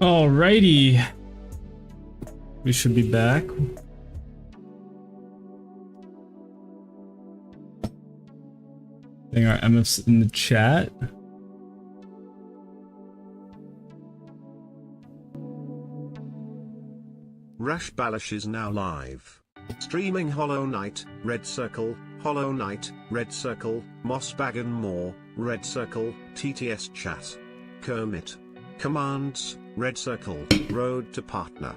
Alrighty. We should be back. Getting our MFs in the chat. Rash Balash is now live. Streaming Hollow Knight, Red Circle, Hollow Knight, Red Circle, MOSSBAG and more, Red Circle, TTS Chat. Kermit. Commands, Red Circle, Road to Partner.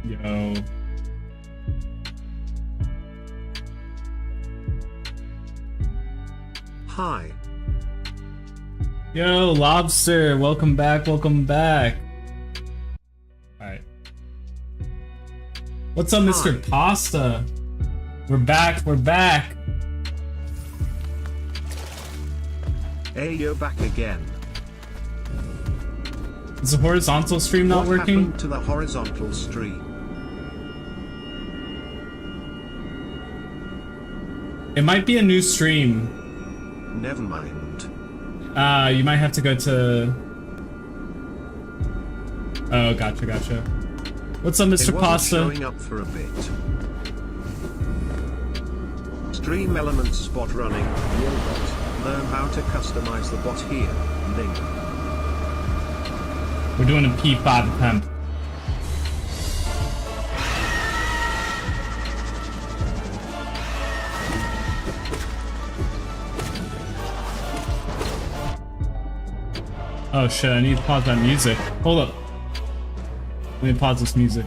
Yo. Hi. Yo, Lobster, welcome back, welcome back. Alright. What's up, Mr. Pasta? We're back, we're back. Hey, you're back again. Is the horizontal stream not What working? happened to the horizontal stream? It might be a new stream. Never mind. You might have to go to... Oh, gotcha, gotcha. What's up, It Mr. wasn't Pasta? showing up for a bit. Stream Elements spot running, Warbot. Learn how to customize the bot here, link. We're doing a P5 attempt. Oh shit, I need to pause that music. Hold up. Let me pause this music.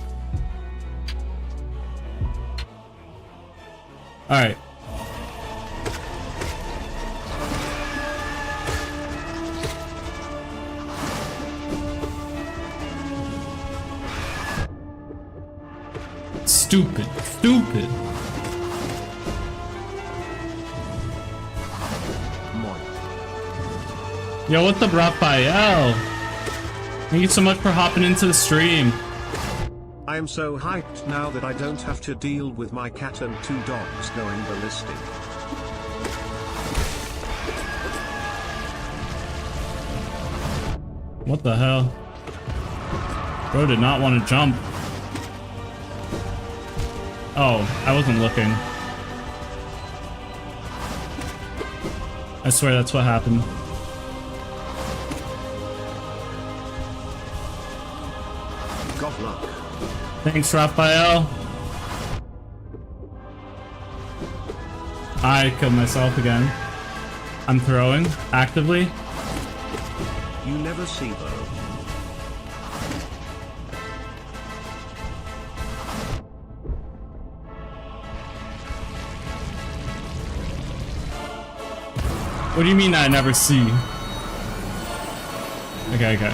Alright. Stupid. Stupid. Yo, what's up, Raphael? Thank you so much for hopping into the stream. I am so hyped now that I don't have to deal with my cat and 2 dogs going ballistic. What the hell? Bro did not want to jump. Oh, I wasn't looking. I swear that's what happened. Got luck. Thanks, Raphael. I killed myself again. I'm throwing actively. You never see though. What do you mean I never see? Okay, okay.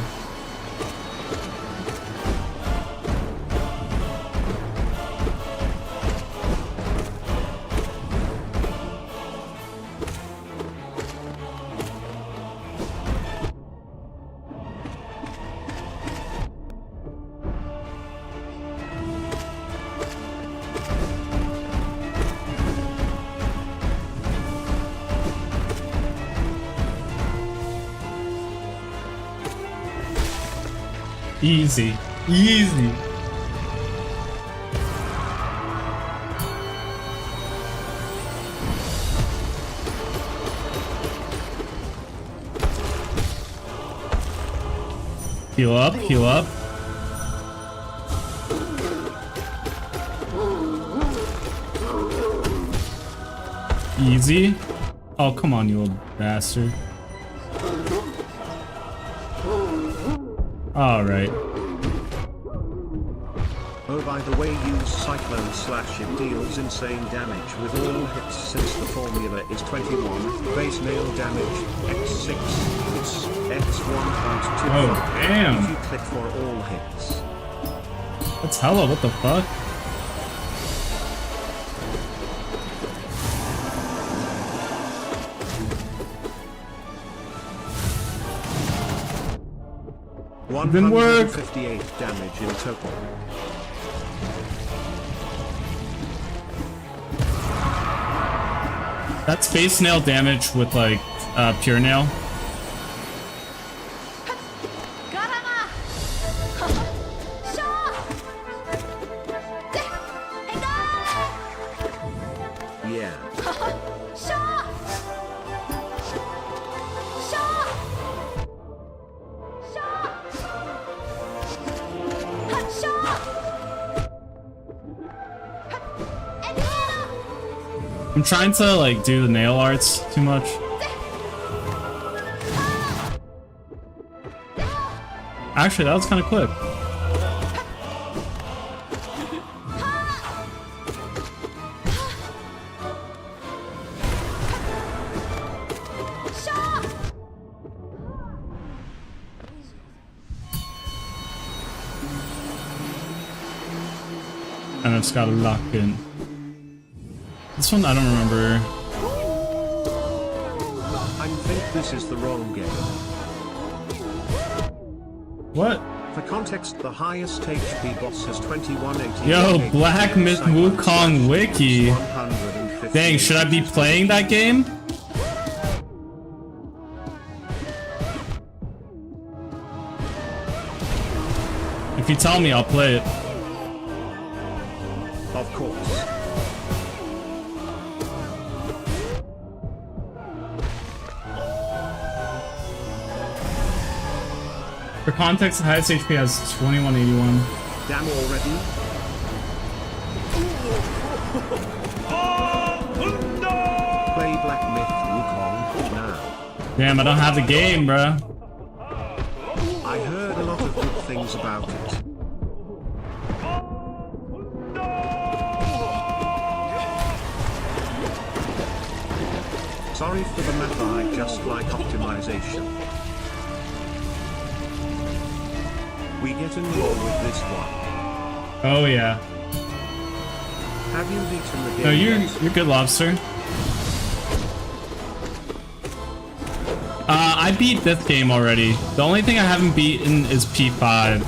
Easy. Easy. Heal up, heal up. Easy. Oh, come on, you old bastard. Alright. Oh, by the way, use Cyclone Slash. It deals insane damage with all hits since the formula is 21. Base nail damage, x6, it's x 1.2. Oh, damn. If you click for all hits. That's hella, what the fuck? Didn't work. 158 damage in total. That's face nail damage with like pure nail. Yeah. I'm trying to like do the nail arts too much. Actually, that was kind of quick. And I just gotta lock in. This one I don't remember. I think this is the wrong game. What? For context, the highest HP boss has 2180. Yo, Black Myth Wukong Wiki. Dang, should I be playing that game? If you tell me, I'll play it. Of course. For context, the highest HP has 2181. Damn already? Play Black Myth Wukong now. Damn, I don't have the game, bruh. I heard a lot of good things about it. Sorry for the math, I just like optimization. We get involved with this one. Oh yeah. Have you beaten the game? No, yet? you're good, Lobster. I beat this game already. The only thing I haven't beaten is P5.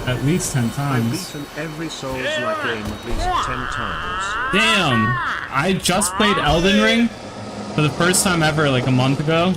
At least 10 I've times. beaten every Souls-like game at least 10 times. Damn! I just played Elden Ring for the first time ever like a month ago.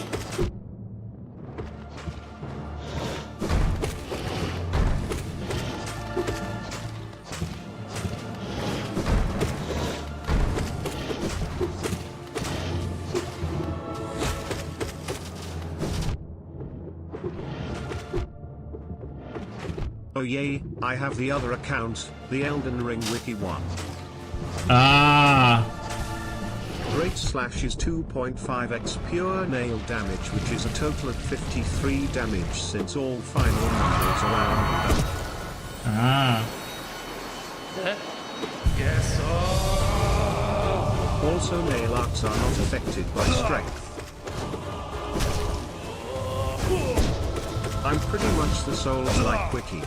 Oh yay, I have the other account, the Elden Ring Wiki one. Ah. Great Slash is 2.5x pure nail damage, which is a total of 53 damage since all final numbers are rounded up. Ah. Yes. Also nail arts are not affected by strength. I'm pretty much the Souls-like wiki.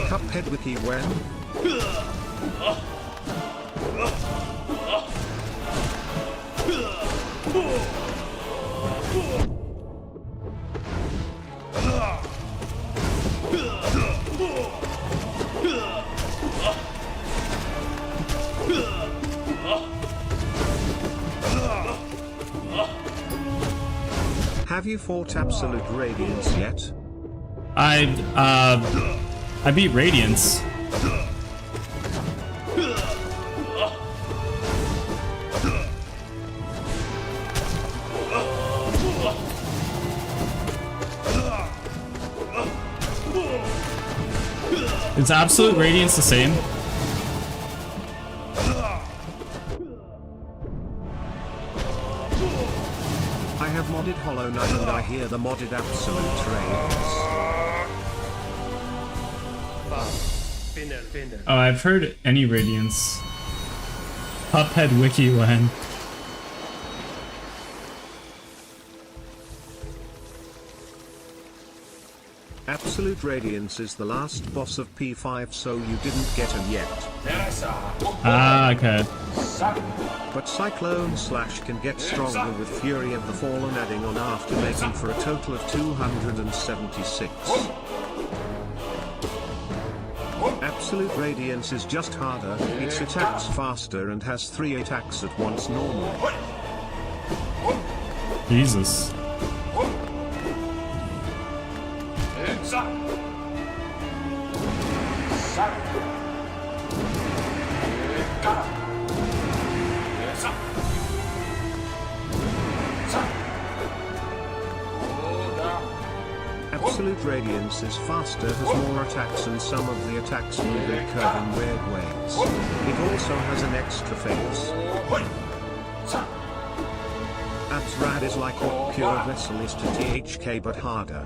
Cuphead wiki when? Have you fought Absolute Radiance yet? I beat Radiance. Is absolute radiance the same? I have modded Hollow Knight and I hear the modded absolute radiance. Oh, I've heard any radiance. Cuphead wiki when. Absolute Radiance is the last boss of P5, so you didn't get him yet. Ah, okay. But Cyclone Slash can get stronger with Fury of the Fallen adding on after making for a total of 276. Absolute Radiance is just harder, it attacks faster and has 3 attacks at once normally. Jesus. Absolute Radiance is faster, has more attacks, and some of the attacks will recur in weird ways. It also has an extra phase. Absrad is like what Pure Vessel is to THK but harder.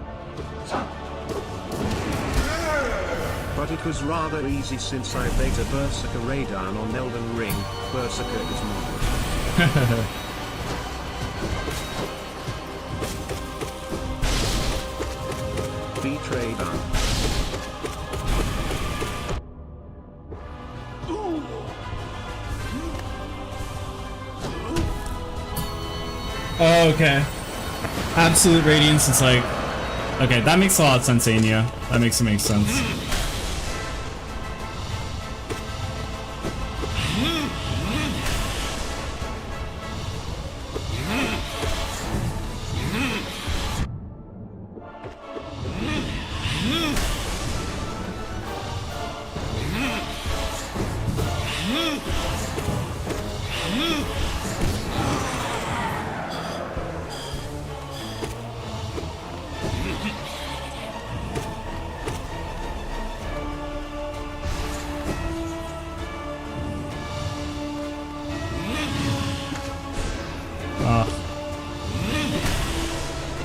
But it was rather easy since I beta Berserker Radan on Elden Ring. Berserker is moderate. Betrayed on. Oh, okay. Absolute radiance is like... Okay, that makes a lot of sense, Anya. That makes sense.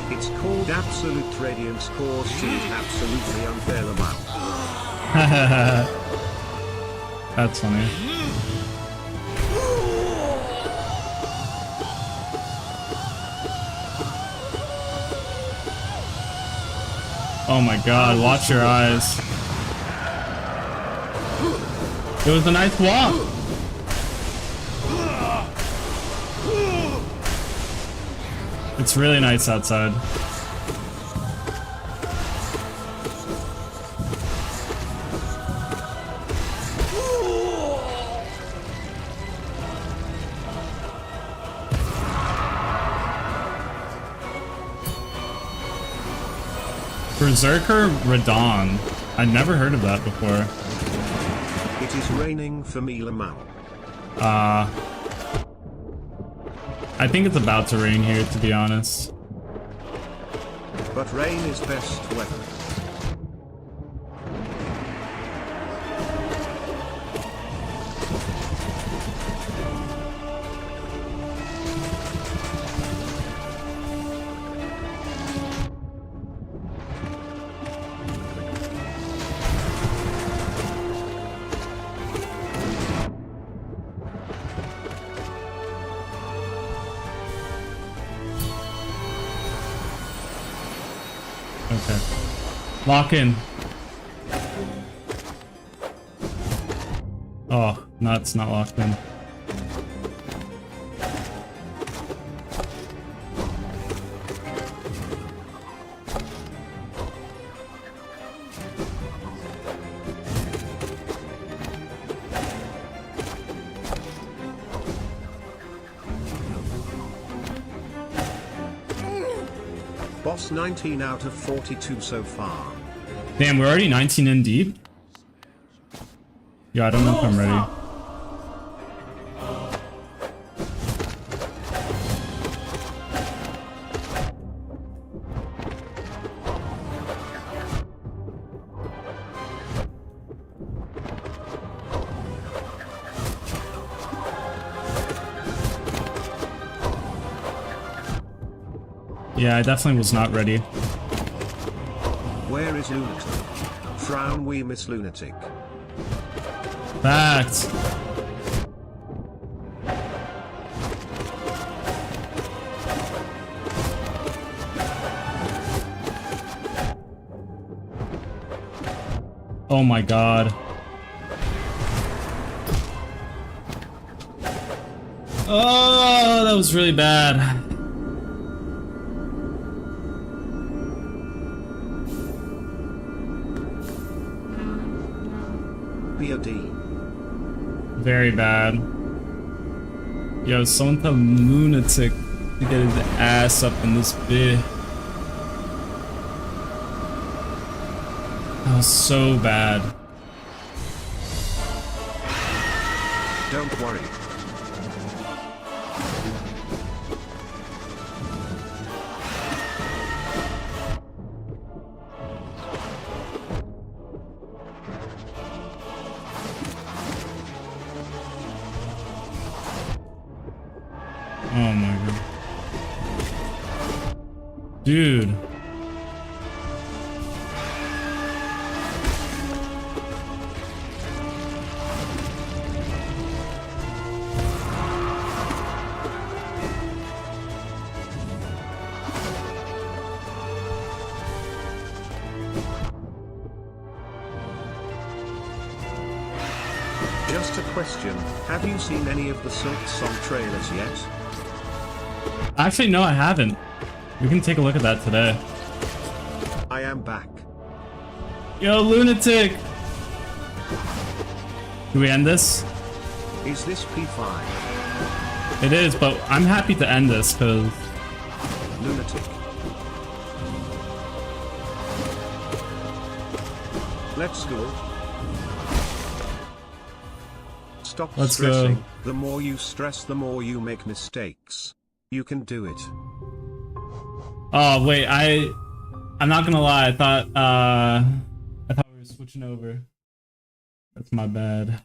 It's called Absolute Radiance cause she's absolutely unfair amount. That's funny. Oh my god, watch your eyes. It was a nice walk. It's really nice outside. Berserker Radon. I'd never heard of that before. It is raining for me, Lamau. I think it's about to rain here, to be honest. But rain is best weather. Okay. Lock in. Oh, no, it's not locked in. Boss 19 out of 42 so far. Damn, we're already 19 in deep? Yeah, I don't know if I'm ready. Yeah, I definitely was not ready. Where is Lunatic? Frown, we miss Lunatic. Facts. Oh my god. Oh, that was really bad. POD. Very bad. Yo, someone tell Lunatic to get his ass up in this bit. That was so bad. Don't worry. Oh my god. Dude. Just a question, have you seen any of the Silk Song trailers yet? Actually, no, I haven't. We can take a look at that today. I am back. Yo, Lunatic! Do we end this? Is this P5? It is, but I'm happy to end this, because... Lunatic. Let's go. Stop Let's stressing. go. The more you stress, the more you make mistakes. You can do it. Oh, wait, I'm not gonna lie, I thought we were switching over. That's my bad.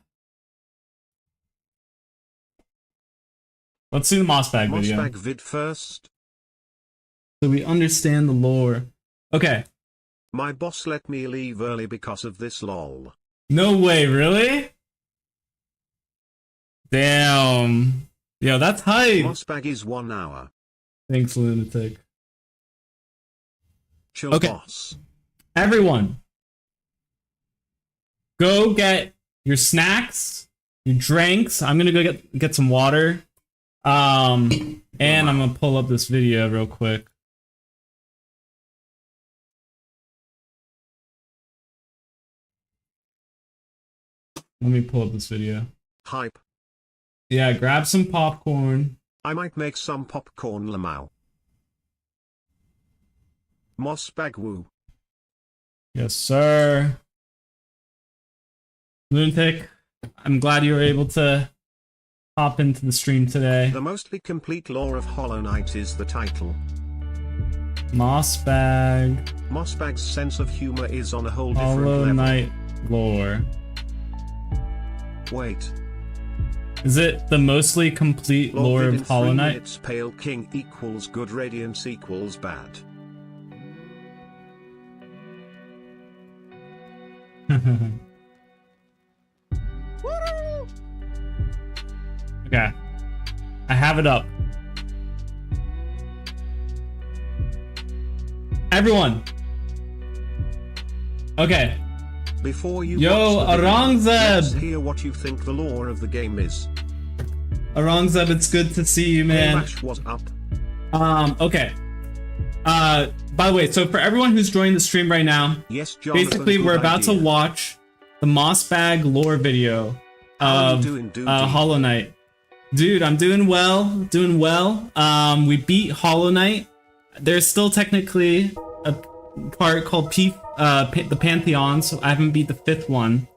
Let's see the MOSSBAG video. MOSSBAG vid first. So we understand the lore. Okay. My boss let me leave early because of this lol. No way, really? Damn. Yo, that's hype. MOSSBAG is 1 hour. Thanks, Lunatic. Chill, Okay. boss. Everyone, go get your snacks, your drinks. I'm gonna go get some water. And I'm gonna pull up this video real quick. Let me pull up this video. Hype. Yeah, grab some popcorn. I might make some popcorn lamau. MOSSBAG woo. Yes, sir. Lunatic, I'm glad you were able to hop into the stream today. The mostly complete lore of Hollow Knight is the title. MOSSBAG, MOSSBAG's sense of humor is on a whole different Hollow level. Knight lore. Wait. Is it the mostly complete lore vid of in Hollow 3 Knight? minutes, Pale King equals good, Radiance equals bad. Okay. I have it up. Everyone. Okay. Before you Yo, watch the video, Aurangzeb! let's hear what you think the lore of the game is. Aurangzeb, it's good to see you, man. Mash was up. Okay. By the way, so for everyone who's joining the stream right now, Yes, Jonathan, basically we're good about to idea. watch the MOSSBAG lore video How are you of doing, dude? Hollow Knight. Dude, I'm doing well, doing well. We beat Hollow Knight. There's still technically a part called the Pantheon, so I haven't beat the 5th one.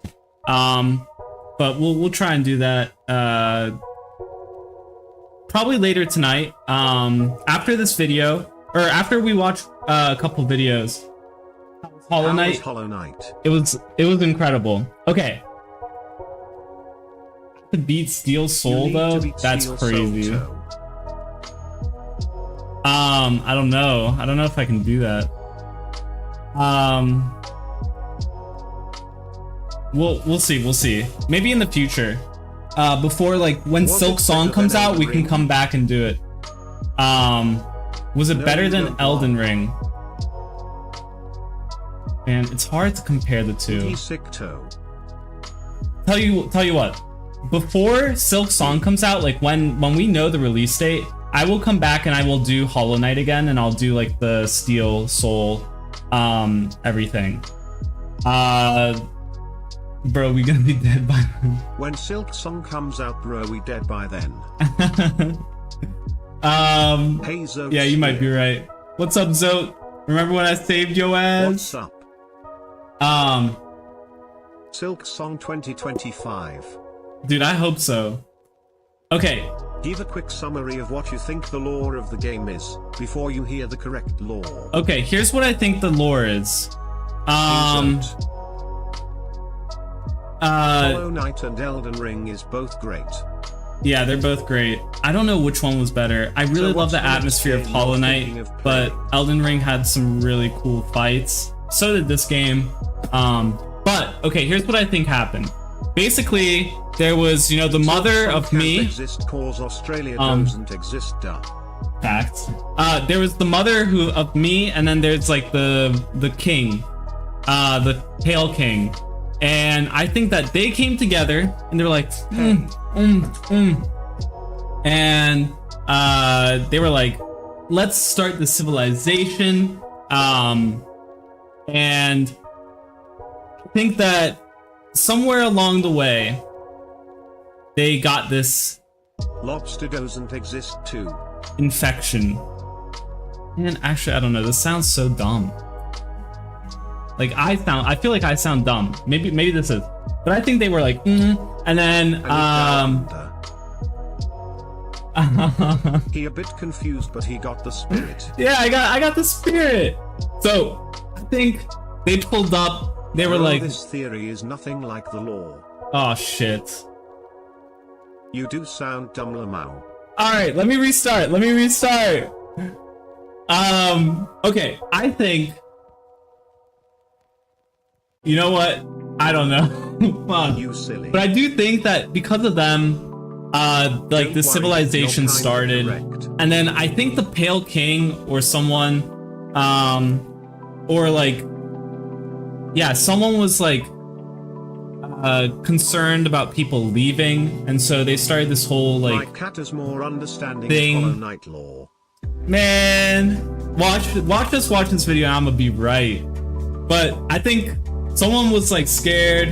But we'll try and do that probably later tonight. After this video, or after we watch a couple videos. Hollow How Knight. was Hollow Knight? It was incredible. Okay. To beat Steel You Soul need though, to beat that's Steel Soul crazy. too. I don't know. I don't know if I can do that. We'll see. We'll see. Maybe in the future. Before, like, when Silk Song comes out, we can come back and do it. Was it better than Elden Ring? Man, it's hard to compare the two. Tell you what. Before Silk Song comes out, like when we know the release date, I will come back and I will do Hollow Knight again, and I'll do like the Steel Soul, everything. Bro, we gonna be dead by then. When Silk Song comes out, bro, we dead by then. Hey, Zote, yeah, you might be right. What's up, Zote? Remember when I saved your ass? What's up? Silk Song 2025. Dude, I hope so. Okay. Give a quick summary of what you think the lore of the game is, before you hear the correct lore. Okay, here's what I think the lore is. Hollow Knight and Elden Ring is both great. Yeah, they're both great. I don't know which one was better. I really love the atmosphere of Hollow Knight, but Elden Ring had some really cool fights. So did this game. But, okay, here's what I think happened. Basically, there was, you know, the mother of me. Exist cause Australia doesn't exist, Fact. There was the mother of me, and then there's like the king, the Pale King, and I think that they came together and they were like, and they were like, let's start the civilization, and I think that somewhere along the way, they got this lobster doesn't exist too. Infection. And actually, I don't know. This sounds so dumb. Like I feel like I sound dumb. Maybe this is. But I think they were like, and then he a bit confused, but he got the spirit. Yeah, I got the spirit. So I think they pulled up. They were like, this theory is nothing like the law. Oh shit. You do sound dumb, Lamau. Alright, let me restart. Okay, I think, you know what? I don't know. Fuck. You silly. But I do think that because of them, like the civilization started, and then I think the Pale King or someone, or like, yeah, someone was like concerned about people leaving, and so they started this whole like my cat is more understanding thing. Of Hollow Knight lore. Man, watch this video and I'm gonna be right. But I think someone was like scared.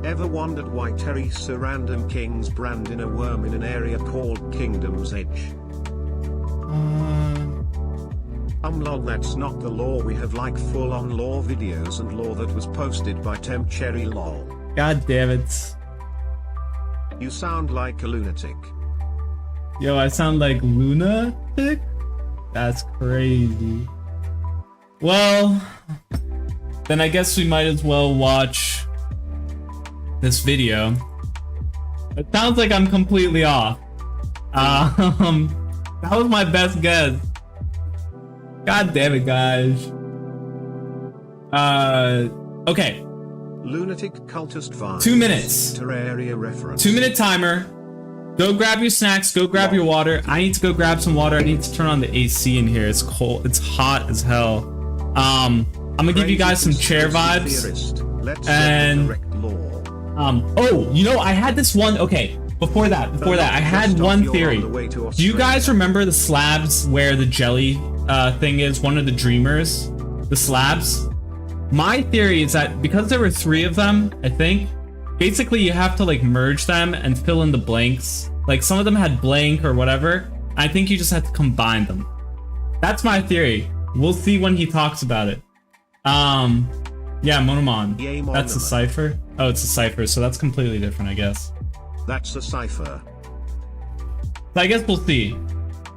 Ever wondered why Teresa random kings brand in a worm in an area called Kingdom's Edge? Lol, that's not the lore. We have like full-on lore videos and lore that was posted by Temp Cherry lol. God damn it. You sound like a lunatic. Yo, I sound like lunatic? That's crazy. Well, then I guess we might as well watch this video. It sounds like I'm completely off. That was my best guess. God damn it, guys. Okay. Lunatic cultist vibes. 2 minutes. Terraria reference. 2 minute timer. Go grab your snacks. Go grab your water. I need to go grab some water. I need to turn on the AC in here. It's cold. It's hot as hell. I'm gonna give you guys some chair vibes. And oh, you know, I had this one. Okay, before that, I had one theory. Do you guys remember the slabs where the jelly thing is? One of the dreamers, the slabs. My theory is that because there were 3 of them, I think, basically you have to like merge them and fill in the blanks. Like some of them had blank or whatever. I think you just have to combine them. That's my theory. We'll see when he talks about it. Yeah, Monomon. That's a cipher. Oh, it's a cipher, so that's completely different, I guess. That's a cipher. So I guess we'll see.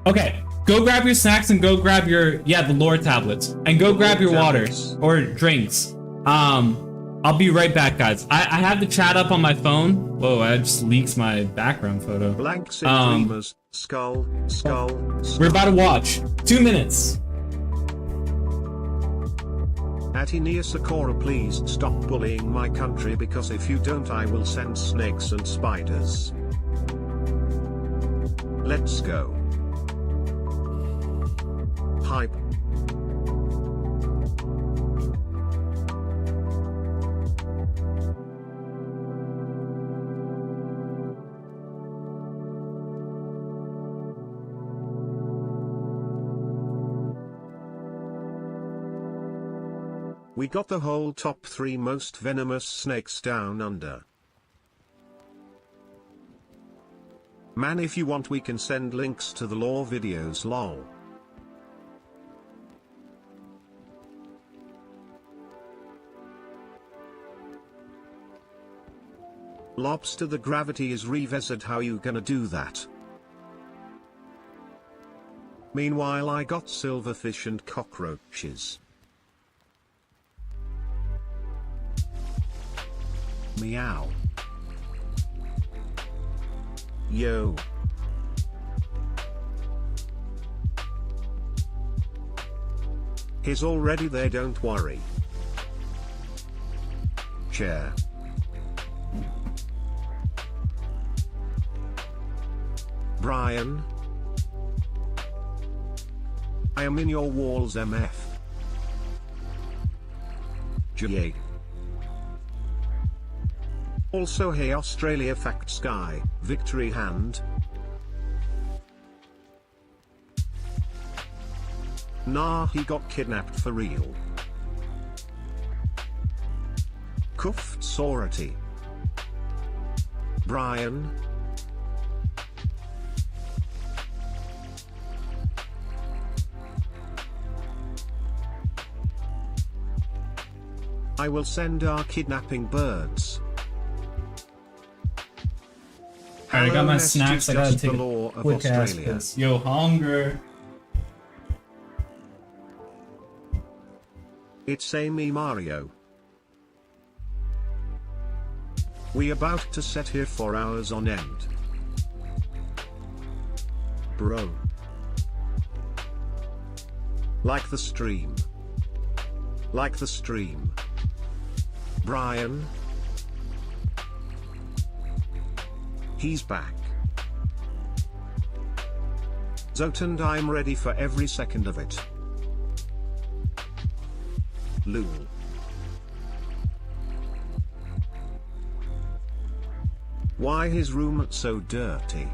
Okay, go grab your snacks and go grab your, the lore tablets. And go grab your water or drinks. I'll I'll be right back, guys. I have the chat up on my phone. Whoa, I just leaked my background photo. Blanks in dreamers. Skull. We're about to watch. 2 minutes. Atinia Sakura, please stop bullying my country, because if you don't I will send snakes and spiders. Let's go. Hype. We got the whole top 3 most venomous snakes down under. Man, if you want we can send links to the lore videos, lol. Lobster, the gravity is revisit, how you gonna do that? Meanwhile I got silverfish and cockroaches. Meow. Yo. He's already there, don't worry. Chair. Brian. I am in your walls, MF. GA. Also, hey Australia Facts Guy, Victory Hand. Nah, he got kidnapped for real. Cuffed Sorority. Brian. I will send our kidnapping birds. Alright, I got my snacks. I gotta take a quick ass piss. Yo, hunger. It's Amy Mario. We about to sit here for hours on end. Bro. Like the stream. Like the stream. Brian. He's back. Zote, and I'm ready for every second of it. Lul. Why his room so dirty?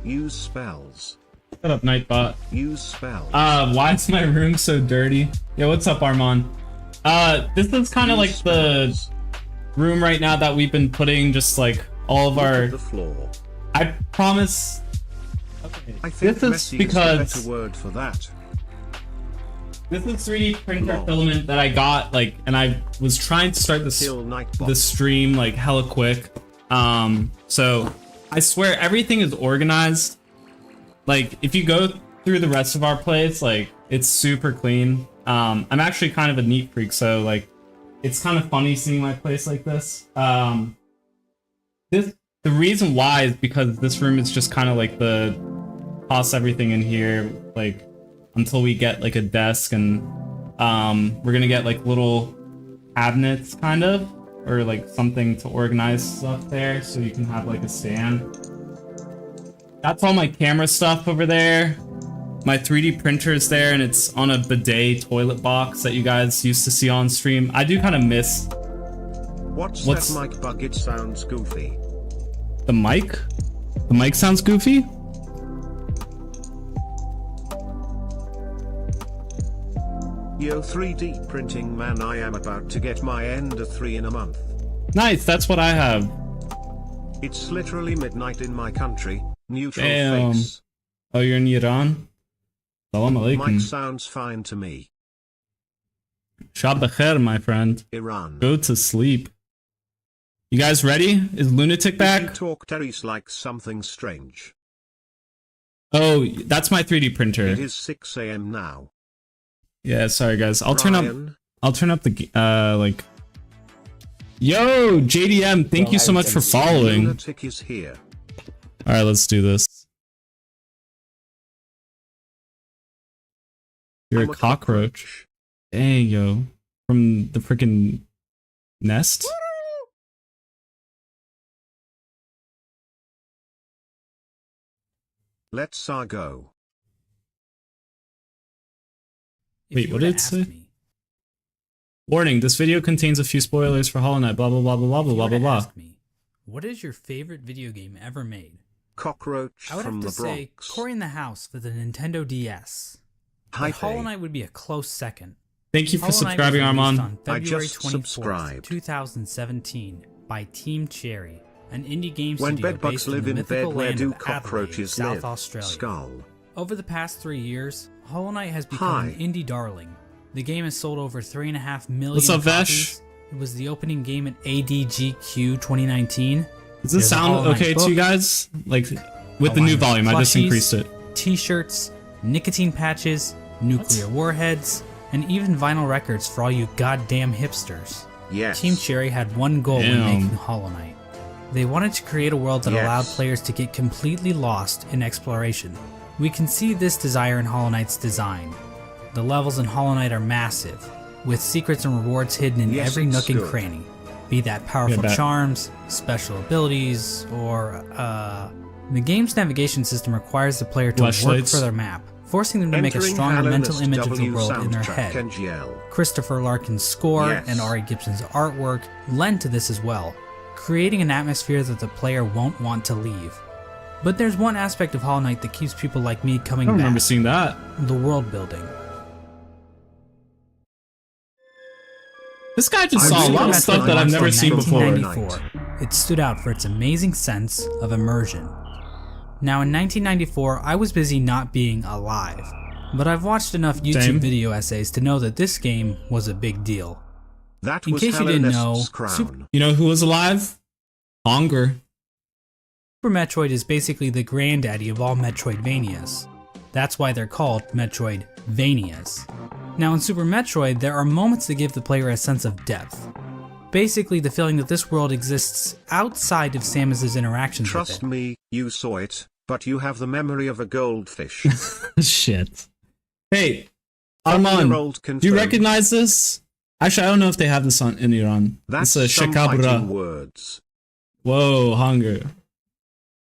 Use spells. Shut up, Nightbot. Use spells. Why is my room so dirty? Yo, what's up, Armand? This is kind of like spells. the room right now that we've been putting just like all of our. The floor. I promise. Okay. I think this is because is a better word for that. This is 3D printer filament that I got, like, and I was trying to start this stream like hella quick. So I swear everything is organized. Like, if you go through the rest of our place, like, it's super clean. I'm actually kind of a neat freak, so like, it's kind of funny seeing my place like this. The reason why is because this room is just kind of like toss everything in here, like, until we get like a desk, and we're gonna get like little cabinets kind of, or like something to organize stuff there, so you can have like a stand. That's all my camera stuff over there. My 3D printer is there, and it's on a bidet toilet box that you guys used to see on stream. I do kind of miss. What's that mic bug? It sounds goofy. The mic? The mic sounds goofy? Yo, 3D printing man, I am about to get my Ender 3 in a month. Nice, that's what I have. It's literally midnight in my country. Neutral Damn. face. Oh, you're in Iran? Salam alaikum. Mic sounds fine to me. Shab bakhair, my friend. Iran. Go to sleep. You guys ready? Is Lunatic back? You talk Terry's like something strange. Oh, that's my 3D printer. It is 6 AM now. Yeah, sorry guys. I'll turn up I'll turn up the like. Yo, JDM, thank you so much for following. Lunatic is here. All right, let's do this. You're a cockroach. Dang, yo, from the freaking nest. Let's go. Wait, what did it say? Warning, this video contains a few spoilers for Hollow Knight, blah blah blah blah blah blah blah blah. What is your favorite video game ever made? Cockroach I would from have to the say Bronx. Cory in the House for the Nintendo DS. Hi, Hollow Knight would be a close second. Thank you for Hollow Knight subscribing, was released Armand. on February I just 24th, subscribed. 2017 by Team Cherry, an indie game When studio bedbugs based live in in the bed, mythical where land do of Adelaide, cockroaches South live? Australia. Skull. Over the past 3 years, Hollow Knight has become an indie darling. The game has sold over 3.5 million What's up, copies. Vesh? It was the opening game at ADGQ 2019. Does this sound okay to you guys? Like, with the new volume, I just increased it. T-shirts, nicotine patches, nuclear warheads, and even vinyl records for all you goddamn hipsters. Yes. Team Cherry had one goal when Damn. making Hollow Knight. They wanted to create a world that Yes. allowed players to get completely lost in exploration. We can see this desire in Hollow Knight's design. The levels in Hollow Knight are massive, with secrets and rewards hidden in Yes, every it's nook and good. cranny. Be that powerful bet. charms, special abilities, or the game's navigation system requires the player to work Flashlights. for their map, forcing them to make a Entering stronger mental Halonas image of the W world in their soundtrack head. NGL. Christopher Larkin's score Yes. and Ari Gibson's artwork lend to this as well, creating an atmosphere that the player won't want to leave. But there's one aspect of Hollow Knight that keeps people like me coming I don't back: remember seeing that. the world building. This guy just I saw a really lot of like stuff the that I've Hollow never Knight seen from before. 1994. It stood out for its amazing sense of immersion. Now, in 1994, I was busy not being alive, but I've watched enough YouTube Same. video essays to know that this game was a big deal. That In was case you didn't Halonest's know, crown. You know who was alive? Hunger. Super Metroid is basically the granddaddy of all Metroidvanias. That's why they're called Metroidvanias. Now in Super Metroid, there are moments that give the player a sense of depth. Basically the feeling that this world exists outside of Samus's interactions Trust with it. me, you saw it, but you have the memory of a goldfish. Shit. Hey, Armand, Four-year-old do you confirmed. recognize this? Actually, I don't know if they have this in Iran. That's It's a some fighting shekabra. words. Whoa, Hunger.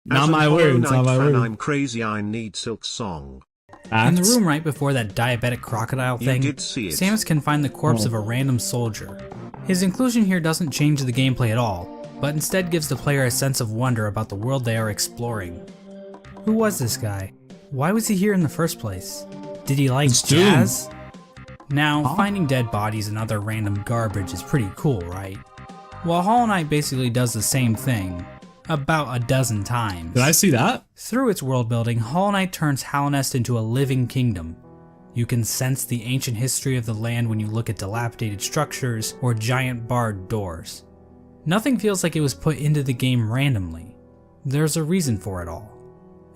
Not As a my Hollow words, Knight not my fan, words. I'm crazy, I need Silk Song. In the Facts. room right before that diabetic crocodile You thing, did see it. Samus can find the corpse Oh. of a random soldier. His inclusion here doesn't change the gameplay at all, but instead gives the player a sense of wonder about the world they are exploring. Who was this guy? Why was he here in the first place? Did he like It's Doom. jazz? Now, Huh? finding dead bodies and other random garbage is pretty cool, right? Well, Hollow Knight basically does the same thing, about a dozen times. Did I see that? Through its world building, Hollow Knight turns Halonest into a living kingdom. You can sense the ancient history of the land when you look at dilapidated structures or giant barred doors. Nothing feels like it was put into the game randomly. There's a reason for it all.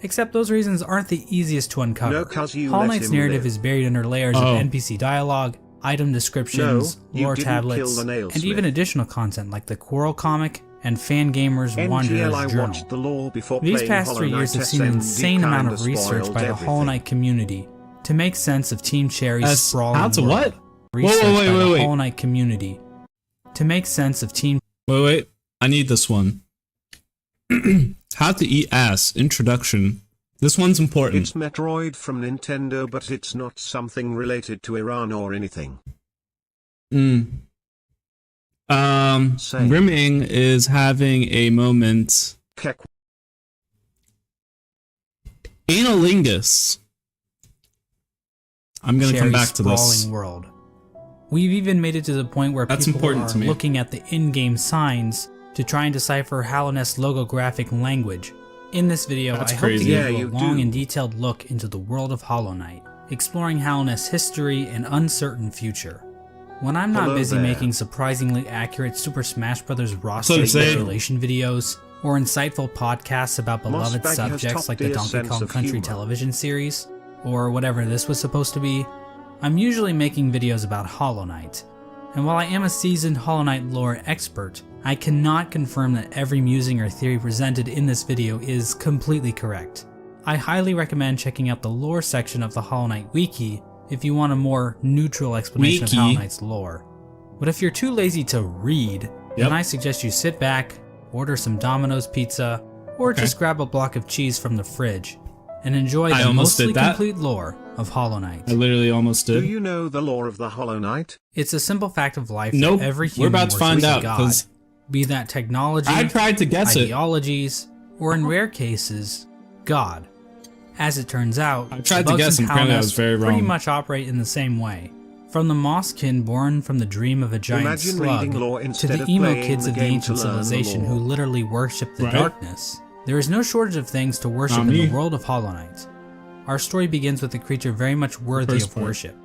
Except those reasons aren't the easiest to uncover. No, 'cause you Hollow let Knight's him narrative live. is buried under layers Oh. of NPC dialogue, item descriptions, No, you lore didn't kill tablets, the nail and even smith. additional content like the Quarrel comic and Fan Gamer's NGL, Wanderer's I Journal. watched the lore before These playing past Hollow 3 years Knight have seen an SMD insane amount of kinda research spoiled by the Hollow everything. Knight community to make sense of Team Cherry's As sprawling how to world. what? Research wait, by the wait. Hollow Knight community to make sense of Team Wait. I need this one. How to eat ass. Introduction. This one's important. It's Metroid from Nintendo, but it's not something related to Iran or anything. Same. Rimming is having a moment. Kek. Analingus. I'm gonna come Cherry's back to this. sprawling world. We've even made it to the point where That's people important are to me. looking at the in-game signs to try and decipher Halonest's logographic language. In this video, That's I hope crazy. to give Yeah, you a you long do. and detailed look into the world of Hollow Knight, exploring Halonest's history and uncertain future. When I'm not Hello busy there. making surprisingly accurate Super Smash Bros. what roster I'm saying. speculation videos, or insightful podcasts about beloved MOSSBAG has subjects like the top-tier Donkey sense Kong of Country humor. television series, or whatever this was supposed to be, I'm usually making videos about Hollow Knight, And while I am a seasoned Hollow Knight lore expert, I cannot confirm that every musing or theory presented in this video is completely correct. I highly recommend checking out the lore section of the Hollow Knight wiki if you want a more neutral explanation of Hollow Knight's lore. But if you're too lazy to read, then I suggest you sit back, order some Domino's pizza, or just grab a block of cheese from the fridge and enjoy the mostly complete lore of Hollow Knight. I literally almost did. Do you know the lore of the Hollow Knight? It's a simple fact of life that every human we're about to find out, God, be that technology, I tried to guess ideologies, or in rare cases, God. As it turns out, I tried to guess and apparently I was very wrong. Pretty much operate in the same way. From the Mosskin born from the dream of a giant slug, to the emo kids of the ancient civilization who literally worship the darkness, there is no shortage of things to worship in the world of Hollow Knight. Our story begins with a creature very much worthy of worship.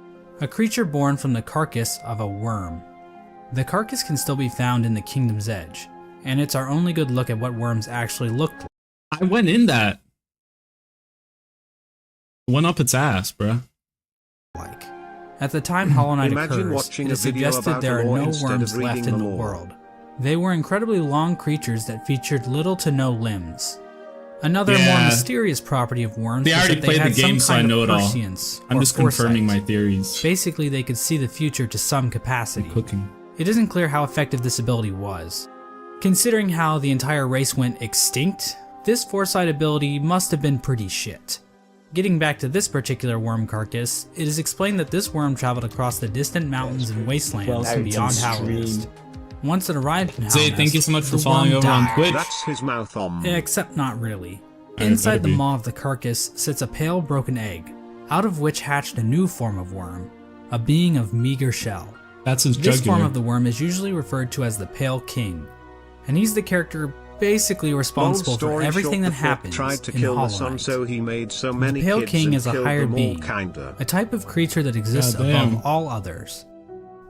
A creature born from the carcass of a worm. The carcass can still be found in the Kingdom's Edge, and it's our only good look at what worms actually look like. I went in that. Went up its ass, bruh. At the time Hollow Knight occurs, it is suggested there are no worms left in the world. They were incredibly long creatures that featured little to no limbs. Another more mysterious property of worms is that they had some kind of prescience I'm just confirming my theories. Basically, they could see the future to some capacity. It isn't clear how effective this ability was. Considering how the entire race went extinct, this foresight ability must have been pretty shit. Getting back to this particular worm carcass, it is explained that this worm traveled across the distant mountains and wastelands beyond Hallownest. Once it arrived in Hallownest, thank you so much for following over on Twitch. That's his mouth on. Except not really. Inside the maw of the carcass sits a pale broken egg, out of which hatched a new form of worm, a being of meager shell. That's his This form of the worm is usually referred to as the Pale King, and he's the character basically responsible for everything that happens in Hollow Knight. The Pale King is a higher being, a type of creature that exists above all others.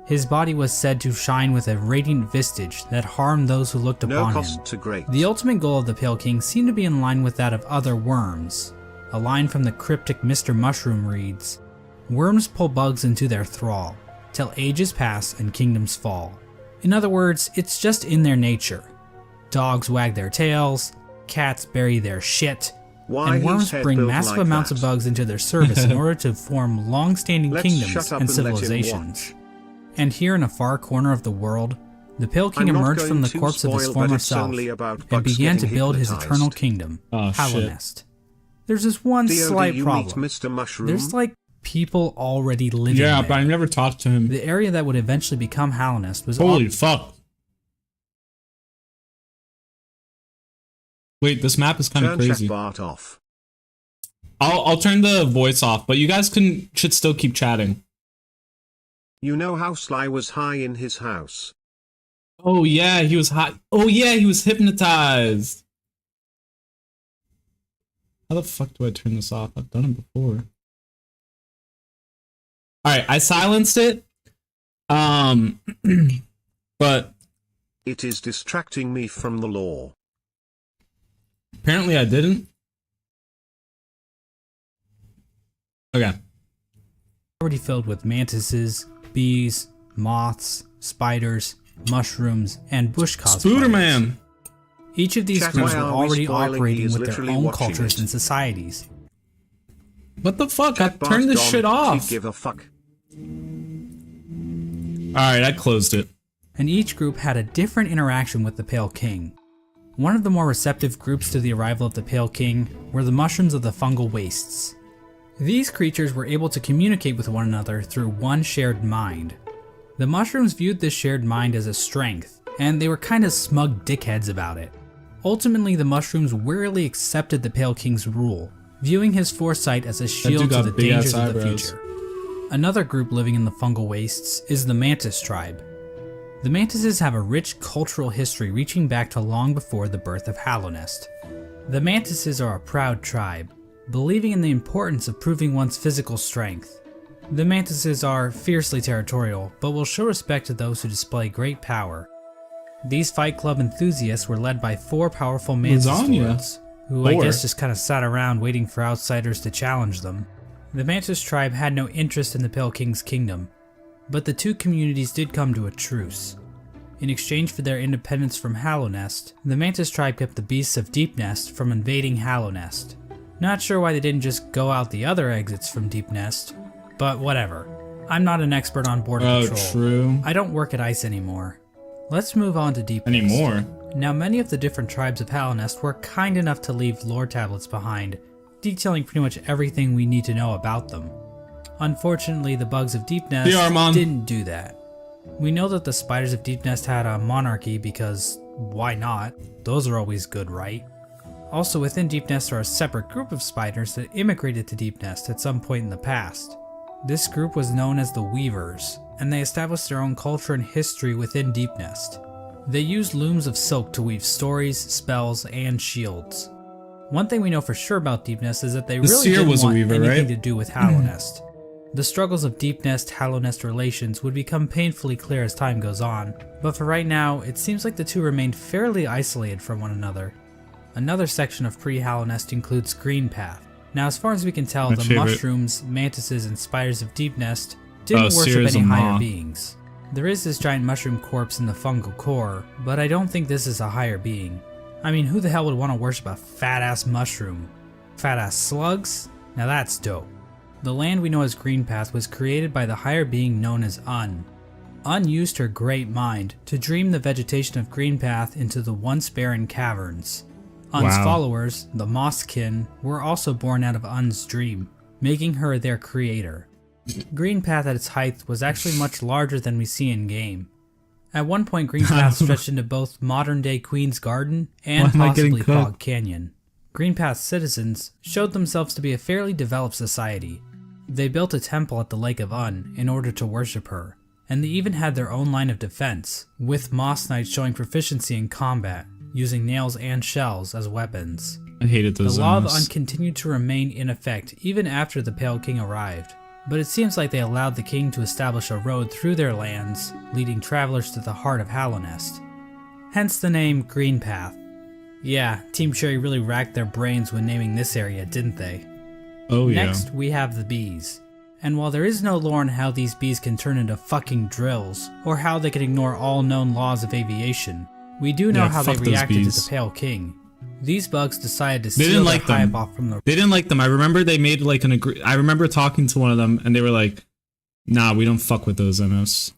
His body was said to shine with a radiant visage that harmed those who looked upon him. The ultimate goal of the Pale King seemed to be in line with that of other worms. A line from the cryptic Mr. Mushroom reads, "Worms pull bugs into their thrall, till ages pass and kingdoms fall." In other words, it's just in their nature. Dogs wag their tails, cats bury their shit, and worms bring massive amounts of bugs into their service in order to form long-standing kingdoms and civilizations. And here in a far corner of the world, the Pale King emerged from the corpse of his former self and began to build his eternal kingdom, Hallownest. There's this one slight problem. There's like people already living there. But I never talked to him. The area that would eventually become Hallownest was holy fuck. Wait, this map is kind of crazy. Off. I'll turn the voice off, but you guys should still keep chatting. You know how Sly was high in his house? Oh yeah, he was high. Oh yeah, he was hypnotized. How the fuck do I turn this off? I've done it before. Alright, I silenced it. But it is distracting me from the lore. Apparently I didn't. Okay. Already filled with mantises, bees, moths, spiders, mushrooms, and bush cosplayers. Spooderman! Each of these groups were already operating with their own cultures and societies. What the fuck? I turned this shit off. Give a fuck. Alright, I closed it. And each group had a different interaction with the Pale King. One of the more receptive groups to the arrival of the Pale King were the mushrooms of the fungal wastes. These creatures were able to communicate with one another through one shared mind. The mushrooms viewed this shared mind as a strength, and they were kind of smug dickheads about it. Ultimately, the mushrooms wearily accepted the Pale King's rule, viewing his foresight as a shield to the dangers of the future. Another group living in the fungal wastes is the Mantis tribe. The Mantises have a rich cultural history reaching back to long before the birth of Hallownest. The Mantises are a proud tribe, believing in the importance of proving one's physical strength. The Mantises are fiercely territorial, but will show respect to those who display great power. These Fight Club enthusiasts were led by 4 powerful Mantis lords, who I guess just kind of sat around waiting for outsiders to challenge them. The Mantis tribe had no interest in the Pale King's kingdom. but the two communities did come to a truce. In exchange for their independence from Hallownest, the Mantis tribe kept the beasts of Deepnest from invading Hallownest. Not sure why they didn't just go out the other exits from Deepnest, but whatever. I'm not an expert on border patrol. True. I don't work at ICE anymore. Let's move on to Deepnest. Anymore? Now, many of the different tribes of Hallownest were kind enough to leave lore tablets behind, detailing pretty much everything we need to know about them. Unfortunately, the bugs of Deepnest didn't do that. We know that the spiders of Deepnest had a monarchy because why not? Those are always good, right? Also, within Deepnest are a separate group of spiders that immigrated to Deepnest at some point in the past. This group was known as the Weavers, and they established their own culture and history within Deepnest. They used looms of silk to weave stories, spells, and shields. One thing we know for sure about Deepnest is that they really didn't want anything to do with Hallownest. The struggles of Deepnest-Hallownest relations would become painfully clear as time goes on, but for right now, it seems like the two remained fairly isolated from one another. Another section of pre-Hallownest includes Greenpath. Now, as far as we can tell, the mushrooms, mantises, and spiders of Deepnest didn't worship any higher beings. There is this giant mushroom corpse in the fungal core, but I don't think this is a higher being. I mean, who the hell would want to worship a fat-ass mushroom? Fat-ass slugs? Now that's dope. The land we know as Greenpath was created by the higher being known as Un. Un used her great mind to dream the vegetation of Greenpath into the once barren caverns. Un's followers, the Mosskin, were also born out of Un's dream, making her their creator. Greenpath at its height was actually much larger than we see in game. At one point, Greenpath stretched into both modern-day Queen's Garden and possibly Fog Canyon. Greenpath's citizens showed themselves to be a fairly developed society. They built a temple at the Lake of Un in order to worship her, and they even had their own line of defense, with Moss Knights showing proficiency in combat, using nails and shells as weapons. I hated those. The Law of Un continued to remain in effect even after the Pale King arrived, but it seems like they allowed the king to establish a road through their lands, leading travelers to the heart of Hallownest. Hence the name Greenpath. Yeah, Team Cherry really racked their brains when naming this area, didn't they? Oh yeah. Next, we have the bees. And while there is no lore on how these bees can turn into fucking drills, or how they can ignore all known laws of aviation, we do know how they reacted to the Pale King. These bugs decided to steal their hive off from the... They didn't like them. I remember they made like an I remember talking to one of them and they were like, nah, we don't fuck with those MOs.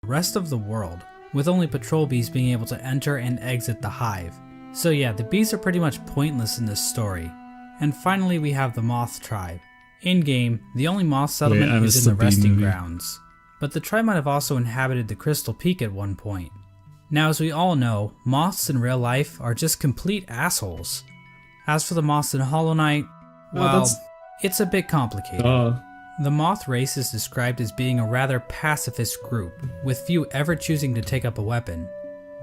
Rest of the world, with only patrol bees being able to enter and exit the hive. So yeah, the bees are pretty much pointless in this story. And finally we have the Moth Tribe. In-game, the only moth settlement is in the resting grounds. But the tribe might have also inhabited the Crystal Peak at one point. Now, as we all know, moths in real life are just complete assholes. As for the moths in Hollow Knight, well, it's a bit complicated. The moth race is described as being a rather pacifist group, with few ever choosing to take up a weapon.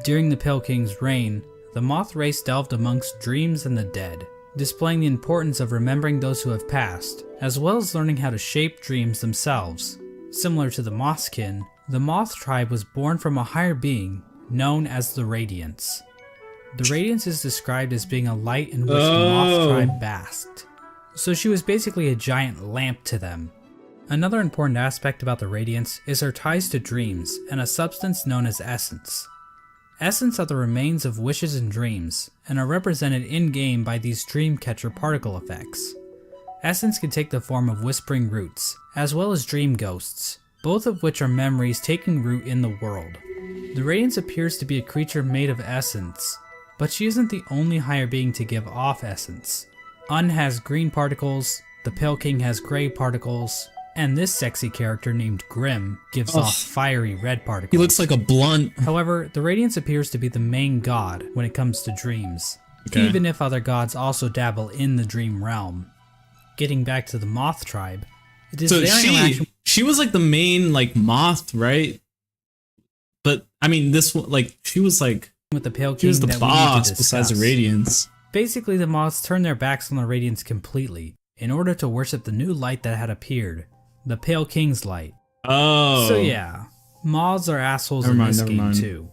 During the Pale King's reign, the moth race delved amongst dreams and the dead, displaying the importance of remembering those who have passed, as well as learning how to shape dreams themselves. Similar to the Mosskin, the Moth Tribe was born from a higher being known as the Radiance. The Radiance is described as being a light in which the Moth Tribe basked, so she was basically a giant lamp to them. Another important aspect about the Radiance is her ties to dreams and a substance known as Essence. Essence are the remains of wishes and dreams, and are represented in-game by these Dreamcatcher particle effects. Essence can take the form of whispering roots, as well as dream ghosts, both of which are memories taking root in the world. The Radiance appears to be a creature made of essence, but she isn't the only higher being to give off essence. Un has green particles, the Pale King has gray particles, and this sexy character named Grim gives off fiery red particles. He looks like a blunt. However, the Radiance appears to be the main god when it comes to dreams, even if other gods also dabble in the dream realm. Getting back to the Moth Tribe, it is she was like the main like moth, right? But I mean, this one, like, she was like with the Pale King, she was the boss besides the Radiance. Basically, the moths turned their backs on the Radiance completely in order to worship the new light that had appeared, the Pale King's light. So yeah, moths are assholes in this game too.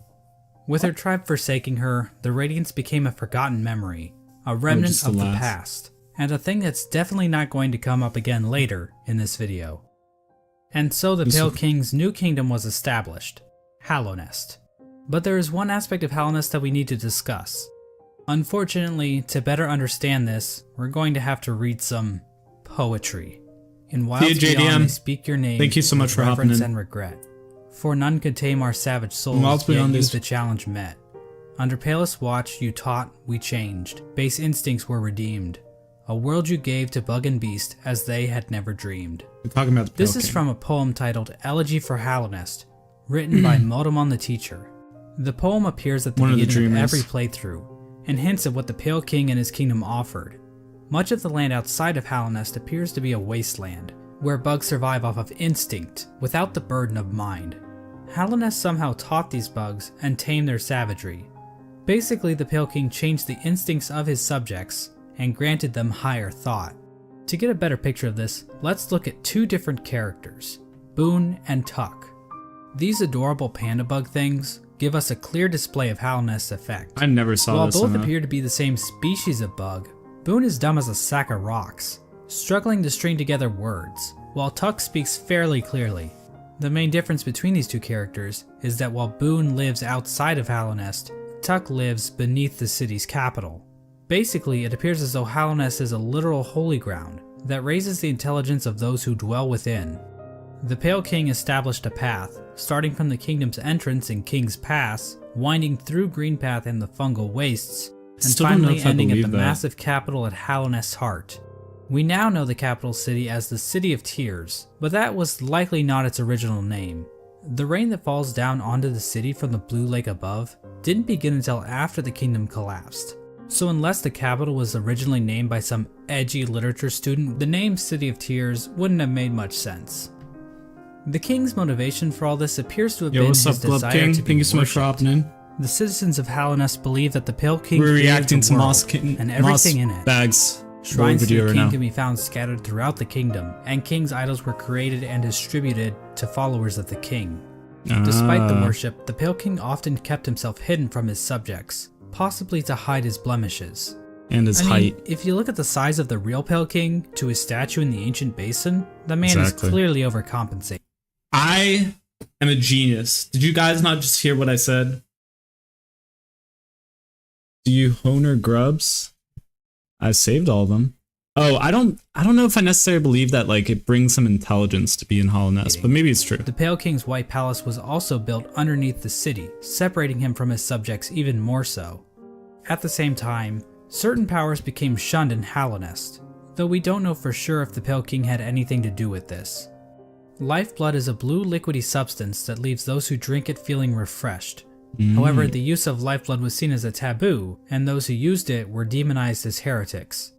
With her tribe forsaking her, the Radiance became a forgotten memory, a remnant of the past, and a thing that's definitely not going to come up again later in this video. And so the Pale King's new kingdom was established, Hallownest. But there is one aspect of Hallownest that we need to discuss. Unfortunately, to better understand this, we're going to have to read some poetry. In Wilds Beyond, they speak your name. Thank you so much for hopping in. And regret. For none could tame our savage souls, Wilds yet Beyond you is... the challenge met. Under palest watch, you taught, we changed. Base instincts were redeemed. A world you gave to bug and beast as they had never dreamed. We're talking about the Pale This is King. from a poem titled Elegy for Hallownest, written by Modemon the Teacher. The poem appears at the beginning of every playthrough, and hints at what the Pale King and his kingdom offered. Much of the land outside of Hallownest appears to be a wasteland, where bugs survive off of instinct, without the burden of mind. Hallownest somehow taught these bugs and tamed their savagery. Basically, the Pale King changed the instincts of his subjects, and granted them higher thought. To get a better picture of this, let's look at two different characters, Boone and Tuck. These adorable panda bug things give us a clear display of Hallownest's effect. I never saw this. While both appear to be the same species of bug, Boone is dumb as a sack of rocks, struggling to string together words, while Tuck speaks fairly clearly. The main difference between these two characters is that while Boone lives outside of Hallownest, Tuck lives beneath the city's capital. Basically, it appears as though Hallownest is a literal holy ground that raises the intelligence of those who dwell within. The Pale King established a path, starting from the kingdom's entrance in King's Pass, winding through Greenpath and the fungal wastes, and finally ending at the massive capital at Hallownest's heart. We now know the capital city as the City of Tears, but that was likely not its original name. The rain that falls down onto the city from the blue lake above didn't begin until after the kingdom collapsed. So unless the capital was originally named by some edgy literature student, the name City of Tears wouldn't have made much sense. The king's motivation for all this appears to have been his desire to be Thank you so much for hopping in. The citizens of Hallownest believe that the Pale King We're reacting to MOSSBAG and everything in it. MOSSBAG's Shrines to the king can be found scattered throughout the kingdom, and king's idols were created and distributed to followers of the king. Despite the worship, the Pale King often kept himself hidden from his subjects, possibly to hide his blemishes. And his height. If you look at the size of the real Pale King to his statue in the ancient basin, the man is clearly overcompensating. I am a genius. Did you guys not just hear what I said? Do you honer grubs? I saved all of them. Oh, I don't know if I necessarily believe that like it brings some intelligence to be in Hallownest, but maybe it's true. The Pale King's White Palace was also built underneath the city, separating him from his subjects even more so. At the same time, certain powers became shunned in Hallownest, though we don't know for sure if the Pale King had anything to do with this. Lifeblood is a blue liquidy substance that leaves those who drink it feeling refreshed. However, the use of lifeblood was seen as a taboo, and those who used it were demonized as heretics.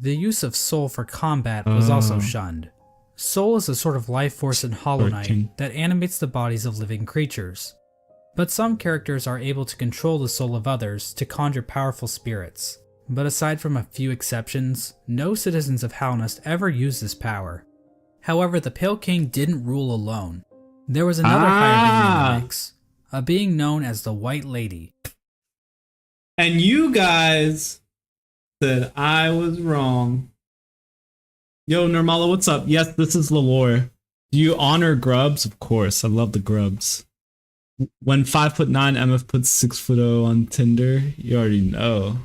The use of soul for combat was also shunned. Soul is a sort of life force in Hollow Knight that animates the bodies of living creatures. But some characters are able to control the soul of others to conjure powerful spirits. But aside from a few exceptions, no citizens of Hallownest ever used this power. However, the Pale King didn't rule alone. There was another higher being in the mix, a being known as the White Lady. And you guys said I was wrong. Yo, Nirmala, what's up? Yes, this is Lalore. Do you honor grubs? Of course, I love the grubs. When 5'9", MF puts 6'0" on Tinder, you already know.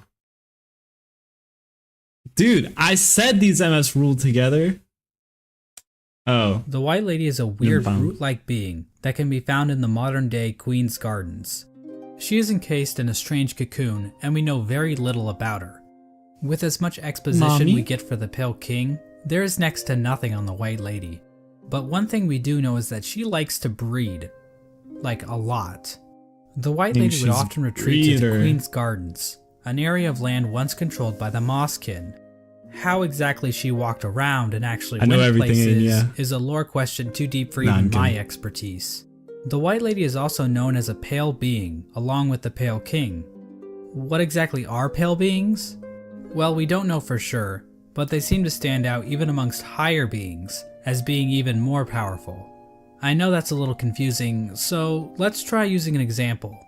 Dude, I said these MS rule together. Oh. The White Lady is a weird root-like being that can be found in the modern-day Queen's Gardens. She is encased in a strange cocoon, and we know very little about her. With as much exposition we get for the Pale King, there is next to nothing on the White Lady. But one thing we do know is that she likes to breed. Like, a lot. The White Lady would often retreat to the Queen's Gardens, an area of land once controlled by the Mosskin. How exactly she walked around and actually went places is a lore question too deep for even my expertise. The White Lady is also known as a pale being, along with the Pale King. What exactly are pale beings? Well, we don't know for sure, but they seem to stand out even amongst higher beings, as being even more powerful. I know that's a little confusing, so let's try using an example.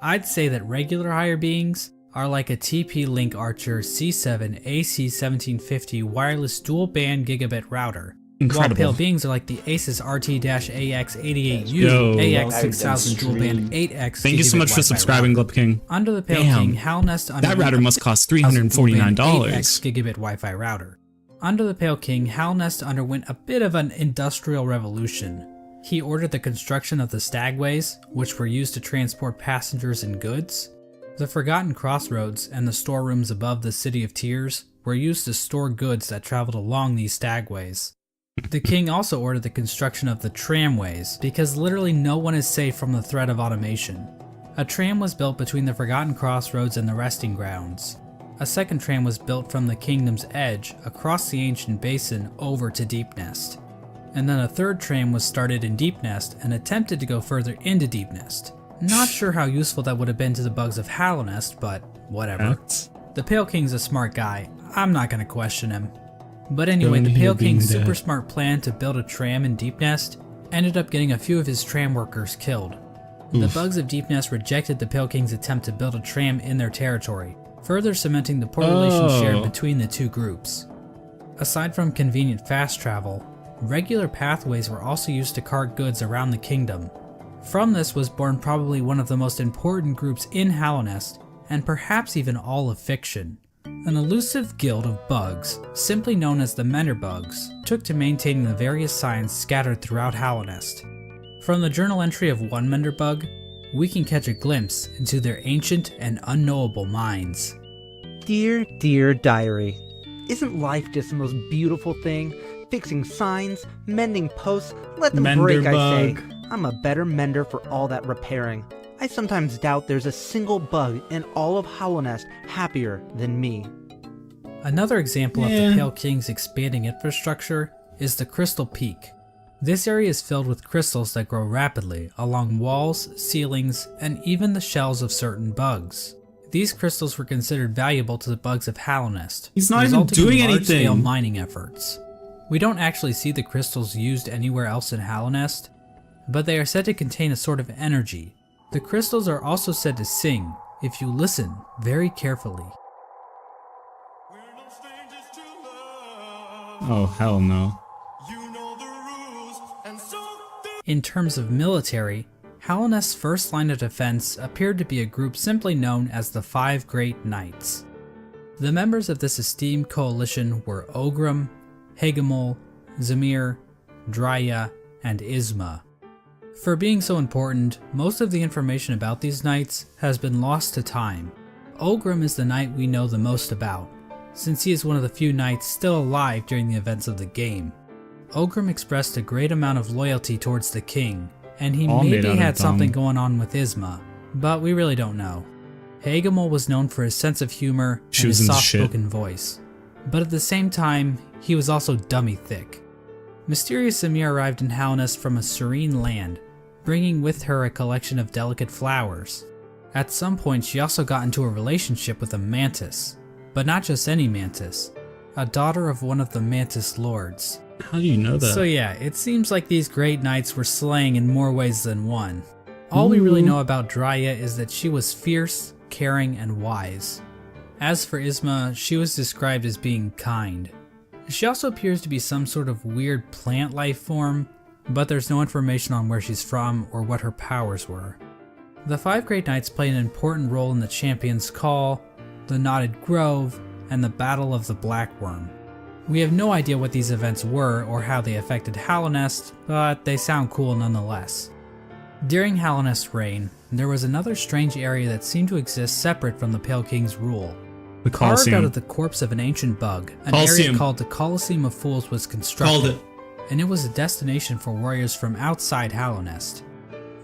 I'd say that regular higher beings are like a TP-Link Archer C7 AC1750 wireless dual-band gigabit router Incredible. While pale beings are like the Asus RT-AX88U, Yo. AX6000 dual band 8X. Thank you so much for subscribing, Glip King. Under the Pale Damn. King, Hal Nest That router must cost $349. 8X gigabit Wi-Fi router. Under the Pale King, Hal Nest underwent a bit of an industrial revolution. He ordered the construction of the stagways, which were used to transport passengers and goods. The Forgotten Crossroads and the storerooms above the City of Tears were used to store goods that traveled along these stagways. The king also ordered the construction of the tramways, because literally no one is safe from the threat of automation. A tram was built between the Forgotten Crossroads and the resting grounds. A second tram was built from the kingdom's edge across the ancient basin over to Deep Nest. And then a third tram was started in Deep Nest and attempted to go further into Deep Nest. Not sure how useful that would have been to the bugs of Hallownest, but whatever. The Pale King's a smart guy, I'm not gonna question him. But anyway, the Pale King's super smart plan to build a tram in Deep Nest ended up getting a few of his tram workers killed. The bugs of Deep Nest rejected the Pale King's attempt to build a tram in their territory, further cementing the poor relations shared between the two groups. Aside from convenient fast travel, regular pathways were also used to cart goods around the kingdom. From this was born probably one of the most important groups in Hallownest, and perhaps even all of fiction. An elusive guild of bugs, simply known as the Menderbugs, took to maintaining the various signs scattered throughout Hallownest. From the journal entry of one Menderbug, we can catch a glimpse into their ancient and unknowable minds. Dear, dear diary, isn't life just the most beautiful thing? Fixing signs, mending posts, let them break, I say. I'm a better mender for all that repairing. I sometimes doubt there's a single bug in all of Hallownest happier than me. Another example of the Pale King's expanding infrastructure is the Crystal Peak. This area is filled with crystals that grow rapidly along walls, ceilings, and even the shells of certain bugs. These crystals were considered valuable to the bugs of Hallownest. He's not even doing anything. Large-scale mining efforts. We don't actually see the crystals used anywhere else in Hallownest, but they are said to contain a sort of energy. The crystals are also said to sing, if you listen very carefully. Oh, hell no. In terms of military, Hallownest's first line of defense appeared to be a group simply known as the Five Great Knights. The members of this esteemed coalition were Ogrim, Hagamol, Zamir, Drya, and Isma. For being so important, most of the information about these knights has been lost to time. Ogrim is the knight we know the most about, since he is one of the few knights still alive during the events of the game. Ogrim expressed a great amount of loyalty towards the king, and he maybe had something going on with Isma, but we really don't know. Hagamol was known for his sense of humor and his soft-spoken voice, but at the same time, he was also dummy thick. Mysterious Samir arrived in Hallownest from a serene land, bringing with her a collection of delicate flowers. At some point, she also got into a relationship with a mantis, but not just any mantis, a daughter of one of the mantis lords. How do you know that? So yeah, it seems like these great knights were slaying in more ways than one. All we really know about Drya is that she was fierce, caring, and wise. As for Isma, she was described as being kind. She also appears to be some sort of weird plant life form, but there's no information on where she's from or what her powers were. The Five Great Knights play an important role in the Champion's Call, the Knotted Grove, and the Battle of the Blackworm. We have no idea what these events were or how they affected Hallownest, but they sound cool nonetheless. During Hallownest's reign, there was another strange area that seemed to exist separate from the Pale King's rule. The Carved Colosseum. out of the corpse of an ancient bug, an area called the Colosseum of Fools was constructed, and it was a destination for warriors from outside Hallownest.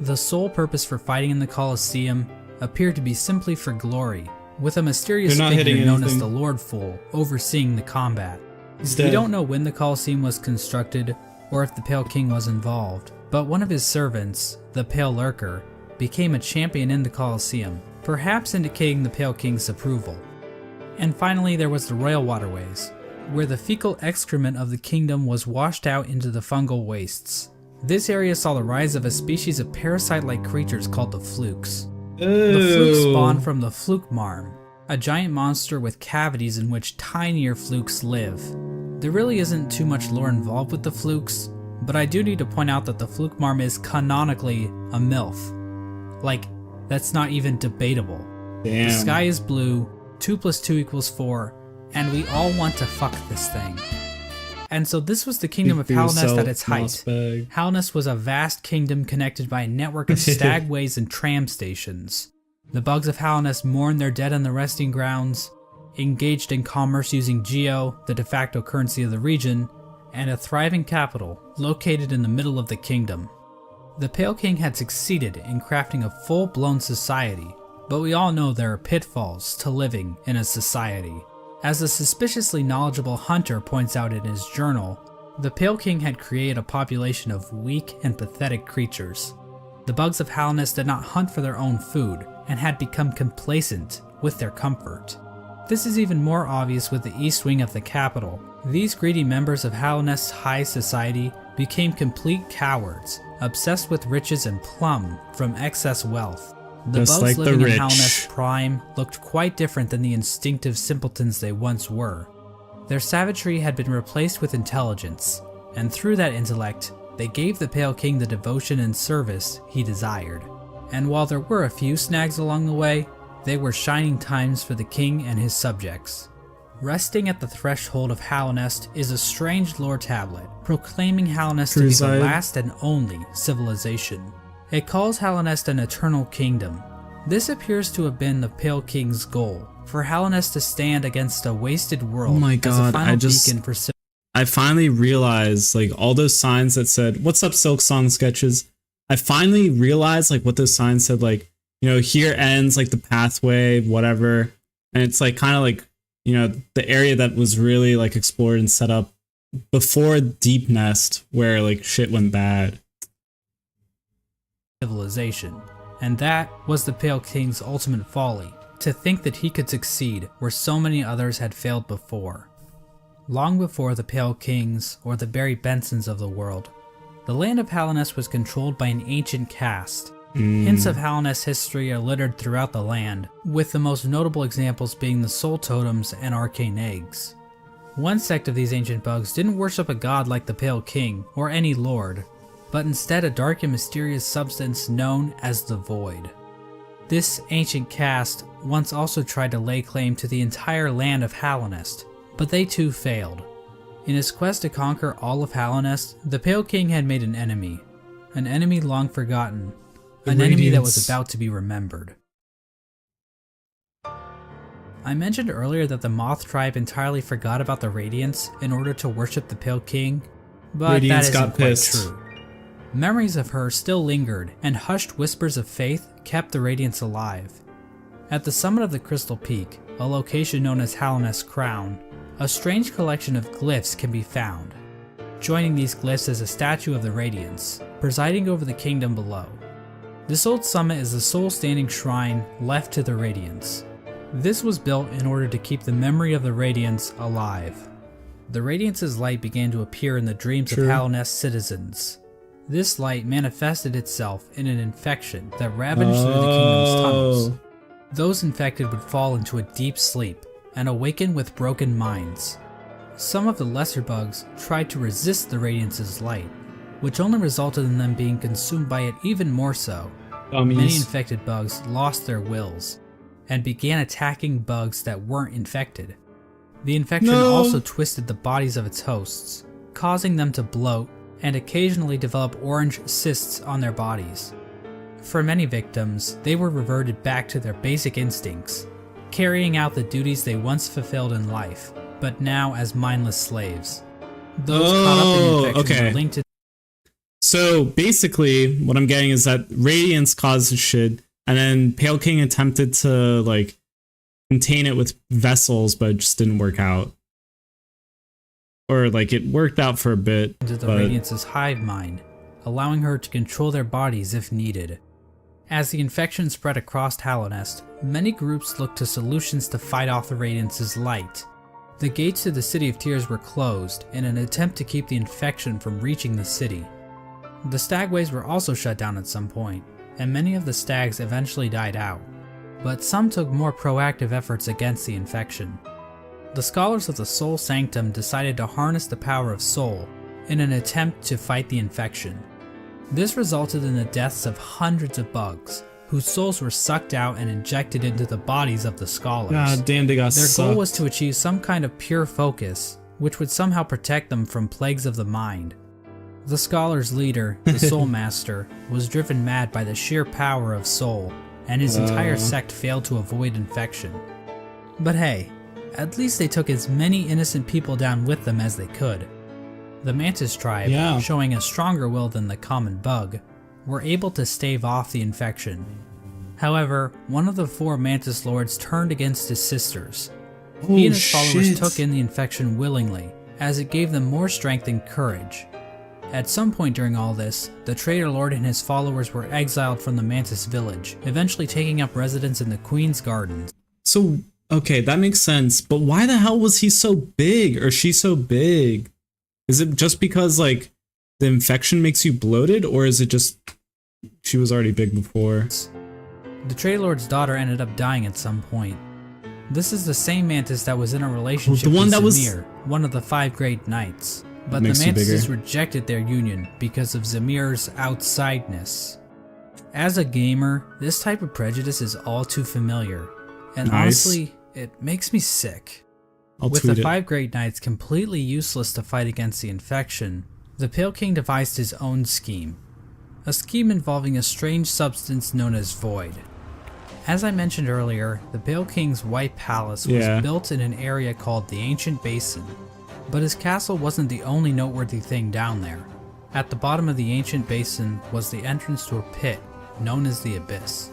The sole purpose for fighting in the Colosseum appeared to be simply for glory, with a mysterious figure known as the Lord Fool overseeing the combat. We don't know when the Colosseum was constructed or if the Pale King was involved, but one of his servants, the Pale Lurker, became a champion in the Colosseum, perhaps indicating the Pale King's approval. And finally, there was the Royal Waterways, where the fecal excrement of the kingdom was washed out into the fungal wastes. This area saw the rise of a species of parasite-like creatures called the Flukes. The Flukes spawned from the Fluke Marm, a giant monster with cavities in which tinier flukes live. There really isn't too much lore involved with the flukes, but I do need to point out that the fluke marm is canonically a MILF. Like, that's not even debatable. Damn. The sky is blue, 2 + 2 = 4, and we all want to fuck this thing. And so this was the kingdom of Halnest at its height. MOSSBAG. Halnest was a vast kingdom connected by a network of stagways and tram stations. The bugs of Halnest mourned their dead on the resting grounds, engaged in commerce using Geo, the de facto currency of the region, and a thriving capital located in the middle of the kingdom. The Pale King had succeeded in crafting a full-blown society, but we all know there are pitfalls to living in a society. As a suspiciously knowledgeable hunter points out in his journal, the Pale King had created a population of weak and pathetic creatures. The bugs of Halnest did not hunt for their own food and had become complacent with their comfort. This is even more obvious with the east wing of the capital. These greedy members of Halnest's high society became complete cowards, obsessed with riches and plum from excess wealth. The Just bugs like the living in rich. Halnest's prime looked quite different than the instinctive simpletons they once were. Their savagery had been replaced with intelligence, and through that intellect, they gave the Pale King the devotion and service he desired. And while there were a few snags along the way, they were shining times for the king and his subjects. Resting at the threshold of Halnest is a strange lore tablet, proclaiming Halnest to be the Crusade. last and only civilization. It calls Halnest an eternal kingdom. This appears to have been the Pale King's goal, for Halnest to stand against a wasted world Oh my as a God, final I just- beacon for I finally realized, like, all those signs that said, "What's up, Silk Song Sketches?" I finally realized, like, what those signs said, like, you know, here ends, like, the pathway, whatever. And it's, like, kind of like, you know, the area that was really, like, explored and set up before Deep Nest, where, like, shit went bad. civilization. And that was the Pale King's ultimate folly, to think that he could succeed where so many others had failed before. Long before the Pale Kings or the Barry Bensons of the world, the land of Halnest was controlled by an ancient caste. Hints of Halnest's history are littered throughout the land, with the most notable examples being the soul totems and arcane eggs. One sect of these ancient bugs didn't worship a god like the Pale King or any lord, but instead a dark and mysterious substance known as the Void. This ancient caste once also tried to lay claim to the entire land of Halnest, but they too failed. In his quest to conquer all of Halnest, the Pale King had made an enemy long forgotten, an enemy that was about to be remembered. I mentioned earlier that the Moth tribe entirely forgot about the Radiance in order to worship the Pale King, but Radiance that isn't got quite pissed. true. Memories of her still lingered, and hushed whispers of faith kept the Radiance alive. At the summit of the Crystal Peak, a location known as Halnest's Crown, a strange collection of glyphs can be found. Joining these glyphs is a statue of the Radiance, presiding over the kingdom below. This old summit is the sole standing shrine left to the Radiance. This was built in order to keep the memory of the Radiance alive. The Radiance's light began to appear in the dreams True. of Halnest's citizens. This light manifested itself in an infection that ravaged through the kingdom's tunnels. Those infected would fall into a deep sleep and awaken with broken minds. Some of the lesser bugs tried to resist the Radiance's light, which only resulted in them being consumed by it even more so. Many Dummies. infected bugs lost their wills and began attacking bugs that weren't infected. The infection No. also twisted the bodies of its hosts, causing them to bloat and occasionally develop orange cysts on their bodies. For many victims, they were reverted back to their basic instincts, carrying out the duties they once fulfilled in life, but now as mindless slaves. Those caught up in the infection okay. were linked to So basically, what I'm getting is that Radiance caused the shit, and then Pale King attempted to, like, contain it with vessels, but it just didn't work out. Or, like, it worked out for a bit, into the but Radiance's hive mind, allowing her to control their bodies if needed. As the infection spread across Halnest, many groups looked to solutions to fight off the Radiance's light. The gates to the City of Tears were closed in an attempt to keep the infection from reaching the city. The stagways were also shut down at some point, and many of the stags eventually died out, but some took more proactive efforts against the infection. The scholars of the Soul Sanctum decided to harness the power of Soul in an attempt to fight the infection. This resulted in the deaths of hundreds of bugs, whose souls were sucked out and injected into the bodies of the scholars. God damn, they got Their sucked. goal was to achieve some kind of pure focus, which would somehow protect them from plagues of the mind. The scholars' leader, the Soul Master, was driven mad by the sheer power of Soul, and his entire sect failed to avoid infection. But hey, at least they took as many innocent people down with them as they could. The Mantis tribe, showing a stronger will than the common bug, were able to stave off the infection. However, one of the 4 Mantis Lords turned against his sisters. He and his followers took in the infection willingly, as it gave them more strength and courage. At some point during all this, the Traitor Lord and his followers were exiled from the Mantis village, eventually taking up residence in the Queen's Gardens. So, okay, that makes sense, but why the hell was he so big, or she so big? Is it just because, like, the infection makes you bloated, or is it just she was already big before? The Traitor Lord's daughter ended up dying at some point. This is the same Mantis that was in a relationship with Zamir, one of the 5 Great Knights. But the Mantises rejected their union because of Zamir's outsideness. As a gamer, this type of prejudice is all too familiar, and honestly, it makes me sick. With the 5 Great Knights completely useless to fight against the infection, the Pale King devised his own scheme. A scheme involving a strange substance known as Void. As I mentioned earlier, the Pale King's White Palace was built in an area called the Ancient Basin. But his castle wasn't the only noteworthy thing down there. At the bottom of the Ancient Basin was the entrance to a pit, known as the Abyss.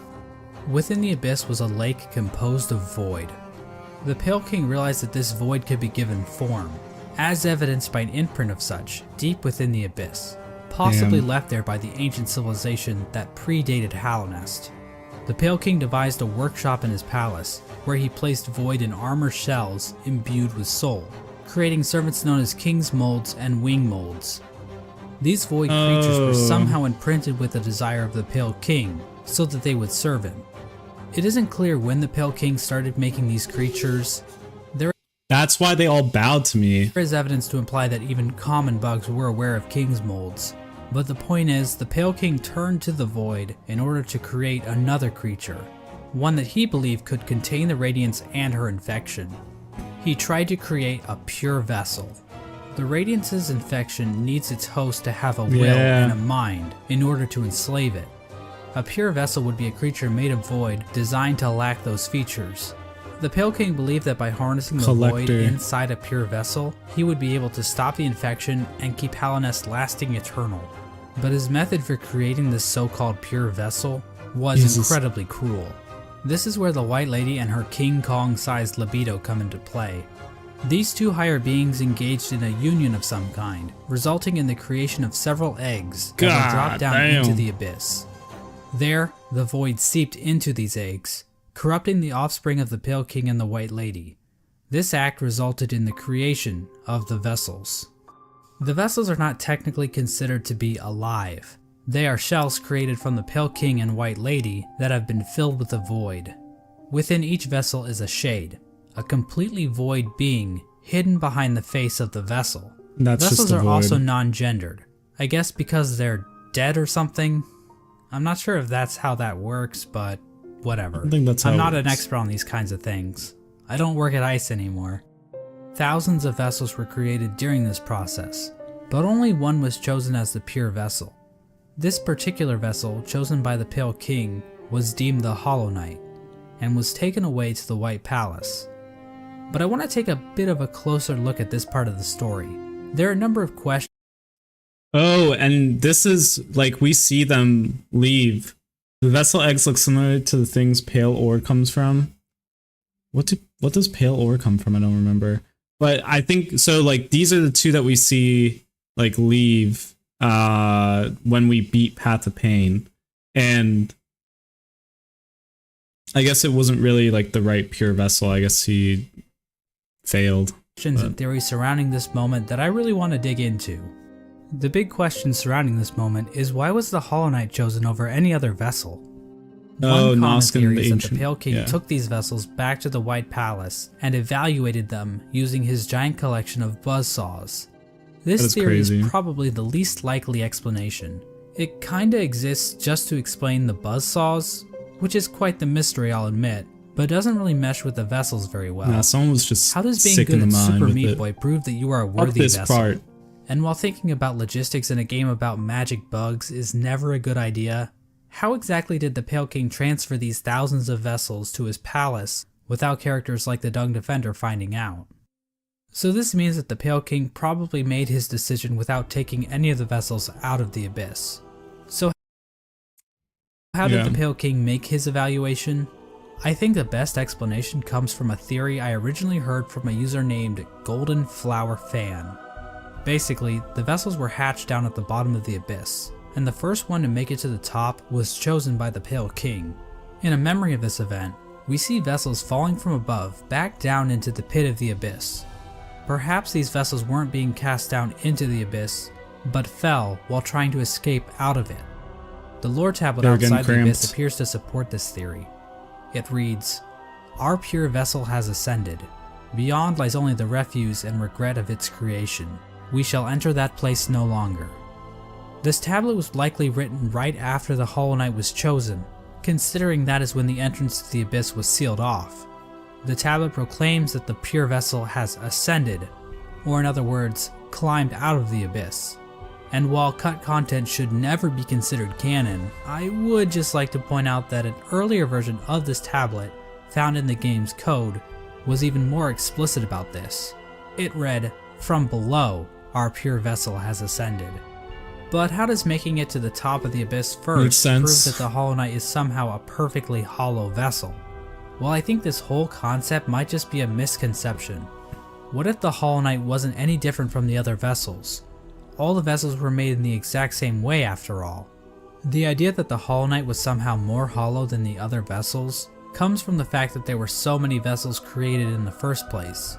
Within the Abyss was a lake composed of void. The Pale King realized that this void could be given form, as evidenced by an imprint of such, deep within the Abyss, possibly left there by the ancient civilization that predated Hallownest. The Pale King devised a workshop in his palace, where he placed void in armor shells imbued with soul, creating servants known as King's Molds and Wing Molds. These void creatures were somehow imprinted with the desire of the Pale King, so that they would serve him. It isn't clear when the Pale King started making these creatures. That's why they all bowed to me. There is evidence to imply that even common bugs were aware of King's Molds. But the point is, the Pale King turned to the void in order to create another creature, one that he believed could contain the Radiance and her infection. He tried to create a pure vessel. The Radiance's infection needs its host to have a will and a mind in order to enslave it. A pure vessel would be a creature made of void designed to lack those features. The Pale King believed that by harnessing the void inside a pure vessel, he would be able to stop the infection and keep Hallownest lasting eternal. But his method for creating this so-called pure vessel was incredibly cruel. This is where the White Lady and her King Kong-sized libido come into play. These 2 higher beings engaged in a union of some kind, resulting in the creation of several eggs that were dropped down into the abyss. There, the void seeped into these eggs, corrupting the offspring of the Pale King and the White Lady. This act resulted in the creation of the vessels. The vessels are not technically considered to be alive. They are shells created from the Pale King and White Lady that have been filled with the void. Within each vessel is a shade, a completely void being hidden behind the face of the vessel. Vessels are also non-gendered. I guess because they're dead or something? I'm not sure if that's how that works, but whatever. I think that's how I'm not an expert on these kinds of things. I don't work at ICE anymore. Thousands of vessels were created during this process, but only one was chosen as the pure vessel. This particular vessel, chosen by the Pale King, was deemed the Hollow Knight, and was taken away to the White Palace. But I want to take a bit of a closer look at this part of the story. There are a number of questions. Oh, and this is, like, we see them leave. The vessel eggs look similar to the things pale ore comes from. What does pale ore come from? I don't remember. But I think, so, like, these are the 2 that we see, like, leave when we beat Path of Pain. And I guess it wasn't really, like, the right pure vessel. I guess he failed. Questions and theories surrounding this moment that I really want to dig into. The big question surrounding this moment is, why was the Hollow Knight chosen over any other vessel? Oh, One common Noskin theory the is that Ancient. the Pale King Yeah. took these vessels back to the White Palace and evaluated them using his giant collection of buzzsaws. This That is theory crazy. is probably the least likely explanation. It kinda exists just to explain the buzzsaws, which is quite the mystery, I'll admit, but doesn't really mesh with the vessels very well. Nah, someone was just How does being sick in good the at mind Super with Meat it. Boy prove that you are a Fuck worthy this vessel? part. And while thinking about logistics in a game about magic bugs is never a good idea, how exactly did the Pale King transfer these thousands of vessels to his palace without characters like the Dung Defender finding out? So this means that the Pale King probably made his decision without taking any of the vessels out of the Abyss. So how did Yeah. the Pale King make his evaluation? I think the best explanation comes from a theory I originally heard from a user named Golden Flower Fan. Basically, the vessels were hatched down at the bottom of the Abyss, and the first one to make it to the top was chosen by the Pale King. In a memory of this event, we see vessels falling from above back down into the pit of the Abyss. Perhaps these vessels weren't being cast down into the Abyss, but fell while trying to escape out of it. The lore tablet They were getting outside the Abyss cramped. appears to support this theory. It reads, "Our pure vessel has ascended. Beyond lies only the refuse and regret of its creation. We shall enter that place no longer." This tablet was likely written right after the Hollow Knight was chosen, considering that is when the entrance to the Abyss was sealed off. The tablet proclaims that the pure vessel has ascended, or in other words, climbed out of the Abyss. And while cut content should never be considered canon, I would just like to point out that an earlier version of this tablet, found in the game's code, was even more explicit about this. It read, "From below, our pure vessel has ascended." But how does making it to the top of the Abyss Makes first prove sense. that the Hollow Knight is somehow a perfectly hollow vessel? Well, I think this whole concept might just be a misconception. What if the Hollow Knight wasn't any different from the other vessels? All the vessels were made in the exact same way after all. The idea that the Hollow Knight was somehow more hollow than the other vessels comes from the fact that there were so many vessels created in the first place.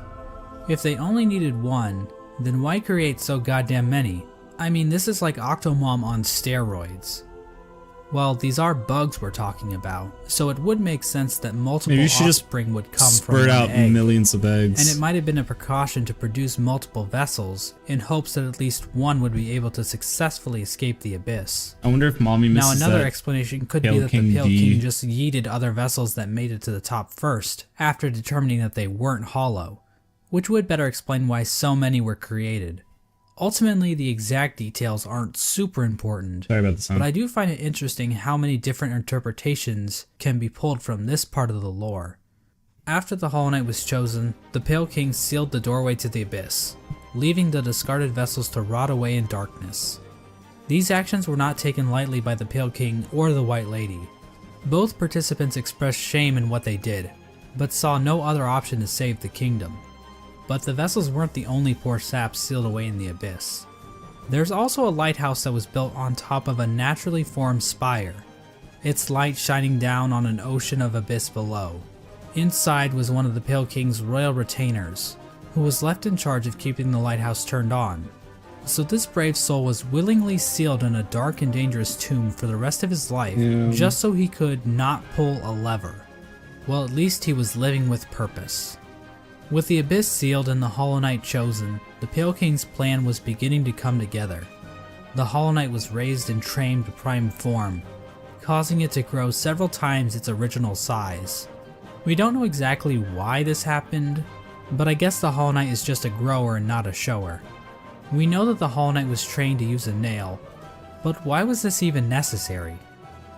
If they only needed one, then why create so goddamn many? I mean, this is like Octomom on steroids. Well, these are bugs we're talking about, so it would make sense that multiple Maybe you should just offspring would come from Spurt one out egg. millions of eggs. And it might have been a precaution to produce multiple vessels in hopes that at least one would be able to successfully escape the Abyss. I wonder if Mommy Now misses another that. explanation could be Pale that King the Pale D. King just yeeted other vessels that made it to the top first, after determining that they weren't hollow, which would better explain why so many were created. Ultimately, the exact details aren't super important, Sorry about the sound. but I do find it interesting how many different interpretations can be pulled from this part of the lore. After the Hollow Knight was chosen, the Pale King sealed the doorway to the Abyss, leaving the discarded vessels to rot away in darkness. These actions were not taken lightly by the Pale King or the White Lady. Both participants expressed shame in what they did, but saw no other option to save the kingdom. But the vessels weren't the only poor saps sealed away in the Abyss. There's also a lighthouse that was built on top of a naturally formed spire, its light shining down on an ocean of abyss below. Inside was one of the Pale King's royal retainers, who was left in charge of keeping the lighthouse turned on. So this brave soul was willingly sealed in a dark and dangerous tomb for the rest of his life, just so he could not pull a lever. Well, at least he was living with purpose. With the Abyss sealed and the Hollow Knight chosen, the Pale King's plan was beginning to come together. The Hollow Knight was raised and trained to prime form, causing it to grow several times its original size. We don't know exactly why this happened, but I guess the Hollow Knight is just a grower and not a shower. We know that the Hollow Knight was trained to use a nail, but why was this even necessary?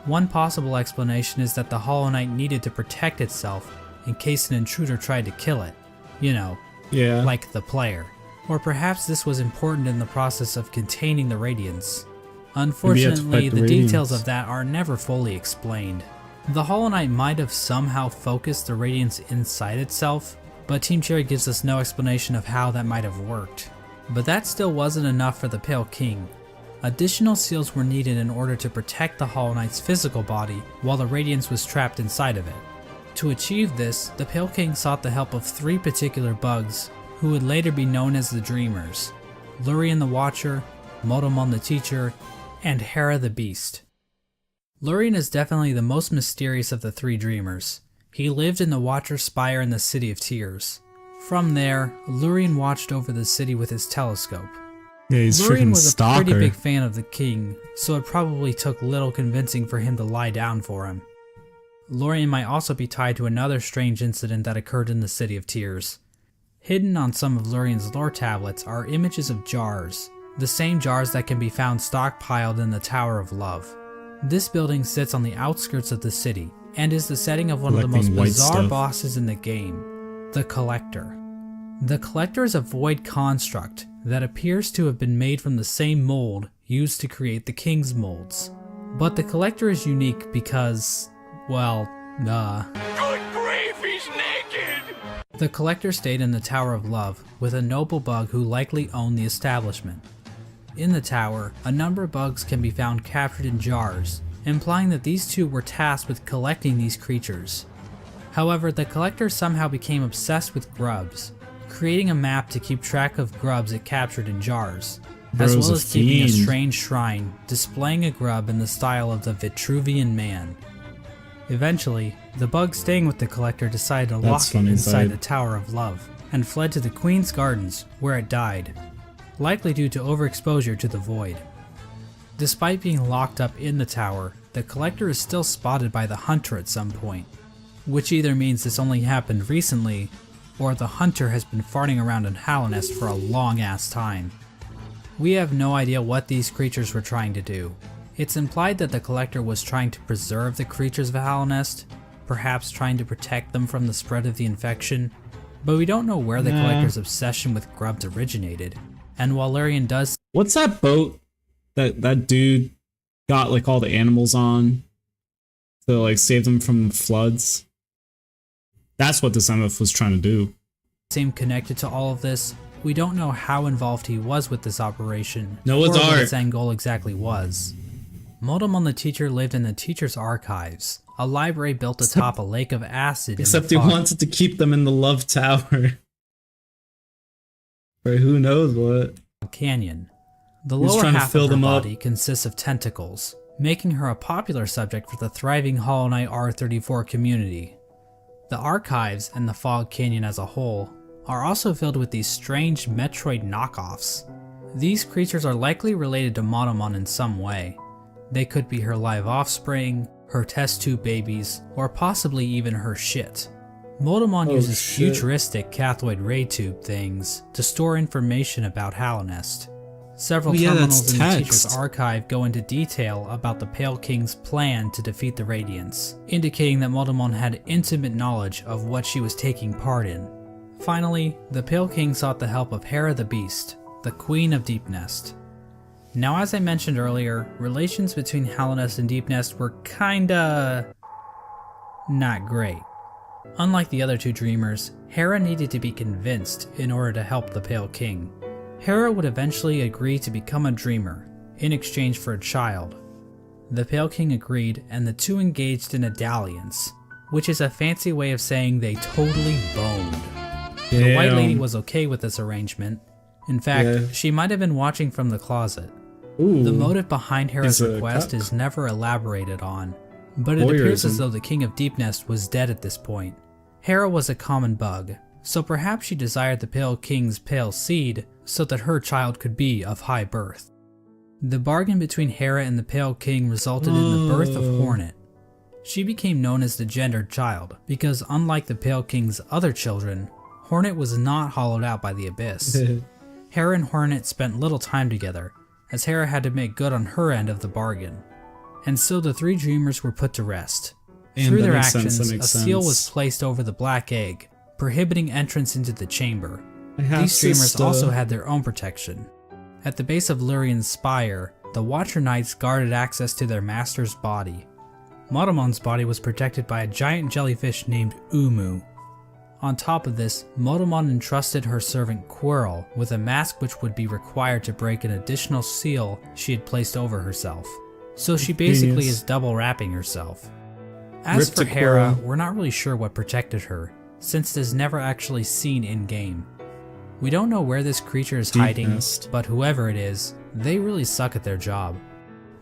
One possible explanation is that the Hollow Knight needed to protect itself in case an intruder tried to kill it. You know, Yeah. like the player. Or perhaps this was important in the process of containing the Radiance. Unfortunately, fight the the details Radiance. of that are never fully explained. The Hollow Knight might have somehow focused the Radiance inside itself, but Team Cherry gives us no explanation of how that might have worked. But that still wasn't enough for the Pale King. Additional seals were needed in order to protect the Hollow Knight's physical body while the Radiance was trapped inside of it. To achieve this, the Pale King sought the help of three particular bugs, who would later be known as the Dreamers: Lurien the Watcher, Motomon the Teacher, and Hera the Beast. Lurien is definitely the most mysterious of the three dreamers. He lived in the Watcher's Spire in the City of Tears. From there, Lurien watched over the city with his telescope. Yeah, he's Lurien freaking was a stalker. pretty big fan of the king, so it probably took little convincing for him to lie down for him. Lurien might also be tied to another strange incident that occurred in the City of Tears. Hidden on some of Lurien's lore tablets are images of jars, the same jars that can be found stockpiled in the Tower of Love. This building sits on the outskirts of the city, and is the setting of one of the most Collecting white bizarre stuff. bosses in the game, the Collector. The Collector is a void construct that appears to have been made from the same mold used to create the King's molds. But the Collector is unique because, well, Good grief, he's naked! The Collector stayed in the Tower of Love with a noble bug who likely owned the establishment. In the tower, a number of bugs can be found captured in jars, implying that these two were tasked with collecting these creatures. However, the Collector somehow became obsessed with grubs, creating a map to keep track of grubs it captured in jars, as Bro's well a as keeping a fiend. strange shrine displaying a grub in the style of the Vitruvian Man. Eventually, the bug staying with the Collector decided to lock That's it funny, inside babe. the Tower of Love, and fled to the Queen's Gardens, where it died, likely due to overexposure to the void. Despite being locked up in the tower, the Collector is still spotted by the Hunter at some point, which either means this only happened recently, or the Hunter has been farting around in Hallownest for a long ass time. We have no idea what these creatures were trying to do. It's implied that the Collector was trying to preserve the creatures of Hallownest, perhaps trying to protect them from the spread of the infection, but we don't know where the Collector's obsession with grubs originated. And while Lurien does What's that boat that dude got like all the animals on to like save them from floods? That's what this MF was trying to do. seem connected to all of this, we don't know how involved he was with this operation, Noah's or what Ark. its end goal exactly was. Modemon the teacher lived in the teacher's archives, a library built atop a lake of acid Except in he the fog wanted to keep them in the Love Tower. For who knows what. canyon. The He was lower trying to half fill of her them up. body consists of tentacles, making her a popular subject for the thriving Hollow Knight R34 community. The archives and the Fog Canyon as a whole are also filled with these strange Metroid knockoffs. These creatures are likely related to Monomon in some way. They could be her live offspring, her test tube babies, or possibly even her shit. Motomon Oh, uses shit. futuristic cathode ray tube things to store information about Hallownest. Several Oh, yeah, terminals that's in the teacher's text. archive go into detail about the Pale King's plan to defeat the Radiants, indicating that Motomon had intimate knowledge of what she was taking part in. Finally, the Pale King sought the help of Hera the Beast, the Queen of Deepnest. Now, as I mentioned earlier, relations between Hallownest and Deepnest were kinda not great. Unlike the other two dreamers, Hera needed to be convinced in order to help the Pale King. Hera would eventually agree to become a dreamer, in exchange for a child. The Pale King agreed, and the two engaged in a dalliance, which is a fancy way of saying they totally boned. The White Lady was okay with this arrangement. In fact, Yeah. she might have been watching from the closet. Ooh. The motive behind Hera's He's a request cuck. is never elaborated on, but it appears as Voyeurism. though the King of Deepnest was dead at this point. Hera was a common bug, so perhaps she desired the Pale King's pale seed so that her child could be of high birth. The bargain between Hera and the Pale King resulted in the birth of Hornet. She became known as the gendered child because, unlike the Pale King's other children, Hornet was not hollowed out by the abyss. Hera and Hornet spent little time together, as Hera had to make good on her end of the bargain. And so the three dreamers were put to rest. And Through that their makes sense, actions, that a makes seal was sense. placed over the black egg, prohibiting entrance into the chamber. I have These dreamers sister. also had their own protection. At the base of Lurien's spire, the Watcher Knights guarded access to their master's body. Motomon's body was protected by a giant jellyfish named Umu. On top of this, Motomon entrusted her servant Quirrell with a mask which would be required to break an additional seal she had placed over herself. So she basically Genius. is double wrapping herself. As Rip for to Hera, Quirrell. we're not really sure what protected her, since it is never actually seen in-game. We don't know where this creature is hiding, Deepnest. but whoever it is, they really suck at their job.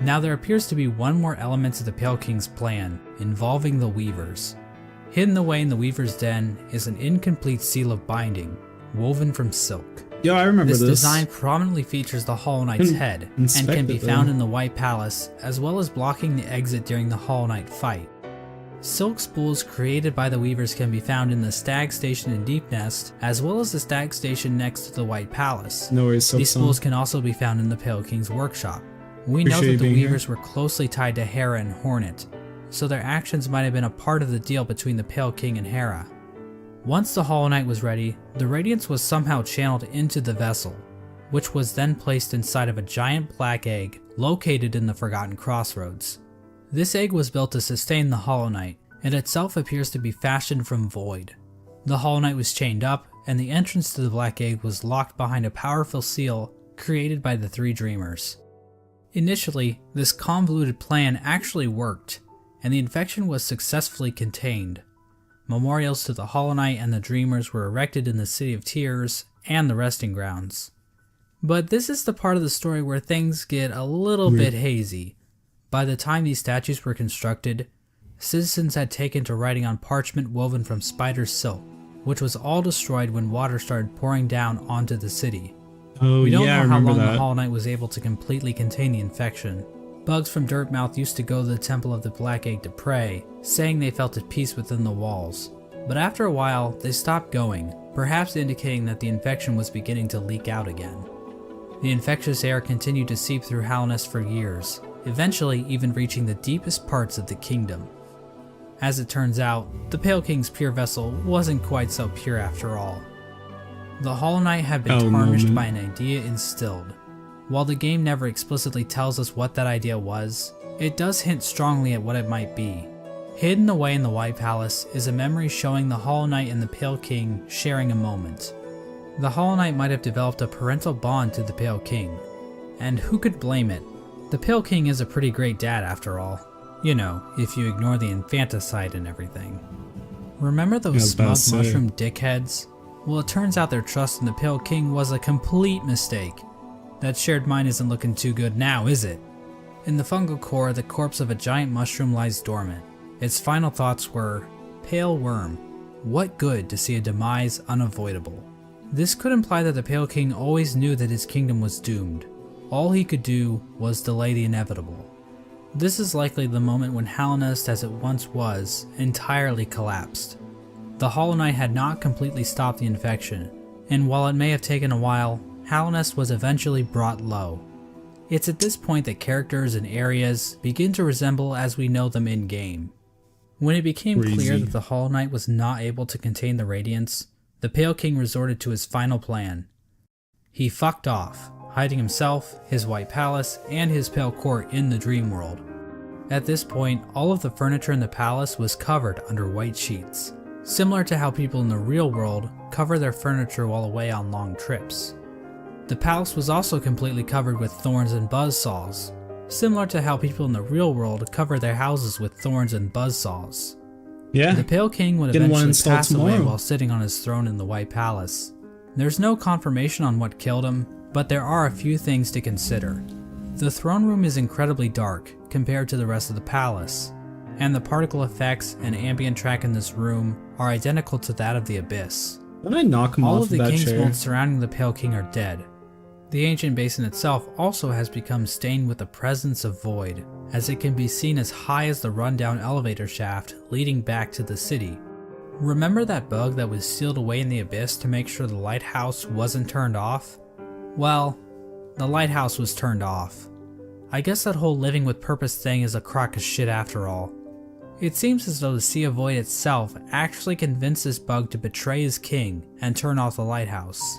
Now there appears to be one more element to the Pale King's plan, involving the Weavers. Hidden away in the Weaver's den is an incomplete seal of binding, woven from silk. Yo, I remember This this. design prominently features the Hollow Knight's head, and can be found in the White Palace, as well as blocking the exit during the Hollow Knight fight. Silk spools created by the Weavers can be found in the Stag Station in Deep Nest, as well as the Stag Station next to the White Palace. No worries, These spools can also be found in the Pale King's workshop. We know that the Weavers were closely tied to Hera and Hornet, so their actions might have been a part of the deal between the Pale King and Hera. Once the Hollow Knight was ready, the Radiance was somehow channeled into the vessel, which was then placed inside of a giant black egg located in the Forgotten Crossroads. This egg was built to sustain the Hollow Knight, and itself appears to be fashioned from void. The Hollow Knight was chained up, and the entrance to the black egg was locked behind a powerful seal created by the three Dreamers. Initially, this convoluted plan actually worked, and the infection was successfully contained. Memorials to the Hollow Knight and the Dreamers were erected in the City of Tears and the Resting Grounds. But this is the part of the story where things get a little bit hazy. By the time these statues were constructed, citizens had taken to writing on parchment woven from spider silk, which was all destroyed when water started pouring down onto the city. Oh, We don't yeah, I know how remember long that. the Hollow Knight was able to completely contain the infection. Bugs from Dirtmouth used to go to the Temple of the Black Egg to pray, saying they felt at peace within the walls. But after a while, they stopped going, perhaps indicating that the infection was beginning to leak out again. The infectious air continued to seep through Halnest for years, eventually even reaching the deepest parts of the kingdom. As it turns out, the Pale King's pure vessel wasn't quite so pure after all. The Hollow Knight had been tarnished by an idea instilled. While the game never explicitly tells us what that idea was, it does hint strongly at what it might be. Hidden away in the White Palace is a memory showing the Hollow Knight and the Pale King sharing a moment. The Hollow Knight might have developed a parental bond to the Pale King, and who could blame it? The Pale King is a pretty great dad after all. You know, if you ignore the infanticide and everything. Remember those smug mushroom dickheads? Well, it turns out their trust in the Pale King was a complete mistake. That shared mind isn't looking too good now, is it? In the fungal core, the corpse of a giant mushroom lies dormant. Its final thoughts were, "Pale worm, what good to see a demise unavoidable?" This could imply that the Pale King always knew that his kingdom was doomed. All he could do was delay the inevitable. This is likely the moment when Halnest, as it once was, entirely collapsed. The Hollow Knight had not completely stopped the infection, and while it may have taken a while, Halnest was eventually brought low. It's at this point that characters and areas begin to resemble as we know them in-game. When it became clear that the Hollow Knight was not able to contain the Radiance, the Pale King resorted to his final plan. He fucked off, hiding himself, his White Palace, and his Pale Court in the Dream World. At this point, all of the furniture in the palace was covered under white sheets, similar to how people in the real world cover their furniture while away on long trips. The palace was also completely covered with thorns and buzzsaws, similar to how people in the real world cover their houses with thorns and buzzsaws. Yeah. The Pale King would eventually pass away while sitting on his throne in the White Palace. There's no confirmation on what killed him, but there are a few things to consider. The throne room is incredibly dark compared to the rest of the palace, and the particle effects and ambient track in this room are identical to that of the Abyss. Did I knock him All off of the that king's chair? molds surrounding the Pale King are dead. The ancient basin itself also has become stained with the presence of void, as it can be seen as high as the rundown elevator shaft leading back to the city. Remember that bug that was sealed away in the Abyss to make sure the lighthouse wasn't turned off? Well, the lighthouse was turned off. I guess that whole living with purpose thing is a crock of shit after all. It seems as though the Sea of Void itself actually convinced this bug to betray his king and turn off the lighthouse.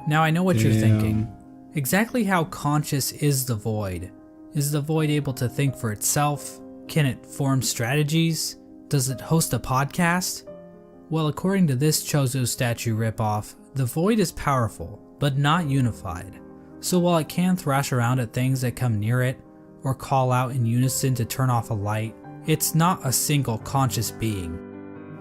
Now I know what you're thinking. Exactly how conscious is the Void? Is the Void able to think for itself? Can it form strategies? Does it host a podcast? Well, according to this Chozo statue ripoff, the Void is powerful, but not unified. So while it can thrash around at things that come near it, or call out in unison to turn off a light, it's not a single conscious being.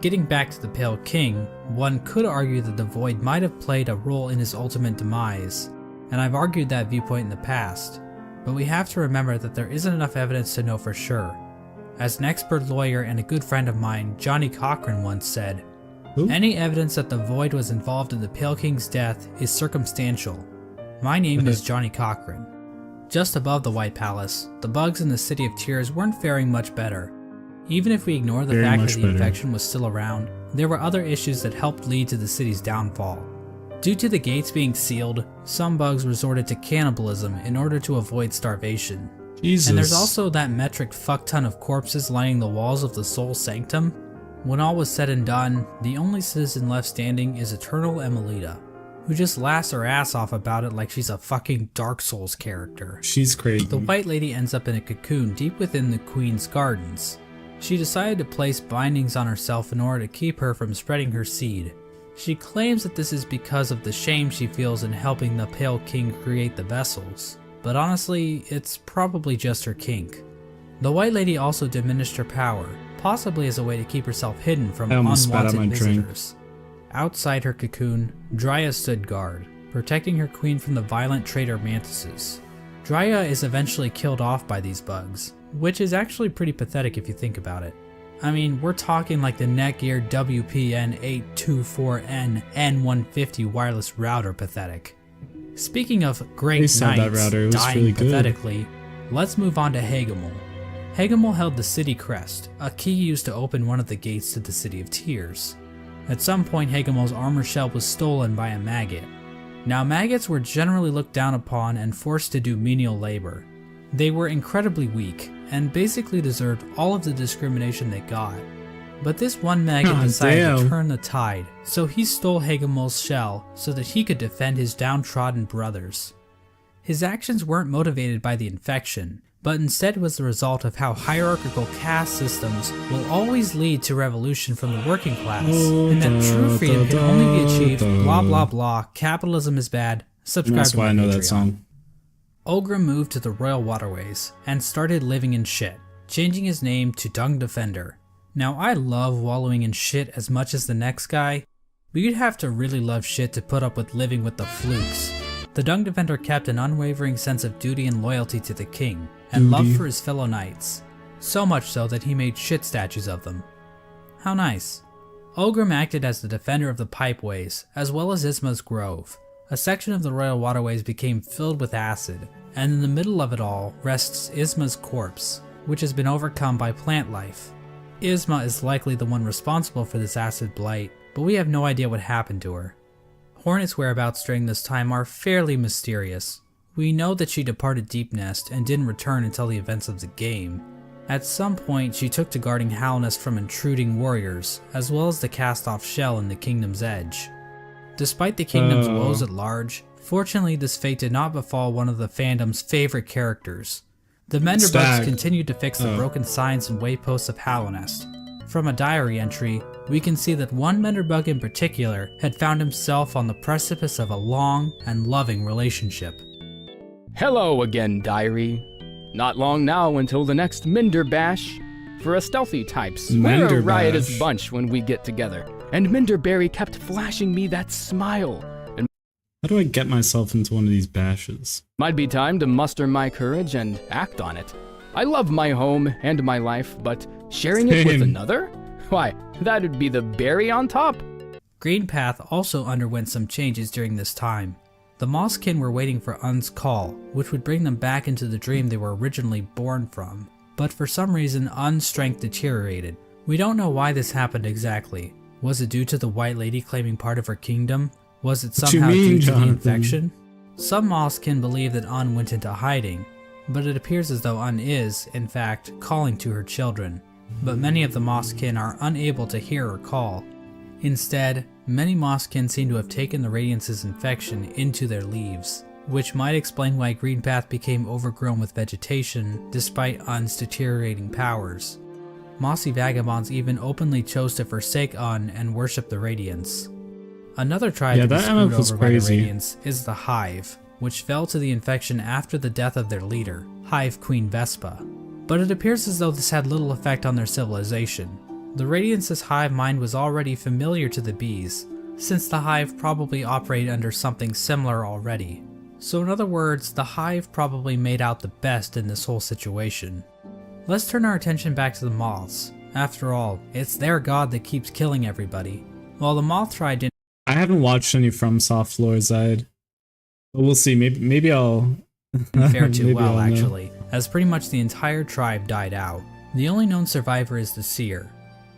Getting back to the Pale King, one could argue that the Void might have played a role in his ultimate demise, and I've argued that viewpoint in the past. but we have to remember that there isn't enough evidence to know for sure. As an expert lawyer and a good friend of mine, Johnny Cochran, once said, Who? "Any evidence that the Void was involved in the Pale King's death is circumstantial." My name is Johnny Cochran. Just above the White Palace, the bugs in the City of Tears weren't faring much better. Even if we ignore the Very fact that much the better. infection was still around, there were other issues that helped lead to the city's downfall. Due to the gates being sealed, some bugs resorted to cannibalism in order to avoid starvation. Jesus. And there's also that metric fuckton of corpses lining the walls of the Soul Sanctum. When all was said and done, the only citizen left standing is Eternal Emelita, who just laughs her ass off about it like she's a fucking Dark Souls character. She's crazy. The White Lady ends up in a cocoon deep within the Queen's gardens. She decided to place bindings on herself in order to keep her from spreading her seed. She claims that this is because of the shame she feels in helping the Pale King create the vessels, but honestly, it's probably just her kink. The White Lady also diminished her power, possibly as a way to keep herself hidden from I almost spat out unwanted my drink. visitors. Outside her cocoon, Drya stood guard, protecting her queen from the violent traitor mantises. Drya is eventually killed off by these bugs, which is actually pretty pathetic if you think about it. I mean, we're talking like the Netgear WPN824N N150 wireless router pathetic. Speaking of great They sold that knights router, it was dying really good. pathetically, let's move on to Hagemul. Hagemul held the city crest, a key used to open one of the gates to the City of Tears. At some point, Hagemul's armor shell was stolen by a maggot. Now, maggots were generally looked down upon and forced to do menial labor. They were incredibly weak, and basically deserved all of the discrimination they got. But this one maggot God decided to damn. turn the tide, so he stole Hagemul's shell so that he could defend his downtrodden brothers. His actions weren't motivated by the infection, but instead was the result of how hierarchical caste systems will always lead to revolution from the working class, and that true freedom can only be achieved, blah blah blah, capitalism is bad, And subscribe that's to why my I know Patreon. that song. Ogre moved to the Royal Waterways and started living in shit, changing his name to Dung Defender. Now, I love wallowing in shit as much as the next guy, but you'd have to really love shit to put up with living with the flukes. The Dung Defender kept an unwavering sense of duty and loyalty to the king, and love for his fellow knights, so much so that he made shit statues of them. How nice. Ogrim acted as the defender of the pipeways, as well as Isma's Grove. A section of the Royal Waterways became filled with acid, and in the middle of it all rests Isma's corpse, which has been overcome by plant life. Isma is likely the one responsible for this acid blight, but we have no idea what happened to her. Hornet's whereabouts during this time are fairly mysterious. We know that she departed Deep Nest and didn't return until the events of the game. At some point, she took to guarding Halnest from intruding warriors, as well as the cast-off shell in the Kingdom's Edge. Despite the Kingdom's woes at large, fortunately this fate did not befall one of the fandom's favorite characters. The Menderbugs Stag. continued to fix the broken signs and wayposts of Halnest. From a diary entry, we can see that one Menderbug in particular had found himself on the precipice of a long and loving relationship. Hello again, Diary. Not long now until the next Minder Bash. For us stealthy types, we're Minder a riotous Bash. bunch when we get together. And Minderberry kept flashing me that smile. And How do I get myself into one of these bashes? might be time to muster my courage and act on it. I love my home and my life, but sharing it with Same. another? Why, that'd be the berry on top. Greenpath also underwent some changes during this time. The Mosskin were waiting for Un's call, which would bring them back into the dream they were originally born from. But for some reason, Un's strength deteriorated. We don't know why this happened exactly. Was it due to the White Lady claiming part of her kingdom? Was it What you somehow mean, due to the Jonathan? infection? Some Mosskin believe that Un went into hiding, but it appears as though Un is, in fact, calling to her children. But many of the Mosskin are unable to hear her call. Instead, many Mosskin seem to have taken the Radiance's infection into their leaves, which might explain why Greenpath became overgrown with vegetation despite Un's deteriorating powers. Mossy vagabonds even openly chose to forsake Un and worship the Radiance. Another tribe Yeah, to be that screwed MF was over by the crazy. Radiance is the Hive, which fell to the infection after the death of their leader, Hive Queen Vespa. But it appears as though this had little effect on their civilization. The Radiance's hive mind was already familiar to the bees, since the hive probably operated under something similar already. So in other words, the Hive probably made out the best in this whole situation. Let's turn our attention back to the moths. After all, it's their god that keeps killing everybody. While the moth tribe didn't I haven't watched any FromSoft lore, Zide. But we'll see. Maybe I'll fare too maybe well I'll know. actually, as pretty much the entire tribe died out. The only known survivor is the Seer.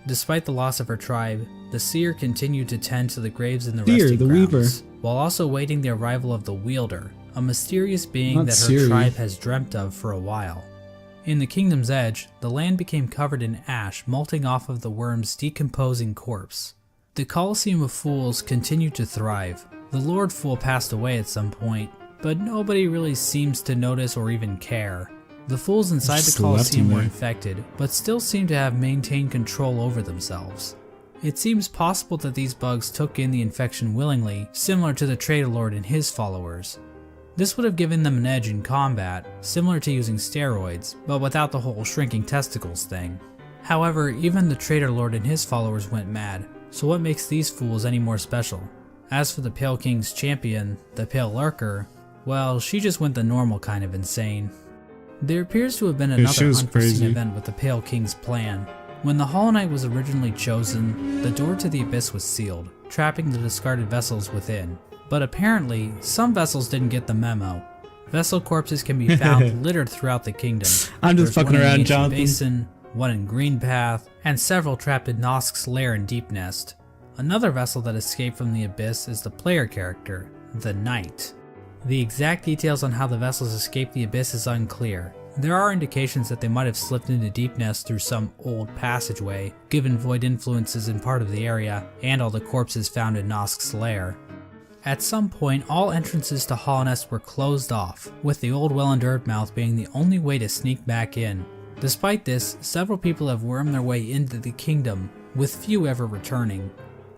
Despite the loss of her tribe, the Seer continued to tend to the graves in the Seer, resting the grounds, Weaver. while also waiting the arrival of the Wielder, a mysterious being Not that her Siri. tribe has dreamt of for a while. In the Kingdom's Edge, the land became covered in ash molting off of the worm's decomposing corpse. The Colosseum of Fools continued to thrive. The Lord Fool passed away at some point, but nobody really seems to notice or even care. The fools inside Just the left Colosseum him were there. infected, but still seem to have maintained control over themselves. It seems possible that these bugs took in the infection willingly, similar to the Traitor Lord and his followers. This would have given them an edge in combat, similar to using steroids, but without the whole shrinking testicles thing. However, even the Traitor Lord and his followers went mad, so what makes these fools any more special? As for the Pale King's champion, the Pale Lurker, well, she just went the normal kind of insane. There appears to have been Yeah, another she was unforeseen crazy. event with the Pale King's plan. When the Hollow Knight was originally chosen, the door to the Abyss was sealed, trapping the discarded vessels within. But apparently, some vessels didn't get the memo. Vessel corpses can be found littered throughout the kingdom. I'm just There's one fucking in the around, Ancient Jonathan. Basin, one in Greenpath, and several trapped in Nosk's lair in Deep Nest. Another vessel that escaped from the Abyss is the player character, the Knight. The exact details on how the vessels escaped the Abyss is unclear. There are indications that they might have slipped into Deep Nest through some old passageway, given void influences in part of the area, and all the corpses found in Nosk's lair. At some point, all entrances to Hollow Nest were closed off, with the old well in Dirtmouth being the only way to sneak back in. Despite this, several people have wormed their way into the kingdom, with few ever returning.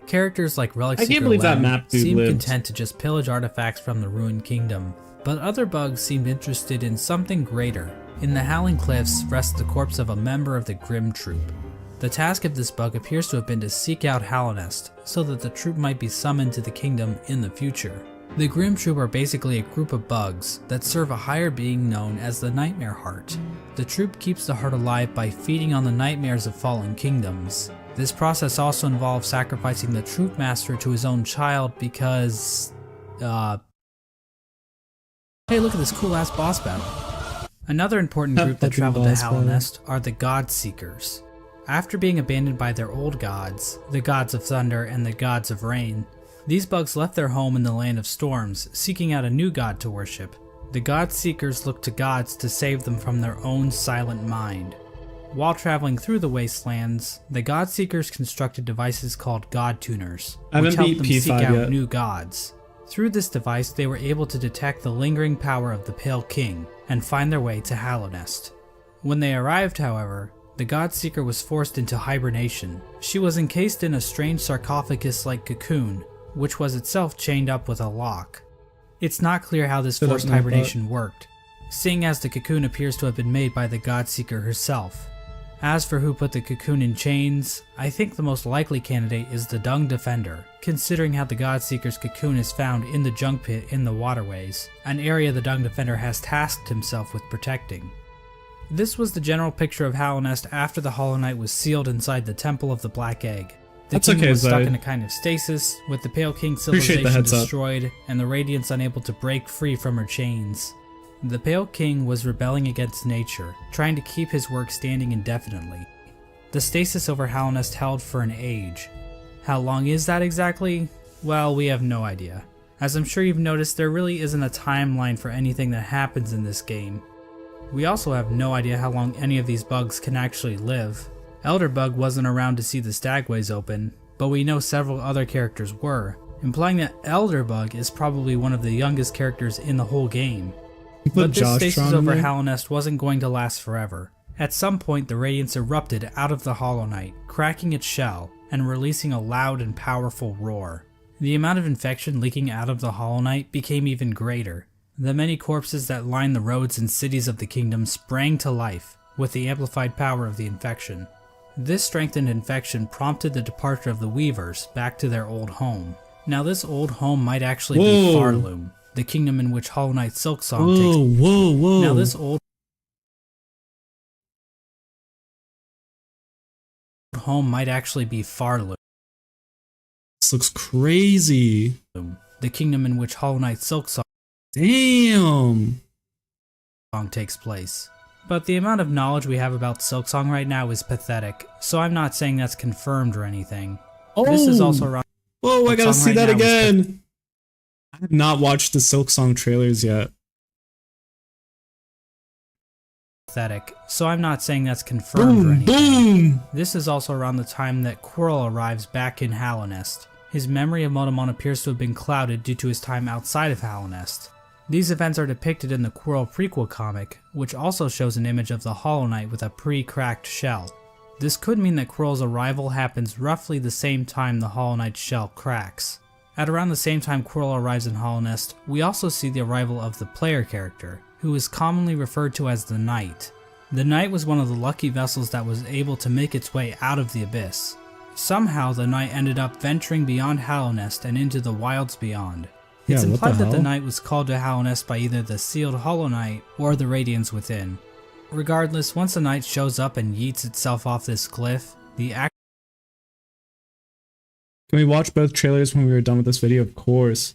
Characters like Relic I can't Seeker believe that Lem map dude seem lived. content to just pillage artifacts from the ruined kingdom, but other bugs seemed interested in something greater. In the Howling Cliffs rests the corpse of a member of the Grim Troop. The task of this bug appears to have been to seek out Hallownest, so that the troop might be summoned to the kingdom in the future. The Grim Troop are basically a group of bugs that serve a higher being known as the Nightmare Heart. The troop keeps the heart alive by feeding on the nightmares of fallen kingdoms. This process also involves sacrificing the troop master to his own child because, hey, look at this cool ass boss battle. Another important group that Fucking traveled to boss battle. Hallownest are the God Seekers. After being abandoned by their old gods, the gods of thunder and the gods of rain, these bugs left their home in the land of storms, seeking out a new god to worship. The God Seekers looked to gods to save them from their own silent mind. While traveling through the wastelands, the God Seekers constructed devices called God Tuners, I haven't which helped beat them P5 seek out yet. new gods. Through this device, they were able to detect the lingering power of the Pale King and find their way to Hallownest. When they arrived, however, the God Seeker was forced into hibernation. She was encased in a strange sarcophagus-like cocoon, which was itself chained up with a lock. It's not clear how this Still forced don't know hibernation worked, seeing as the cocoon appears to have been made by the God Seeker herself. As for who put the cocoon in chains, I think the most likely candidate is the Dung Defender, considering how the God Seeker's cocoon is found in the junk pit in the waterways, an area the Dung Defender has tasked himself with protecting. This was the general picture of Hallownest after the Hollow Knight was sealed inside the Temple of the Black Egg. The That's kingdom okay, was stuck Zide. in a kind of stasis, with the Pale King Appreciate the civilization heads up. destroyed and the Radiance unable to break free from her chains. The Pale King was rebelling against nature, trying to keep his work standing indefinitely. The stasis over Hallownest held for an age. How long is that exactly? Well, we have no idea. As I'm sure you've noticed, there really isn't a timeline for anything that happens in this game. We also have no idea how long any of these bugs can actually live. Elderbug wasn't around to see the stagways open, but we know several other characters were, implying that Elderbug is probably one of the youngest characters in the whole game. You put But this Josh stasis Tron in over there? Hallownest wasn't going to last forever. At some point, the Radiance erupted out of the Hollow Knight, cracking its shell and releasing a loud and powerful roar. The amount of infection leaking out of the Hollow Knight became even greater. The many corpses that lined the roads and cities of the kingdom sprang to life with the amplified power of the infection. This strengthened infection prompted the departure of the Weavers back to their old home. Now this old home might actually be Whoa. Farloom, the kingdom in which Hollow Knight Silksong Whoa, takes. whoa. Now this old home might actually be Farloom, This looks crazy. the kingdom in which Hollow Knight Silksong Damn. takes place. But the amount of knowledge we have about Silksong right now is pathetic, so I'm not saying that's confirmed or anything. This is also around. Whoa, I gotta Silksong see right that now is again. I have not watched the Silksong trailers yet. pathetic, so I'm not saying that's confirmed or Boom, anything. boom. This is also around the time that Quirrell arrives back in Hallownest. His memory of Motomon appears to have been clouded due to his time outside of Hallownest. These events are depicted in the Quirrell prequel comic, which also shows an image of the Hollow Knight with a pre-cracked shell. This could mean that Quirrell's arrival happens roughly the same time the Hollow Knight's shell cracks. At around the same time Quirrell arrives in Hallownest, we also see the arrival of the player character, who is commonly referred to as the Knight. The Knight was one of the lucky vessels that was able to make its way out of the abyss. Somehow the Knight ended up venturing beyond Hallownest and into the wilds beyond. It's Yeah, what implied the that the hell? Knight was called to Hallownest by either the sealed Hollow Knight or the Radiance within. Regardless, once the Knight shows up and yeets itself off this cliff, the Can we watch both trailers when we were done with this video? Of course.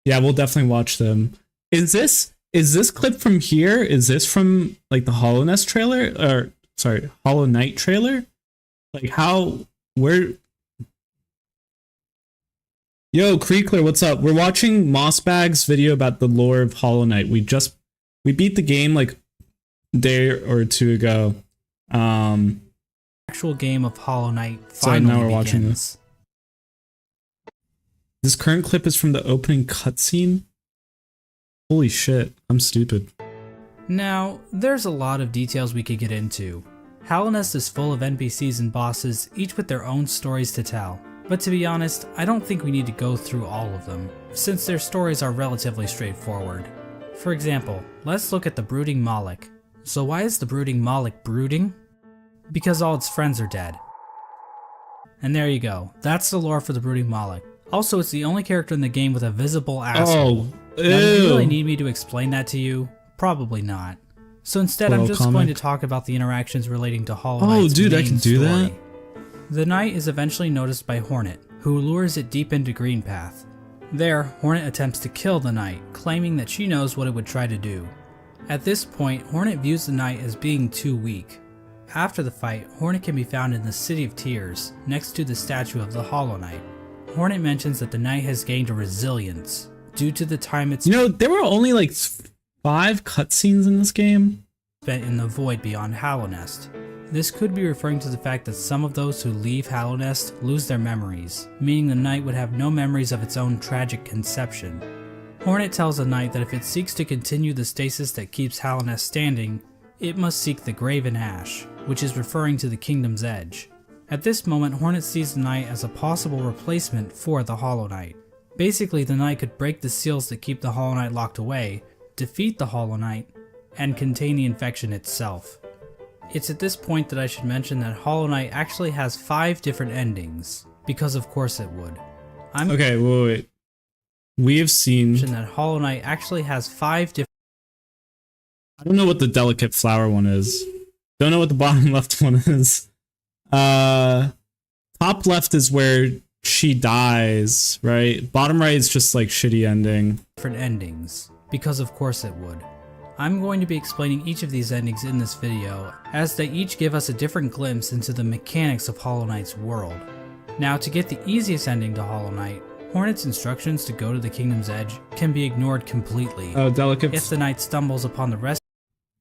Yeah, we'll definitely watch them. Is this clip from here? Is this from like the Hollow Nest trailer? Or sorry, Hollow Knight trailer? Like where? Yo, Creekler, what's up? We're watching MOSSBAG's video about the lore of Hollow Knight. We beat the game like a day or two ago. actual game of Hollow Knight So finally now we're watching begins. This current clip is from the opening cutscene. Holy shit, I'm stupid. Now, there's a lot of details we could get into. Hallownest is full of NPCs and bosses, each with their own stories to tell. But to be honest, I don't think we need to go through all of them, since their stories are relatively straightforward. For example, let's look at the Brooding Moloch. So why is the Brooding Moloch brooding? Because all its friends are dead. And there you go, that's the lore for the Brooding Moloch. Also, it's the only character in the game with a visible asshole. Oh, Now, do you really ew. need me to explain that to you? Probably not. So instead, Well, I'm just comic. going to talk about the interactions relating to Hollow Oh, Knight's dude, I main can do that? story. The Knight is eventually noticed by Hornet, who lures it deep into Greenpath. There, Hornet attempts to kill the Knight, claiming that she knows what it would try to do. At this point, Hornet views the Knight as being too weak. After the fight, Hornet can be found in the City of Tears, next to the statue of the Hollow Knight. Hornet mentions that the Knight has gained a resilience, due to the time it's You know, there were only like 5 cutscenes in this game. spent in the void beyond Hallownest. This could be referring to the fact that some of those who leave Hallownest lose their memories, meaning the Knight would have no memories of its own tragic conception. Hornet tells the Knight that if it seeks to continue the stasis that keeps Hallownest standing, it must seek the Graven Ash, which is referring to the Kingdom's Edge. At this moment, Hornet sees the Knight as a possible replacement for the Hollow Knight. Basically, the Knight could break the seals that keep the Hollow Knight locked away, defeat the Hollow Knight, and contain the infection itself. It's at this point that I should mention that Hollow Knight actually has 5 different endings, because of course it would. I'm Okay, wait. We have seen... mention that Hollow Knight actually has 5 different I don't know what the delicate flower one is. Don't know what the bottom left one is. Top left is where she dies, right? Bottom right is just like shitty ending. endings, because of course it would. I'm going to be explaining each of these endings in this video, as they each give us a different glimpse into the mechanics of Hollow Knight's world. Now, to get the easiest ending to Hollow Knight, Hornet's instructions to go to the Kingdom's Edge can be ignored completely. Oh, delicate... If the Knight stumbles upon the rest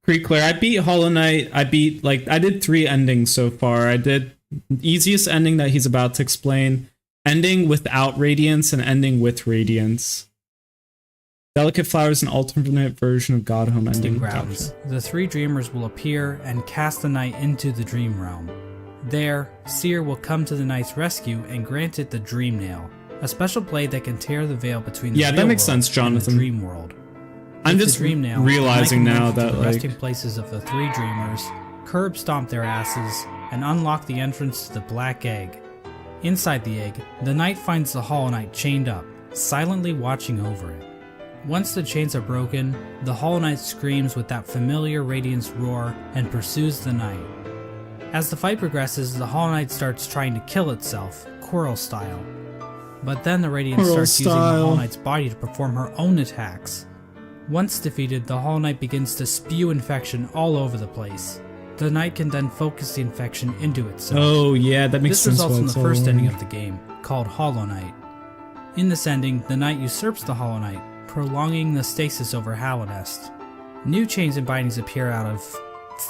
Creekler, I beat Hollow Knight. I did 3 endings so far. I did easiest ending that he's about to explain, ending without Radiance, and ending with Radiance. Delicate Flower is an alternate version of God Home ending. grounds, the 3 dreamers will appear and cast the Knight into the Dream Realm. There, Seer will come to the Knight's rescue and grant it the Dream Nail, a special blade that can tear the veil between the Yeah, that real makes world sense, and Jonathan. the Dream World. I'm With just the Dream Nail, realizing the Knight can now enter that the like resting places of the 3 dreamers, curb stomp their asses, and unlock the entrance to the Black Egg. Inside the egg, the Knight finds the Hollow Knight chained up, silently watching over it. Once the chains are broken, the Hollow Knight screams with that familiar Radiance roar and pursues the knight. As the fight progresses, the Hollow Knight starts trying to kill itself, Quirrell style. But then the Radiance starts using the Hollow Knight's body to perform her own attacks. Once defeated, the Hollow Knight begins to spew infection all over the place. The knight can then focus the infection into itself. Oh yeah, that makes sense. This results in the first ending of the game, called Hollow Knight. In this ending, the knight usurps the Hollow Knight, prolonging the stasis over Hallownest. New chains and bindings appear out of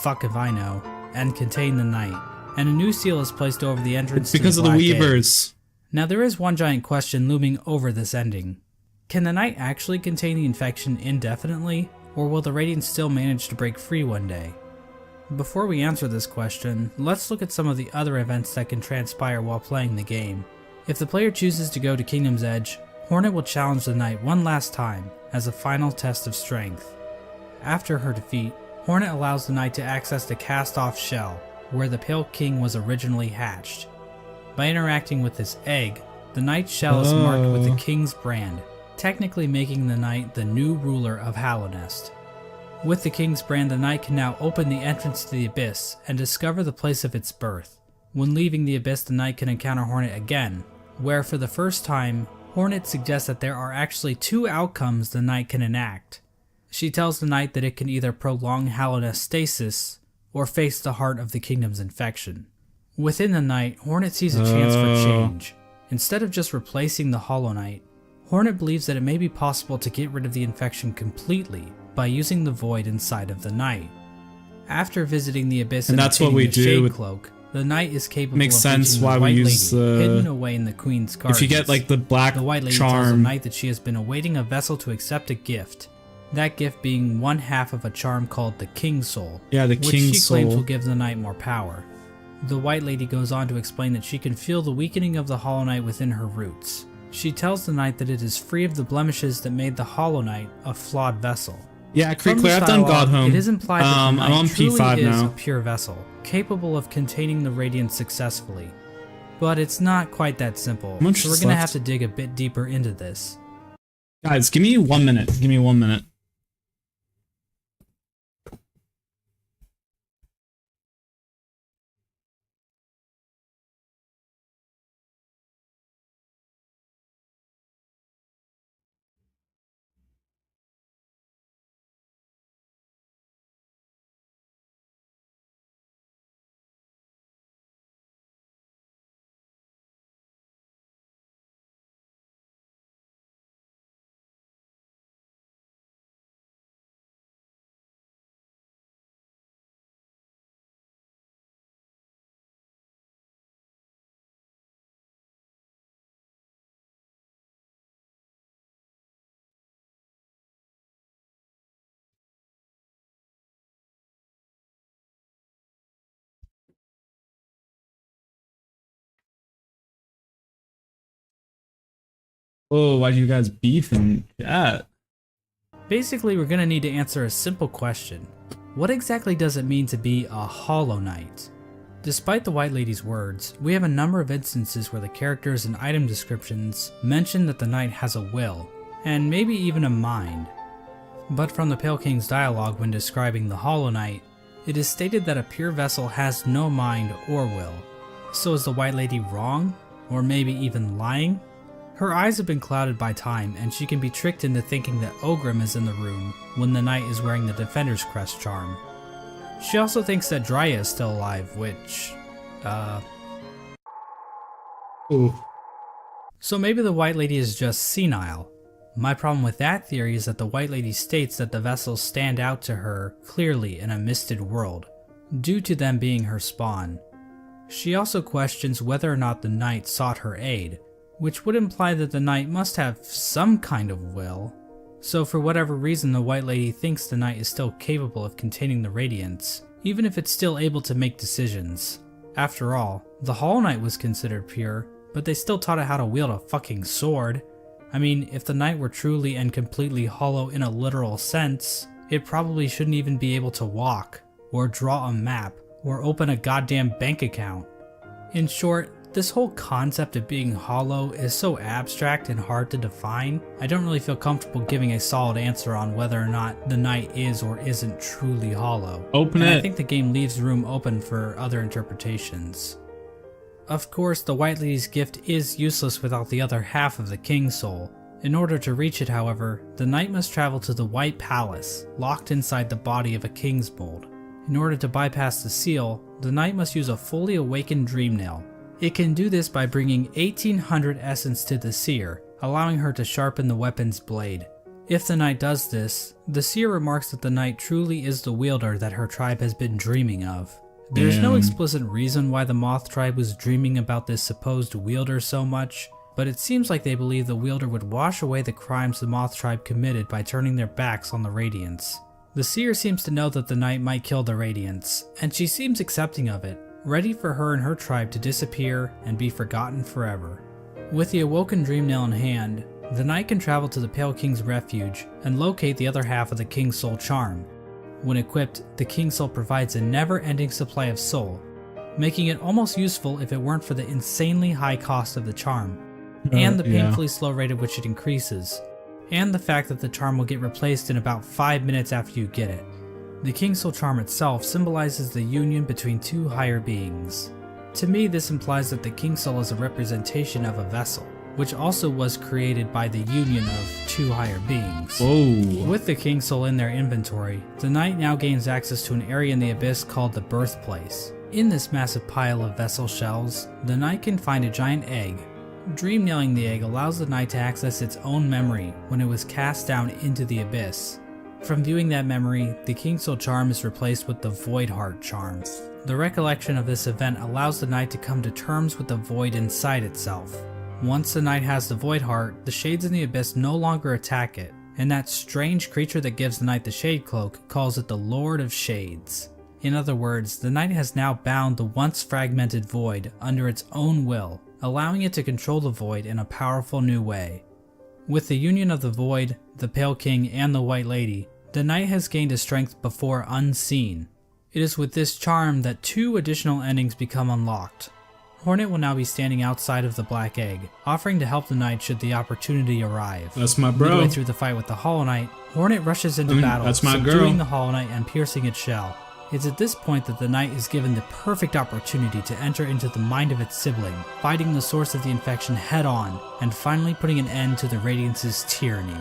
fuck if I know, and contain the knight, and a new seal is placed over the entrance to because the of the Black Weavers. Egg. Now there is one giant question looming over this ending. Can the knight actually contain the infection indefinitely, or will the Radiant still manage to break free one day? Before we answer this question, let's look at some of the other events that can transpire while playing the game. If the player chooses to go to Kingdom's Edge, Hornet will challenge the knight one last time as a final test of strength. After her defeat, Hornet allows the knight to access the cast-off shell, where the Pale King was originally hatched. By interacting with this egg, the knight's shell is marked with the king's brand, technically making the knight the new ruler of Hallownest. With the king's brand, the knight can now open the entrance to the abyss and discover the place of its birth. When leaving the abyss, the knight can encounter Hornet again, where for the first time, Hornet suggests that there are actually two outcomes the knight can enact. She tells the knight that it can either prolong Hallownest stasis, or face the heart of the kingdom's infection. Within the knight, Hornet sees a chance for change. Instead of just replacing the Hollow Knight, Hornet believes that it may be possible to get rid of the infection completely by using the void inside of the knight. After visiting the abyss and that's what we the do. Shade Cloak, the knight is capable Makes of sense reaching why the we White use Lady, hidden away in the Queen's Gardens. If you get like the black The White Lady tells the charm, knight that she has been awaiting a vessel to accept a gift. That gift being one half of a charm called the King's Soul, yeah, the which King's she claims Soul. will give the knight more power. The White Lady goes on to explain that she can feel the weakening of the Hollow Knight within her roots. She tells the knight that it is free of the blemishes that made the Hollow Knight a flawed vessel. Yeah, From Clear, this I've done dialogue, Godhome. It is implied that the knight I'm on truly P5 is now. a pure vessel, capable of containing the Radiance successfully. But it's not quite that simple, How much so we're is gonna left? have to dig a bit deeper into this. Guys, give me 1 minute. Give me 1 minute. Oh, why do you guys beef in chat? Basically, we're gonna need to answer a simple question. What exactly does it mean to be a Hollow Knight? Despite the White Lady's words, we have a number of instances where the characters and item descriptions mention that the knight has a will, and maybe even a mind. But from the Pale King's dialogue when describing the Hollow Knight, it is stated that a pure vessel has no mind or will. So is the White Lady wrong? Or maybe even lying? Her eyes have been clouded by time, and she can be tricked into thinking that Ogrim is in the room when the knight is wearing the Defender's Crest charm. She also thinks that Dryia is still alive, which, Ooh. So maybe the White Lady is just senile. My problem with that theory is that the White Lady states that the vessels stand out to her clearly in a misted world, due to them being her spawn. She also questions whether or not the knight sought her aid, which would imply that the knight must have some kind of will. So for whatever reason, the White Lady thinks the knight is still capable of containing the Radiance, even if it's still able to make decisions. After all, the Hollow Knight was considered pure, but they still taught it how to wield a fucking sword. I mean, if the knight were truly and completely hollow in a literal sense, it probably shouldn't even be able to walk, or draw a map, or open a goddamn bank account. In short, This whole concept of being hollow is so abstract and hard to define, I don't really feel comfortable giving a solid answer on whether or not the knight is or isn't truly hollow. Open and it. I think the game leaves room open for other interpretations. Of course, the White Lady's gift is useless without the other half of the King's Soul. In order to reach it, however, the knight must travel to the White Palace, locked inside the body of a King's Mold. In order to bypass the seal, the knight must use a fully awakened Dream Nail. It can do this by bringing 1800 essence to the seer, allowing her to sharpen the weapon's blade. If the knight does this, the seer remarks that the knight truly is the wielder that her tribe has been dreaming of. There's no explicit reason why the Moth tribe was dreaming about this supposed wielder so much, but it seems like they believe the wielder would wash away the crimes the Moth tribe committed by turning their backs on the Radiants. The seer seems to know that the knight might kill the Radiants, and she seems accepting of it, ready for her and her tribe to disappear and be forgotten forever. With the awoken Dream Nail in hand, the knight can travel to the Pale King's refuge and locate the other half of the King's Soul charm. When equipped, the King's Soul provides a never-ending supply of soul, making it almost useful if it weren't for the insanely high cost of the charm, and the painfully slow rate at which it increases, and the fact that the charm will get replaced in about 5 minutes after you get it. The King's Soul charm itself symbolizes the union between two higher beings. To me, this implies that the King's Soul is a representation of a vessel, which also was created by the union of two higher beings. Whoa. With the King's Soul in their inventory, the knight now gains access to an area in the abyss called the Birthplace. In this massive pile of vessel shells, the knight can find a giant egg. Dream nailing the egg allows the knight to access its own memory when it was cast down into the abyss. From viewing that memory, the King's Soul charm is replaced with the Void Heart charm. The recollection of this event allows the knight to come to terms with the void inside itself. Once the knight has the Void Heart, the shades in the abyss no longer attack it, and that strange creature that gives the knight the Shade Cloak calls it the Lord of Shades. In other words, the knight has now bound the once fragmented void under its own will, allowing it to control the void in a powerful new way. With the union of the void, the Pale King, and the White Lady, the knight has gained a strength before unseen. It is with this charm that 2 additional endings become unlocked. Hornet will now be standing outside of the Black Egg, offering to help the knight should the opportunity arrive. That's my bro. Midway through the fight with the Hollow Knight, Hornet rushes into battle, that's my subduing girl. the Hollow Knight and piercing its shell. It's at this point that the knight is given the perfect opportunity to enter into the mind of its sibling, fighting the source of the infection head on, and finally putting an end to the Radiance's tyranny.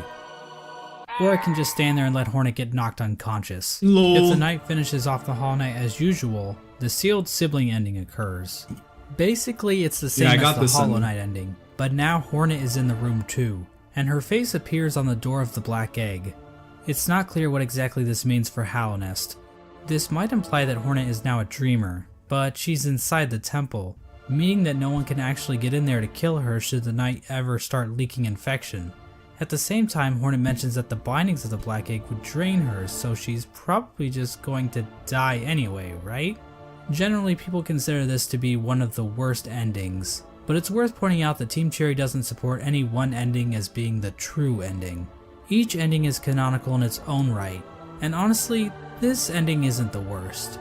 Or I can just stand there and let Hornet get knocked unconscious. Lol. If the knight finishes off the Hollow Knight as usual, the sealed sibling ending occurs. Basically, it's the same as the Hollow Knight ending, but now Hornet is in the room too, and her face appears on the door of the Black Egg. It's not clear what exactly this means for Hallownest. This might imply that Hornet is now a dreamer, but she's inside the temple, meaning that no one can actually get in there to kill her should the knight ever start leaking infection. At the same time, Hornet mentions that the bindings of the Black Egg would drain her, so she's probably just going to die anyway, right? Generally, people consider this to be one of the worst endings, but it's worth pointing out that Team Cherry doesn't support any one ending as being the true ending. Each ending is canonical in its own right, and honestly, this ending isn't the worst.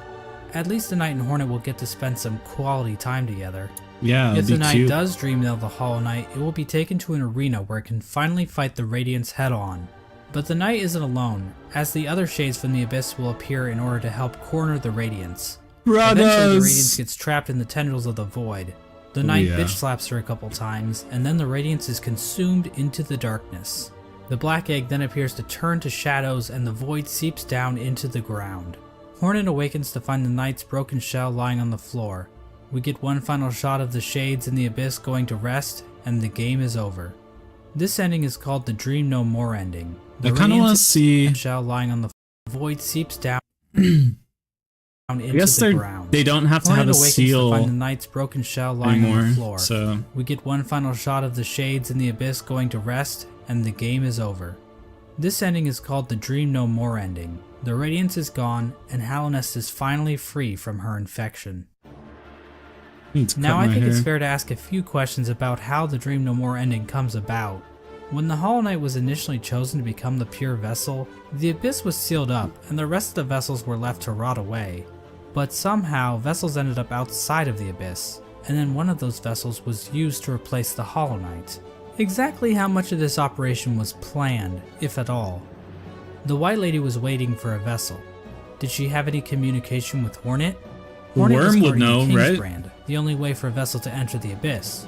At least the Knight and Hornet will get to spend some quality time together. Yeah, if the Knight cute. does dream of the Hollow Knight, it will be taken to an arena where it can finally fight the Radiance head on. But the Knight isn't alone, as the other shades from the Abyss will appear in order to help corner the Radiance. Eventually the Radiance gets trapped in the tendrils of the Void. The Knight bitch slaps her a couple times, and then the Radiance is consumed into the darkness. The Black Egg then appears to turn to shadows and the Void seeps down into the ground. Hornet awakens to find the Knight's broken shell lying on the floor. We get one final shot of the shades in the Abyss going to rest, and the game is over. This ending is called the Dream No More ending. The I kind of want to see. Shell lying on the void seeps down into I guess the ground. they don't have to Hornet have a awakens seal to find the Knight's broken shell lying anymore. on the floor. So We get one final shot of the shades in the Abyss going to rest, and the game is over. This ending is called the Dream No More ending. The Radiance is gone, and Hallownest is finally free from her infection. Now I think it's fair to ask a few questions about how the Dream No More ending comes about. When the Hollow Knight was initially chosen to become the pure vessel, the Abyss was sealed up and the rest of the vessels were left to rot away. But somehow, vessels ended up outside of the Abyss. and then one of those vessels was used to replace the Hollow Knight. Exactly how much of this operation was planned, if at all? The White Lady was waiting for a vessel. Did she have any communication with Hornet? Hornet was Worm would guarding know, right? Kingsbrand, the only way for a vessel to enter the Abyss.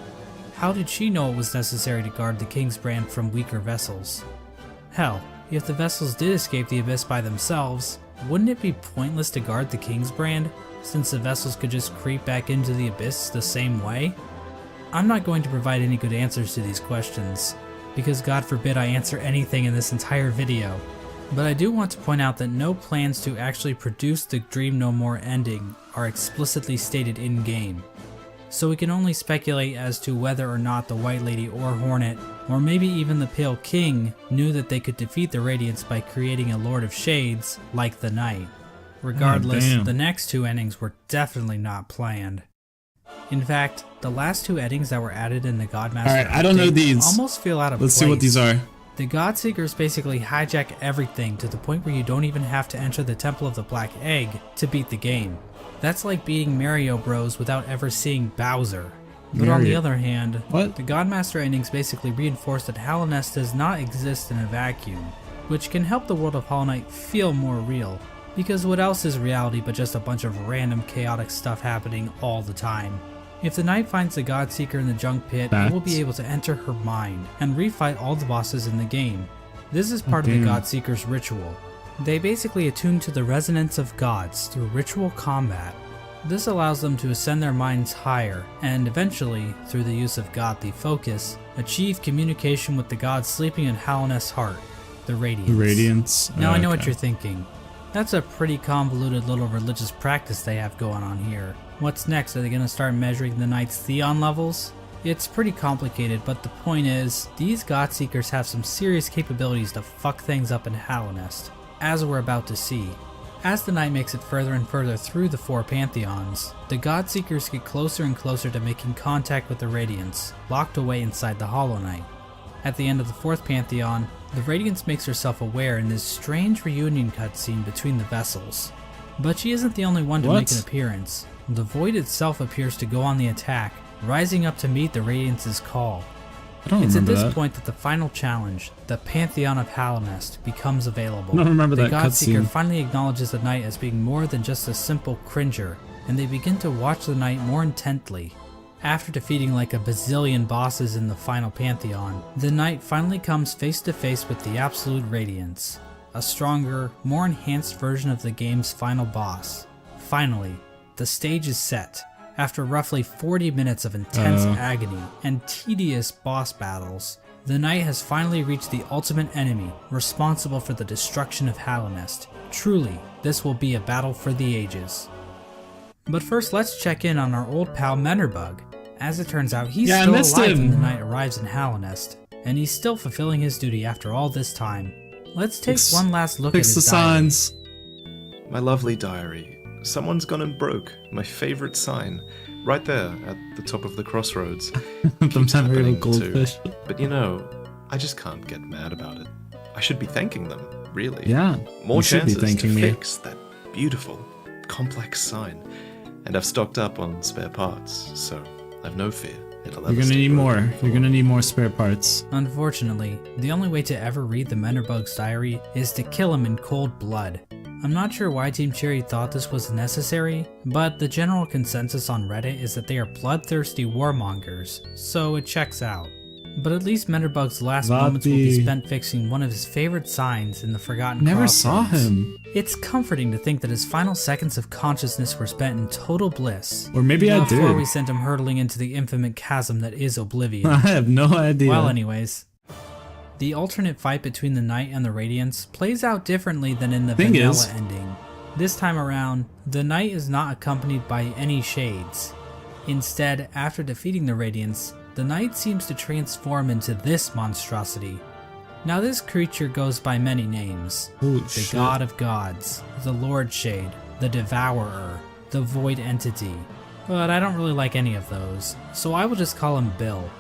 How did she know it was necessary to guard the Kingsbrand from weaker vessels? Hell, if the vessels did escape the Abyss by themselves, wouldn't it be pointless to guard the Kingsbrand, since the vessels could just creep back into the Abyss the same way? I'm not going to provide any good answers to these questions, because God forbid I answer anything in this entire video. But I do want to point out that no plans to actually produce the Dream No More ending are explicitly stated in-game. So we can only speculate as to whether or not the White Lady or Hornet, or maybe even the Pale King, knew that they could defeat the Radiants by creating a Lord of Shades like the Knight. Regardless, the next two endings were definitely not planned. In fact, the last two endings that were added in the Godmaster Alright, I don't know these. almost feel out of Let's place. see what these are. The Godseekers basically hijack everything to the point where you don't even have to enter the Temple of the Black Egg to beat the game. That's like beating Mario Bros without ever seeing Bowser. But on the other hand, the Godmaster endings basically reinforce that Hallownest does not exist in a vacuum, which can help the world of Hollow Knight feel more real, because what else is reality but just a bunch of random chaotic stuff happening all the time? If the Knight finds the Godseeker in the Junk Pit, it will be able to enter her mind and refight all the bosses in the game. This is part of the Godseeker's ritual. They basically attune to the resonance of gods through ritual combat. This allows them to ascend their minds higher, and eventually, through the use of godly focus, achieve communication with the gods sleeping in Hallownest's heart, the Radiance. The Radiance? Now I know what you're thinking. That's a pretty convoluted little religious practice they have going on here. What's next? Are they going to start measuring the Knight's Theon levels? It's pretty complicated, but the point is, these Godseekers have some serious capabilities to fuck things up in Hallownest, as we're about to see. As the Knight makes it further and further through the four Pantheons, the Godseekers get closer and closer to making contact with the Radiance, locked away inside the Hollow Knight. At the end of the fourth Pantheon, the Radiance makes herself aware in this strange reunion cutscene between the vessels. But she isn't the only one to make an appearance. The Void itself appears to go on the attack, rising up to meet the Radiance's call. It's at this point that the final challenge, the Pantheon of Hallownest, becomes available. I don't remember the that Godseeker cutscene. finally acknowledges the Knight as being more than just a simple cringer, and they begin to watch the Knight more intently. After defeating like a bazillion bosses in the final Pantheon, the Knight finally comes face to face with the Absolute Radiance, a stronger, more enhanced version of the game's final boss. Finally, the stage is set. After roughly 40 minutes of intense agony and tedious boss battles, the Knight has finally reached the ultimate enemy responsible for the destruction of Hallownest. Truly, this will be a battle for the ages. But first, let's check in on our old pal Menderbug. As it turns out, he's still alive when the Knight arrives in Hallownest, and he's still fulfilling his duty after all this time. Let's take one last look at his diary. signs. My lovely diary. Someone's gone and broke my favorite sign, right there at the top of the crossroads. Keeps happening too. But you know, I just can't get mad about it. I should be thanking them, really. Yeah, More you should be chances thanking to me. fix that beautiful, complex sign. And I've stocked up on spare parts, so I've no fear. It'll You're gonna need more. You're gonna need more spare parts. Unfortunately, the only way to ever read the Menderbug's diary is to kill him in cold blood. I'm not sure why Team Cherry thought this was necessary, but the general consensus on Reddit is that they are bloodthirsty warmongers, so it checks out. But at least Menderbug's last moments will be spent fixing one of his favorite signs in the Forgotten Never Crossroads. saw him. It's comforting to think that his final seconds of consciousness were spent in total bliss. Or maybe I did. Before we sent him hurtling into the infinite chasm that is Oblivion. I have no idea. Well, anyways. The alternate fight between the Knight and the Radiance plays out differently than in the vanilla ending. This time around, the Knight is not accompanied by any shades. Instead, after defeating the Radiance, the Knight seems to transform into this monstrosity. Now this creature goes by many names. The God of Gods, the Lord Shade, the Devourer, the Void Entity. But I don't really like any of those, so I will just call him Bill.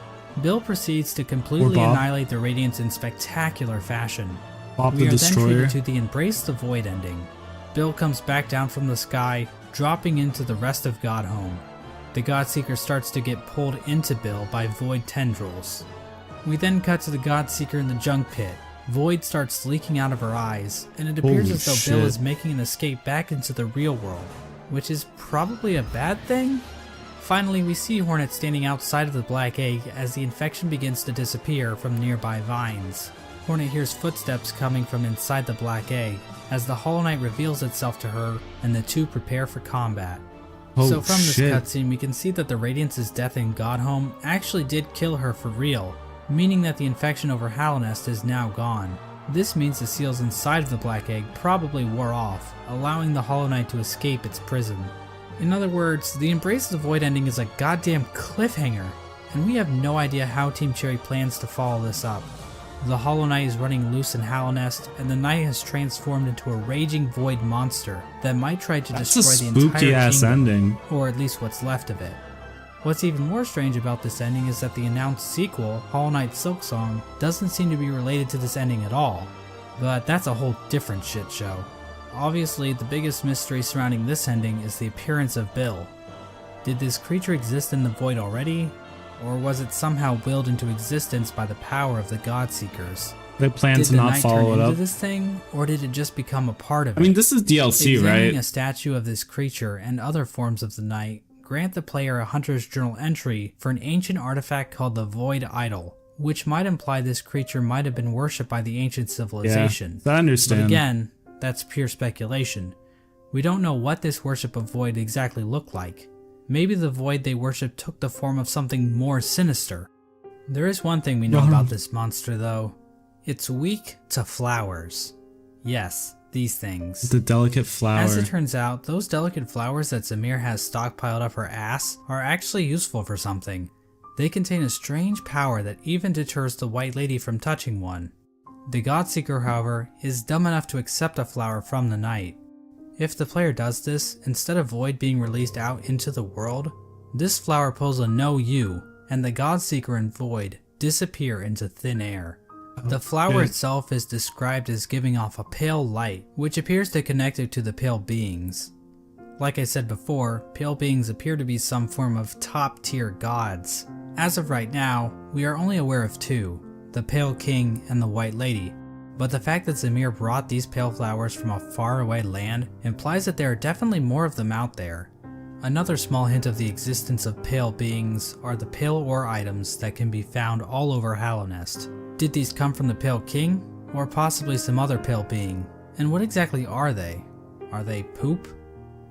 Bill proceeds to completely annihilate the Radiance in spectacular fashion. Bob We the are Destroyer. then treated to the Embrace the Void ending. Bill comes back down from the sky, dropping into the rest of Godhome. The Godseeker starts to get pulled into Bill by void tendrils. We then cut to the Godseeker in the junk pit. Void starts leaking out of her eyes, and it appears Holy as though shit. Bill is making an escape back into the real world, which is probably a bad thing? Finally, we see Hornet standing outside of the black egg as the infection begins to disappear from nearby vines. Hornet hears footsteps coming from inside the black egg as the Hollow Knight reveals itself to her and the two prepare for combat. Oh, So from this shit. cutscene, we can see that the Radiance's death in Godhome actually did kill her for real, meaning that the infection over Hallownest is now gone. This means the seals inside of the black egg probably wore off, allowing the Hollow Knight to escape its prison. In other words, the Embrace of the Void ending is a goddamn cliffhanger, and we have no idea how Team Cherry plans to follow this up. The Hollow Knight is running loose in Hallownest, and the Knight has transformed into a raging void monster that might try to That's a destroy the entire spooky ass kingdom, ending. or at least what's left of it. What's even more strange about this ending is that the announced sequel, Hollow Knight Silksong, doesn't seem to be related to this ending at all. But that's a whole different shit show. Obviously, the biggest mystery surrounding this ending is the appearance of Bill. Did this creature exist in the void already? Or was it somehow willed into existence by the power of the Godseekers? They plan Did to the not Knight follow turn it into up. this thing, or did it just become a part of it? I mean, this is DLC, Examining right? a statue of this creature and other forms of the Knight grant the player a Hunter's Journal entry for an ancient artifact called the Void Idol, which might imply this creature might have been worshipped by the ancient civilization. I understand. But again, that's pure speculation. We don't know what this worship of Void exactly looked like. Maybe the Void they worshipped took the form of something more sinister. There is one thing we know about this monster though. It's weak to flowers. Yes, these things. The delicate flower. As it turns out, those delicate flowers that Zamir has stockpiled up her ass are actually useful for something. They contain a strange power that even deters the White Lady from touching one. The Godseeker, however, is dumb enough to accept a flower from the Knight. If the player does this, instead of Void being released out into the world, this flower pulls a no you, and the Godseeker and Void disappear into thin air. The flower itself is described as giving off a pale light, which appears to connect it to the pale beings. Like I said before, pale beings appear to be some form of top-tier gods. As of right now, we are only aware of two, the Pale King and the White Lady, but the fact that Zamir brought these pale flowers from a faraway land implies that there are definitely more of them out there. Another small hint of the existence of pale beings are the pale ore items that can be found all over Hallownest. Did these come from the Pale King, or possibly some other pale being? And what exactly are they? Are they poop?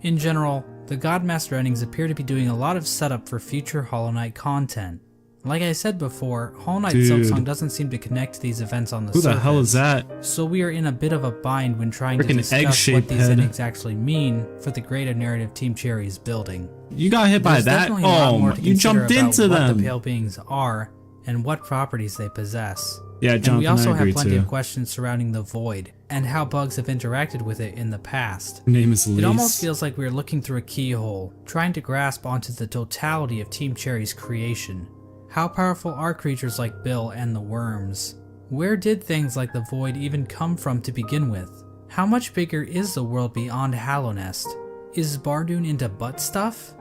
In general, the Godmaster endings appear to be doing a lot of setup for future Hollow Knight content. Like I said before, Hollow Knight Silksong doesn't seem to connect to these events on the surface. Who the hell is that? So we are in a bit of a bind when trying to Frickin' discuss what egg-shaped these head. endings actually mean for the greater narrative Team Cherry is building. You got hit by There's that? definitely a lot more Oh, to you consider jumped about into what them. the pale beings are and what properties they possess. Yeah, And Jonathan, we also I agree have plenty too. of questions surrounding the Void and how bugs have interacted with it in the past. Her name is Lise. It almost feels like we are looking through a keyhole, trying to grasp onto the totality of Team Cherry's creation. How powerful are creatures like Bill and the worms? Where did things like the Void even come from to begin with? How much bigger is the world beyond Hallownest? Is Bardoon into butt stuff?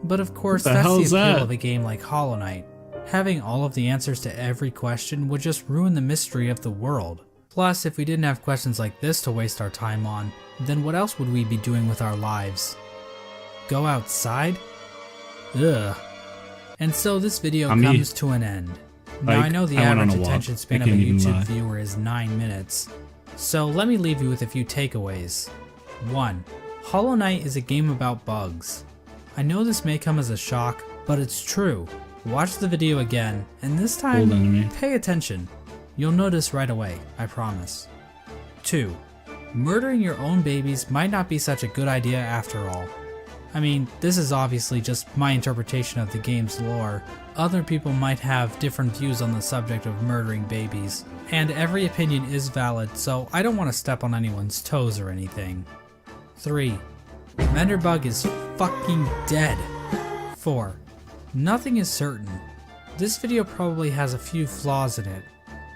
But of course, What the that's hell the is appeal that? of a game like Hollow Knight. Having all of the answers to every question would just ruin the mystery of the world. Plus, if we didn't have questions like this to waste our time on, then what else would we be doing with our lives? Go outside? Ugh. And so this video comes to an end. Now Like, I know the I went on average a walk. attention I span of a can't even YouTube lie. viewer is 9 minutes. So let me leave you with a few takeaways. 1. Hollow Knight is a game about bugs. I know this may come as a shock, but it's true. Watch the video again, and this Hold on to time, me. pay attention. You'll notice right away, I promise. 2. Murdering your own babies might not be such a good idea after all. I mean, this is obviously just my interpretation of the game's lore. Other people might have different views on the subject of murdering babies, and every opinion is valid, so I don't want to step on anyone's toes or anything. 3. Menderbug is fucking dead. 4. Nothing is certain. This video probably has a few flaws in it.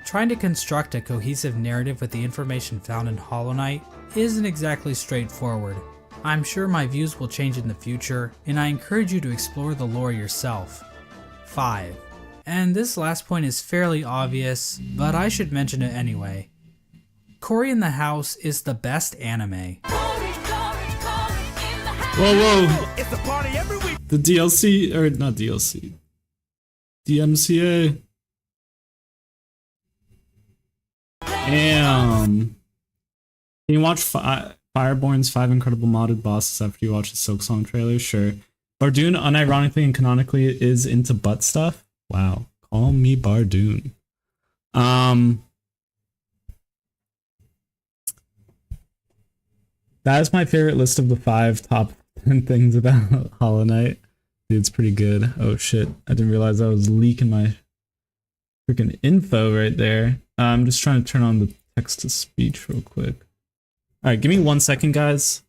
Trying to construct a cohesive narrative with the information found in Hollow Knight isn't exactly straightforward. I'm sure my views will change in the future, and I encourage you to explore the lore yourself. 5. And this last point is fairly obvious, but I should mention it anyway. Cory in the House is the best anime. Whoa! It's a party every week. The DLC, or not DLC, DMCA. Damn. Can you watch Fireborn's 5 incredible modded bosses after you watch the Silk Song trailer? Sure. Bardoon unironically and canonically is into butt stuff? Wow. Call me Bardoon. That is my favorite list of the 5 top 10 things about Hollow Knight. Dude, it's pretty good. Oh shit. I didn't realize I was leaking my freaking info right there. I'm just trying to turn on the text to speech real quick. Alright, give me 1 second, guys.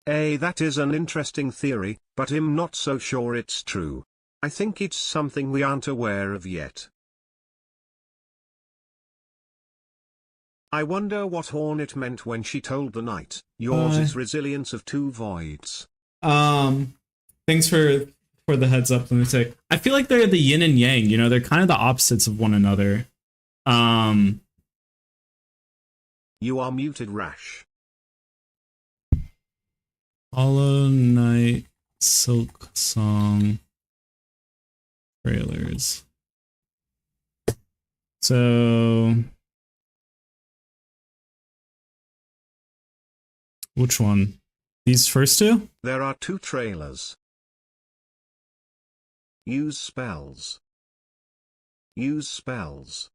That is an interesting theory, but I'm not so sure it's true. I think it's something we aren't aware of yet. I wonder what Hornet meant when she told the knight, yours is resilience of 2 voids. Thanks for the heads up, Lunatic. I feel like they're the yin and yang, you know, they're kind of the opposites of one another. You are muted, Rash. Hollow Knight Silk Song trailers. So which one? These first 2? There are 2 trailers. Use spells. Use spells.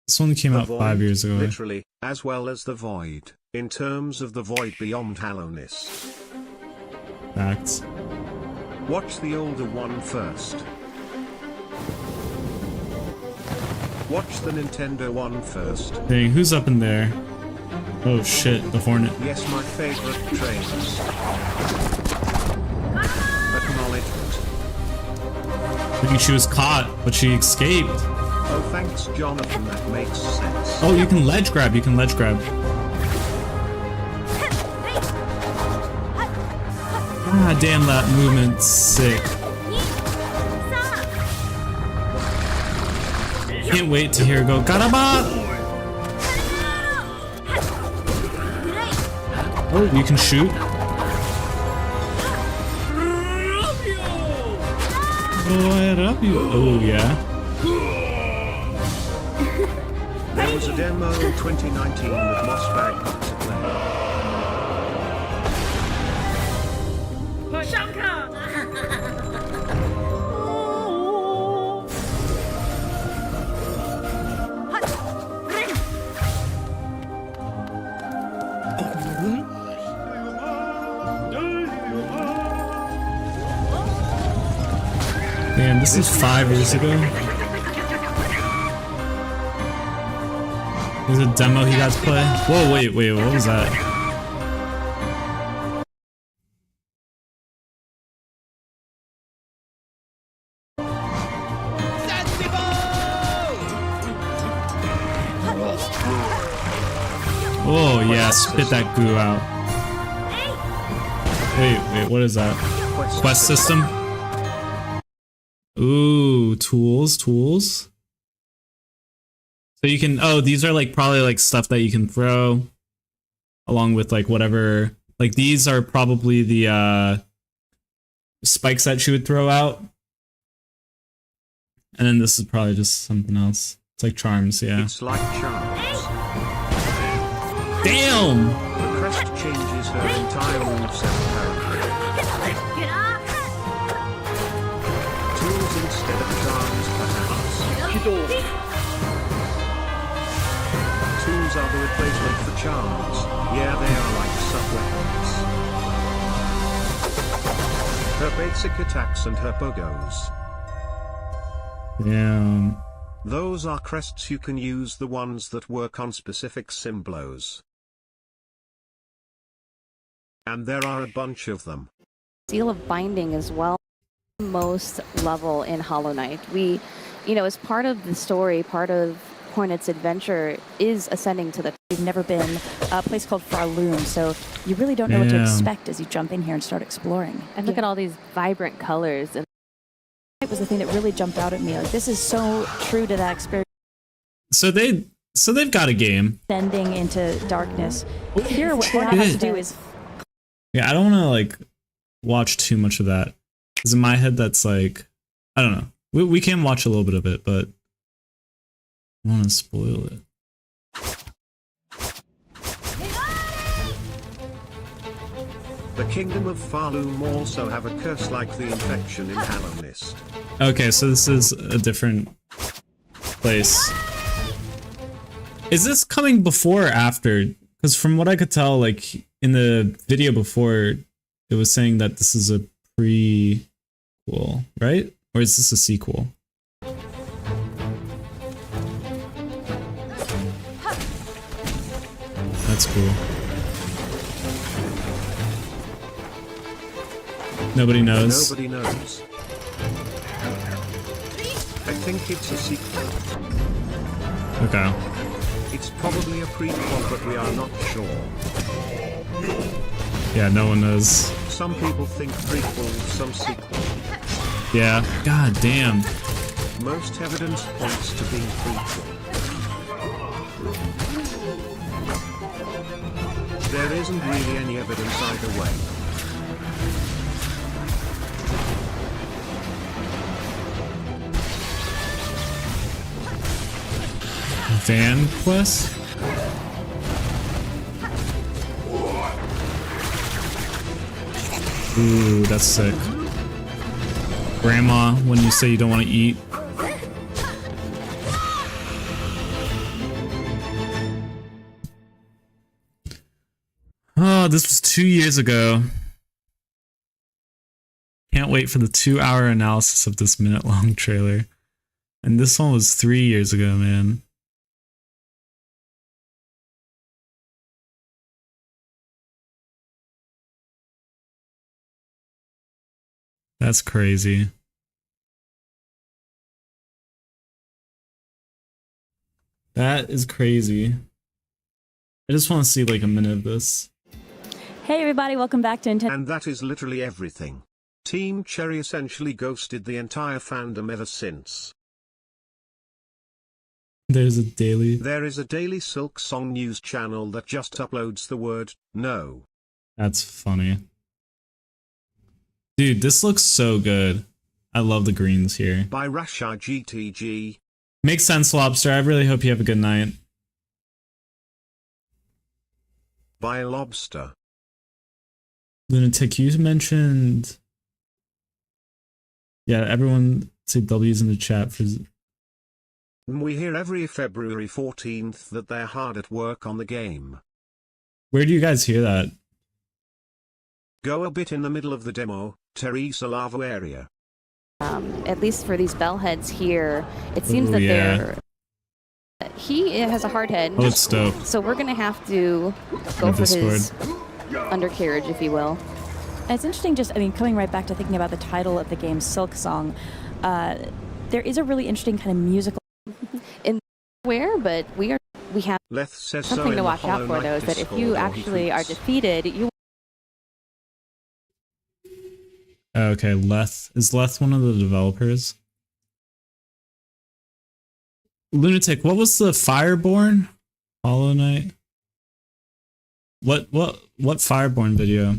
This one came out 5 years ago. Literally, as well as the void, in terms of the void beyond hollowness. Facts. Watch the older one first. Watch the Nintendo one first. Dang, who's up in there? Oh shit, the Hornet. Yes, my favorite trailers. Acknowledgement. Thinking she was caught, but she escaped. Oh, thanks, Jonathan, that makes sense. Oh, you can ledge grab, you can ledge grab. Ah, damn, that movement's sick. Can't wait to hear her go, Garaba! Oh, you can shoot. Oh, I love you. Oh, yeah. There was a demo in 2019 with MOSSBAG to play. Man, this is 5 years ago. There's a demo he got to play. Whoa, wait, what was that? Oh yeah, spit that goo out. Wait, what is that? Quest system? Ooh, tools. So you can, oh, these are like probably like stuff that you can throw along with like whatever, like these are probably the spikes that she would throw out. And then this is probably just something else. It's like charms, yeah. It's like charms. Damn! The crest changes her entire moveset apparently. Tools instead of charms, perhaps. Tools are the replacement for charms. Yeah, they are like sub-weapons. Her basic attacks and her pogos. Damn. Those are crests you can use, the ones that work on specific symblos. And there are a bunch of them. Seal of Binding as well. Most level in Hollow Knight. We, as part of the story, part of Hornet's adventure is ascending to the... We've never been a place called Farloon, so you really don't know what to expect as you jump in here and start exploring. And look at all these vibrant colors. And it was the thing that really jumped out at me. Like, this is so true to that experience. So they've got a game. Descending into darkness. Here, what Hornet has to do is... Yeah, I don't want to like watch too much of that. Because in my head, that's like, I don't know. We can watch a little bit of it, but I want to spoil it. The Kingdom of Farloom also have a curse like the infection in Hallownest. Okay, so this is a different place. Is this coming before or after? Because from what I could tell, like in the video before, it was saying that this is a prequel, right? Or is this a sequel? That's cool. Nobody knows. Nobody knows. I think it's a sequel. Okay. It's probably a prequel, but we are not sure. Yeah, no one knows. Some people think prequel, some sequel. Yeah. God damn. Most evidence points to being prequel. There isn't really any evidence either way. Van quest? Ooh, that's sick. Grandma, when you say you don't want to eat. Oh, this was 2 years ago. Can't wait for the 2-hour analysis of this minute-long trailer. And this one was 3 years ago, man. That's crazy. That is crazy. I just want to see like a minute of this. Hey everybody, welcome back to Nintendo. And that is literally everything. Team Cherry essentially ghosted the entire fandom ever since. There's a daily. There is a daily Silk Song news channel that just uploads the word no. That's funny. Dude, this looks so good. I love the greens here. By Rasha GTG. Makes sense, Lobster. I really hope you have a good night. By Lobster. Lunatic, you mentioned... Yeah, everyone say W's in the chat for... We hear every February 14th that they're hard at work on the game. Where do you guys hear that? Go a bit in the middle of the demo, Teresa Lava area. At least for these bellheads here, it seems that they're... He has a hard head. Oh, it's dope. So we're going to have to go for his undercarriage, if you will. And it's interesting, just, I mean, coming right back to thinking about the title of the game, Silk Song, there is a really interesting kind of musical... In where, but we have Leth says something so to watch out for, though, is that if you actually are defeated, you... Okay, Leth. Is Leth one of the developers? Lunatic, what was the Fireborn? Hollow Knight? What Fireborn video?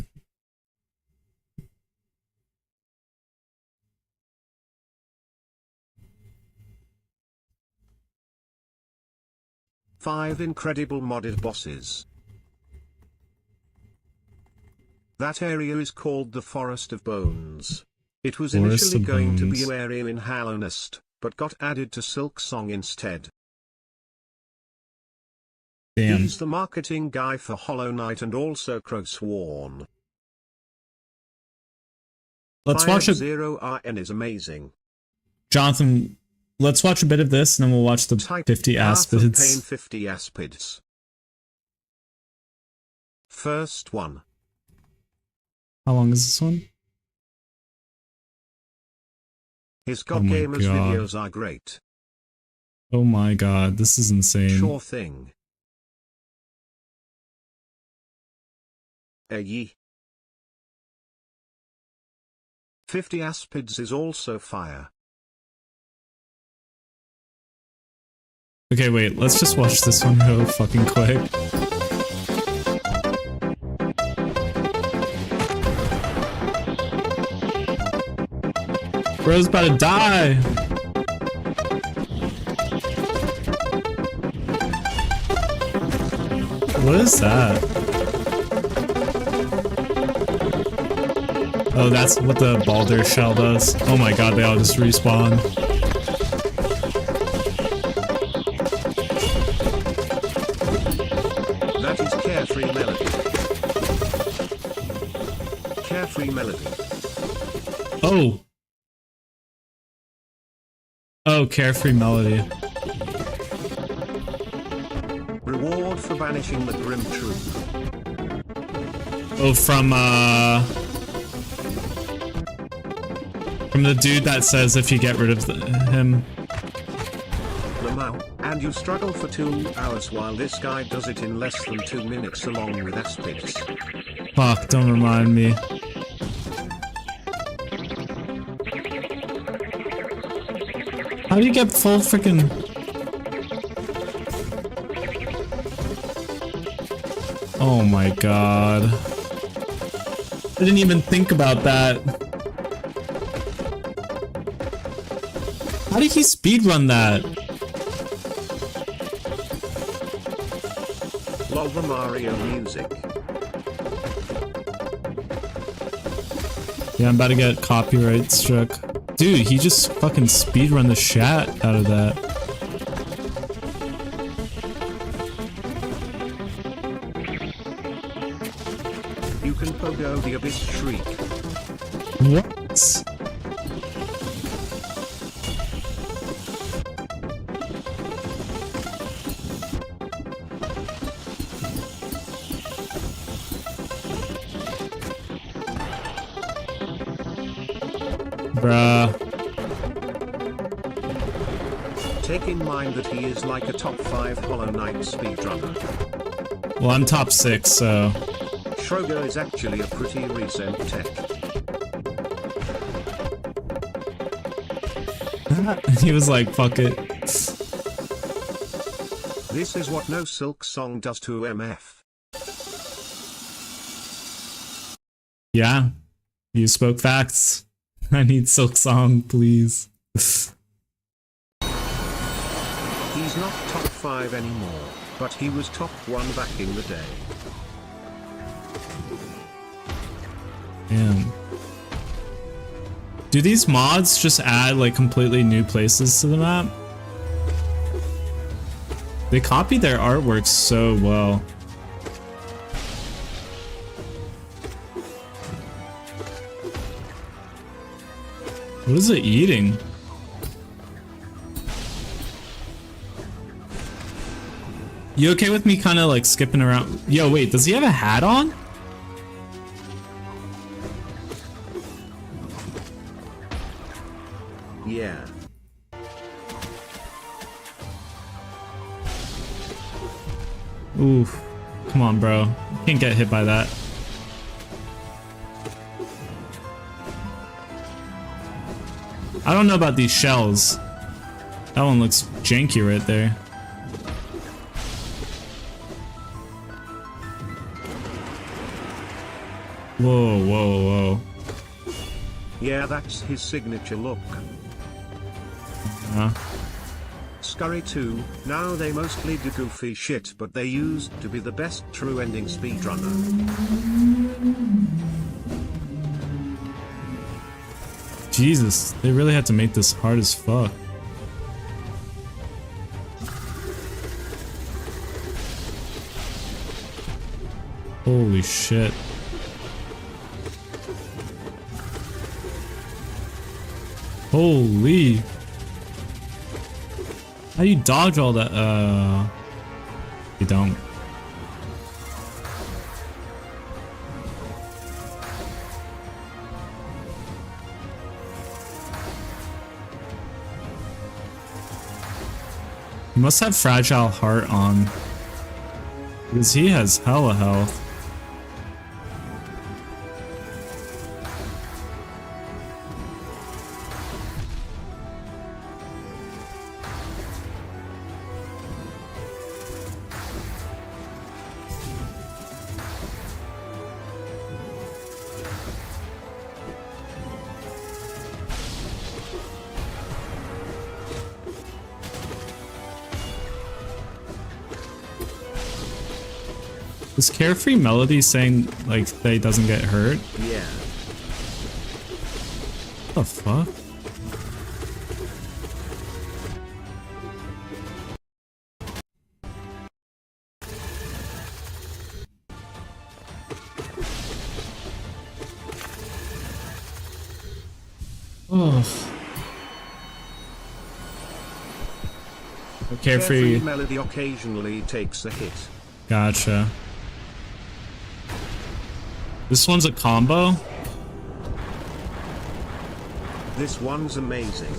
Five incredible modded bosses. That area is called the Forest of Bones. It was Forest initially of going to be Bones. an area in Hallow Nest, but got added to Silk Song instead. Damn. He's the marketing guy for Hollow Knight and also Crowsworn. Let's watch it. Zero RN is amazing. Jonathan, let's watch a bit of this and then we'll watch the Type 50 Path of Pain aspids. 50 aspids. First one. How long is this one? His Oh God my Gamers God. videos are great. Oh my god, this is insane. Sure thing. Ye. 50 aspids is also fire. Okay, wait, let's just watch this one real fucking quick. Bro's about to die! What is that? Oh, that's what the Baldur shell does. Oh my god, they all just respawn. That is Carefree Melody. Carefree Melody. Oh! Oh, Carefree Melody. Reward for banishing the Grim Troop. Oh, from the dude that says if you get rid of him. Lamau, and you struggle for 2 hours while this guy does it in less than 2 minutes along with aspids. Fuck, don't remind me. How do you get full freaking... Oh my god. I didn't even think about that. How did he speedrun that? Love the Mario music. Yeah, I'm about to get copyright struck. Dude, he just fucking speedrun the shit out of that. You can pogo the Abyss Shriek. What? Bruh. Take in mind that he is like a top 5 Hollow Knight speedrunner. Well, I'm top 6, so... Schroger is actually a pretty recent tech. He was like, fuck it. This is what no Silk Song does to MF. Yeah. You spoke facts. I need Silk Song, please. He's not top 5 anymore, but he was top 1 back in the day. Damn. Do these mods just add like completely new places to the map? They copy their artwork so well. What is it eating? You okay with me kind of like skipping around? Yo, wait, does he have a hat on? Yeah. Oof. Come on, bro. You can't get hit by that. I don't know about these shells. That one looks janky right there. Whoa, whoa, whoa. Yeah, that's his signature look. Scurry 2, now they mostly do goofy shit, but they used to be the best true ending speedrunner. Jesus, they really had to make this hard as fuck. Holy shit. Holy. How do you dodge all that? You don't. He must have fragile heart on. Because he has hella health. Is Carefree Melody saying, like, that he doesn't get hurt? Yeah. What the fuck? Oh. Carefree Melody occasionally takes a hit. Gotcha. This one's a combo? This one's amazing.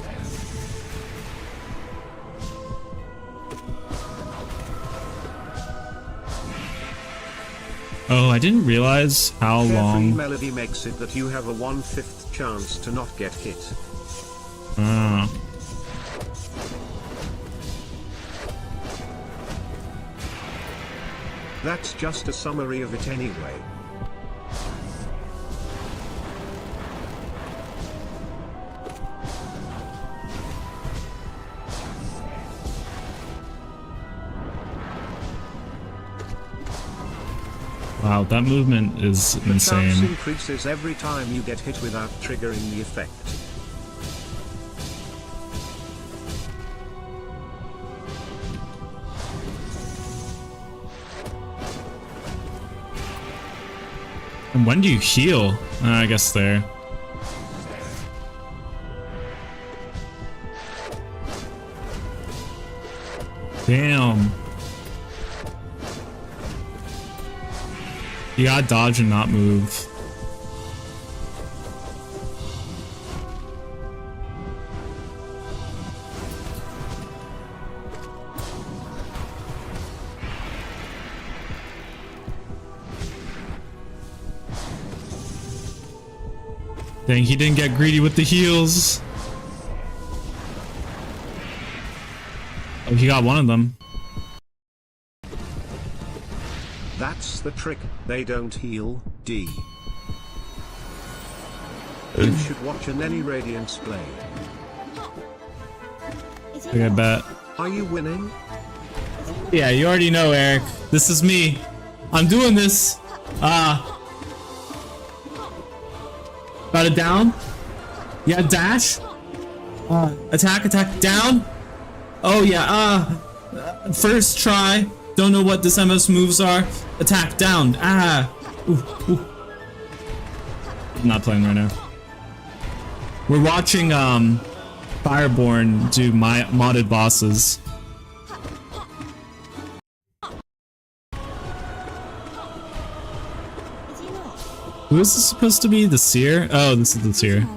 Oh, I didn't realize how long. Melody makes it that you have a 1/5 chance to not get hit. Ah. That's just a summary of it anyway. Wow, that movement is insane. The chance increases every time you get hit without triggering the effect. And when do you heal? I guess there. Damn. You gotta dodge and not move. Dang, he didn't get greedy with the heals. Oh, he got one of them. That's the trick, they don't heal, D. You should watch an Any Radiance play. I bet. Are you winning? Yeah, you already know, Eric. This is me. I'm doing this. Got it down. Yeah, dash. Attack, attack, down. Oh yeah, first try. Don't know what this MS moves are. Attack, down. Ooh, ooh. I'm not playing right now. We're watching Fireborn do my modded bosses. Who is this supposed to be? The seer? Oh, this is the seer.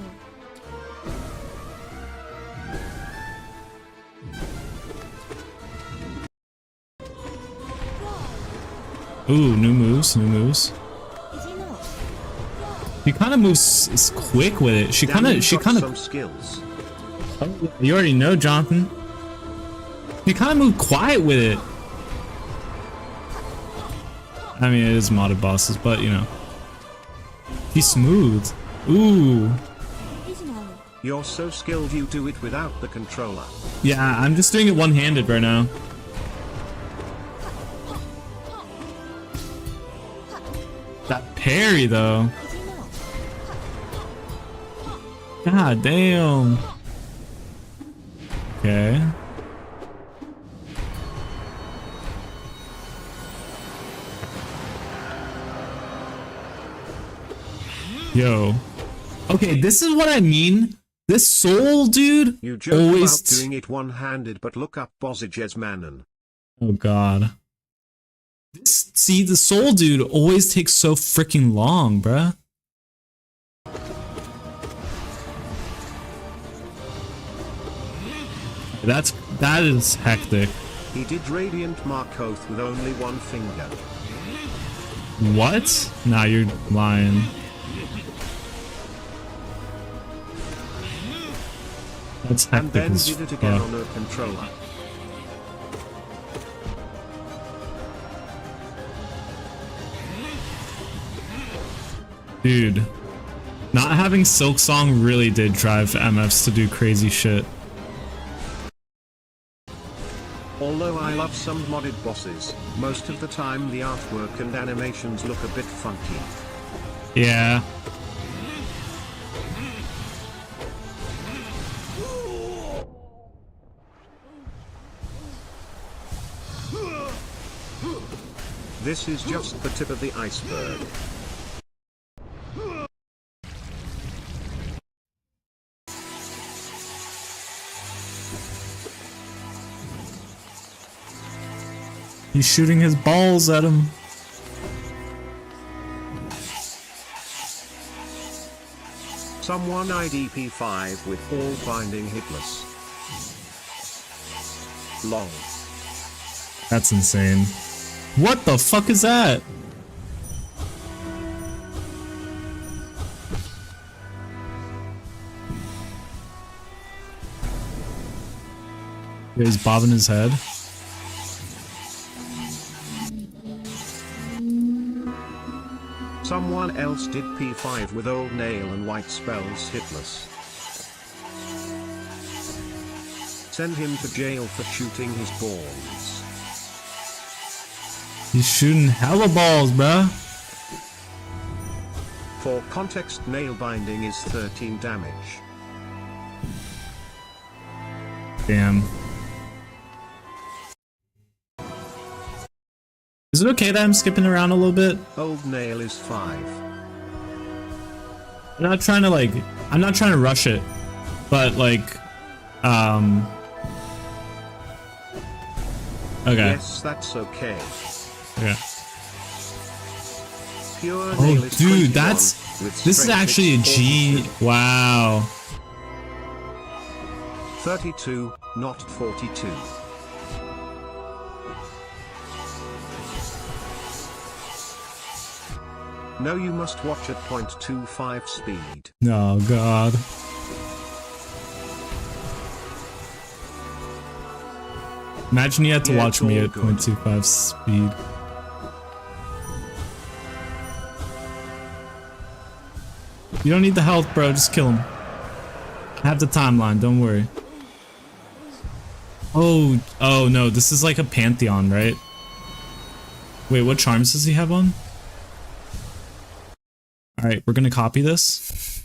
Ooh, new moves, new moves. She kind of moves quick with it. She kind of. Some skills. Oh, you already know, Jonathan. You kind of move quiet with it. I mean, it is modded bosses, but you know. He's smooth. Ooh. You're so skilled you do it without the controller. Yeah, I'm just doing it one-handed right now. That parry, though. God damn. Okay. Yo. Okay, this is what I mean. This soul dude You joke always about doing it one-handed, but look up Bozzages Manon. Oh god. See, the soul dude always takes so freaking long, bruh. That is hectic. He did Radiant Markoth with only one finger. What? Nah, you're lying. That's And hectic then as did it again fuck. on a controller. Dude, not having Silk Song really did drive MFs to do crazy shit. Although I love some modded bosses, most of the time the artwork and animations look a bit funky. Yeah. This is just the tip of the iceberg. He's shooting his balls at him. Someone IDP 5 with all binding hitless. Long. That's insane. What the fuck is that? He's bobbing his head. Someone else did P5 with old nail and white spells hitless. Send him to jail for shooting his balls. He's shooting hella balls, bruh. For context, nail binding is 13 damage. Damn. Is it okay that I'm skipping around a little bit? Old nail is 5. I'm not trying to I'm not trying to rush it, but okay. Yes, that's okay. Okay. Pure Oh, nail is dude, 21, this with is strength actually a G. 42. Wow. 32, not 42. No, you must watch at 0.25 speed. Oh god. Imagine you had to Yeah, watch it's me all at good. 0.25 speed. You don't need the health, bro. Just kill him. I have the timeline. Don't worry. Oh no. This is like a Pantheon, right? Wait, what charms does he have on? Alright, we're gonna copy this.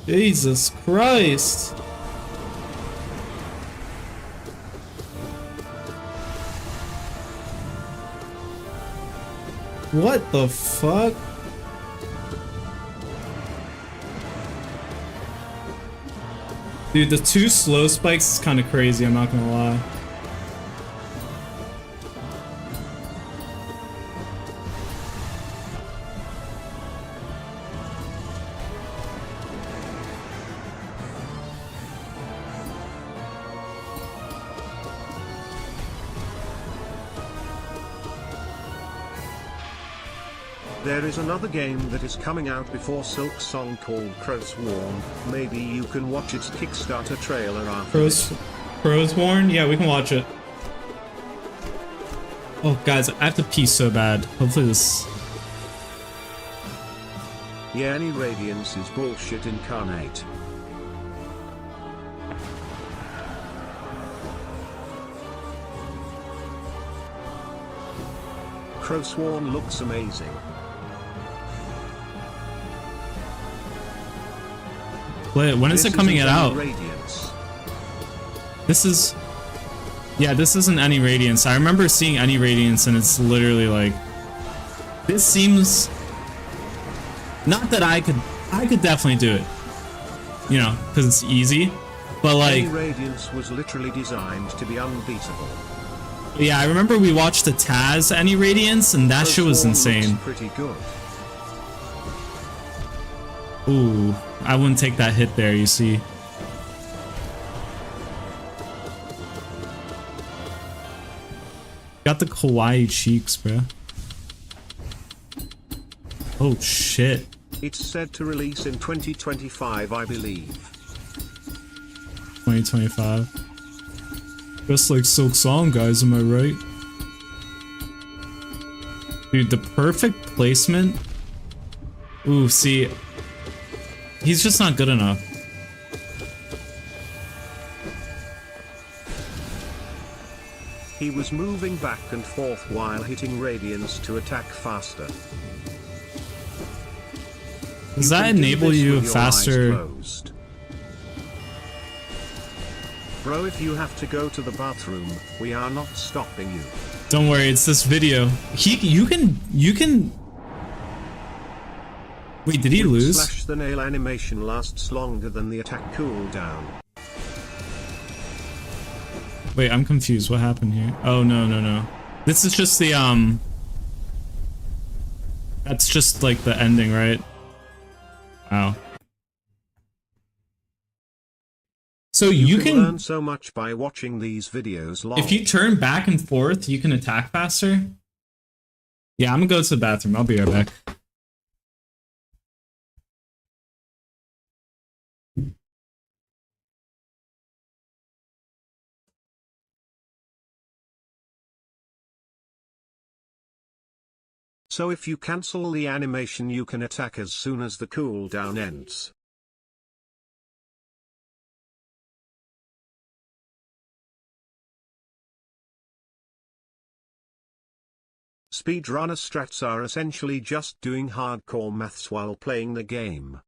Jesus Christ! What the fuck? Dude, the 2 slow spikes is kind of crazy, I'm not gonna lie. There is another game that is coming out before Silk Song called Crowsworn. Maybe you can watch its Kickstarter trailer after this. Crowsworn? Yeah, we can watch it. Oh, guys, I have to pee so bad. Hopefully this... Yeah, any radiance is bullshit incarnate. Crowsworn looks amazing. Wait, when is it coming out? Radiance. This is... Yeah, this isn't any radiance. I remember seeing any radiance and it's literally like... This seems... Not that I could definitely do it. You know, because it's easy. But like... Any radiance was literally designed to be unbeatable. Yeah, I remember we watched the Taz Any Radiance and that shit was insane. Looks pretty good. Ooh, I wouldn't take that hit there, you see. Got the kawaii cheeks, bro. Oh shit. It's said to release in 2025, I believe. 2025. Just like Silk Song, guys, am I right? Dude, the perfect placement. Ooh, see. He's just not good enough. He was moving back and forth while hitting radiance to attack faster. Does that enable you faster? Bro, if you have to go to the bathroom, we are not stopping you. Don't worry, it's this video. You can. Wait, did he lose? Slash the nail animation lasts longer than the attack cooldown. Wait, I'm confused. What happened here? Oh, no. This is just the, That's just, like, the ending, right? Wow. So you can learn so much by watching these videos long. If you turn back and forth, you can attack faster? Yeah, I'm gonna go to the bathroom. I'll be right back. So if you cancel the animation, you can attack as soon as the cooldown ends. Speedrunner strats are essentially just doing hardcore maths while playing the game.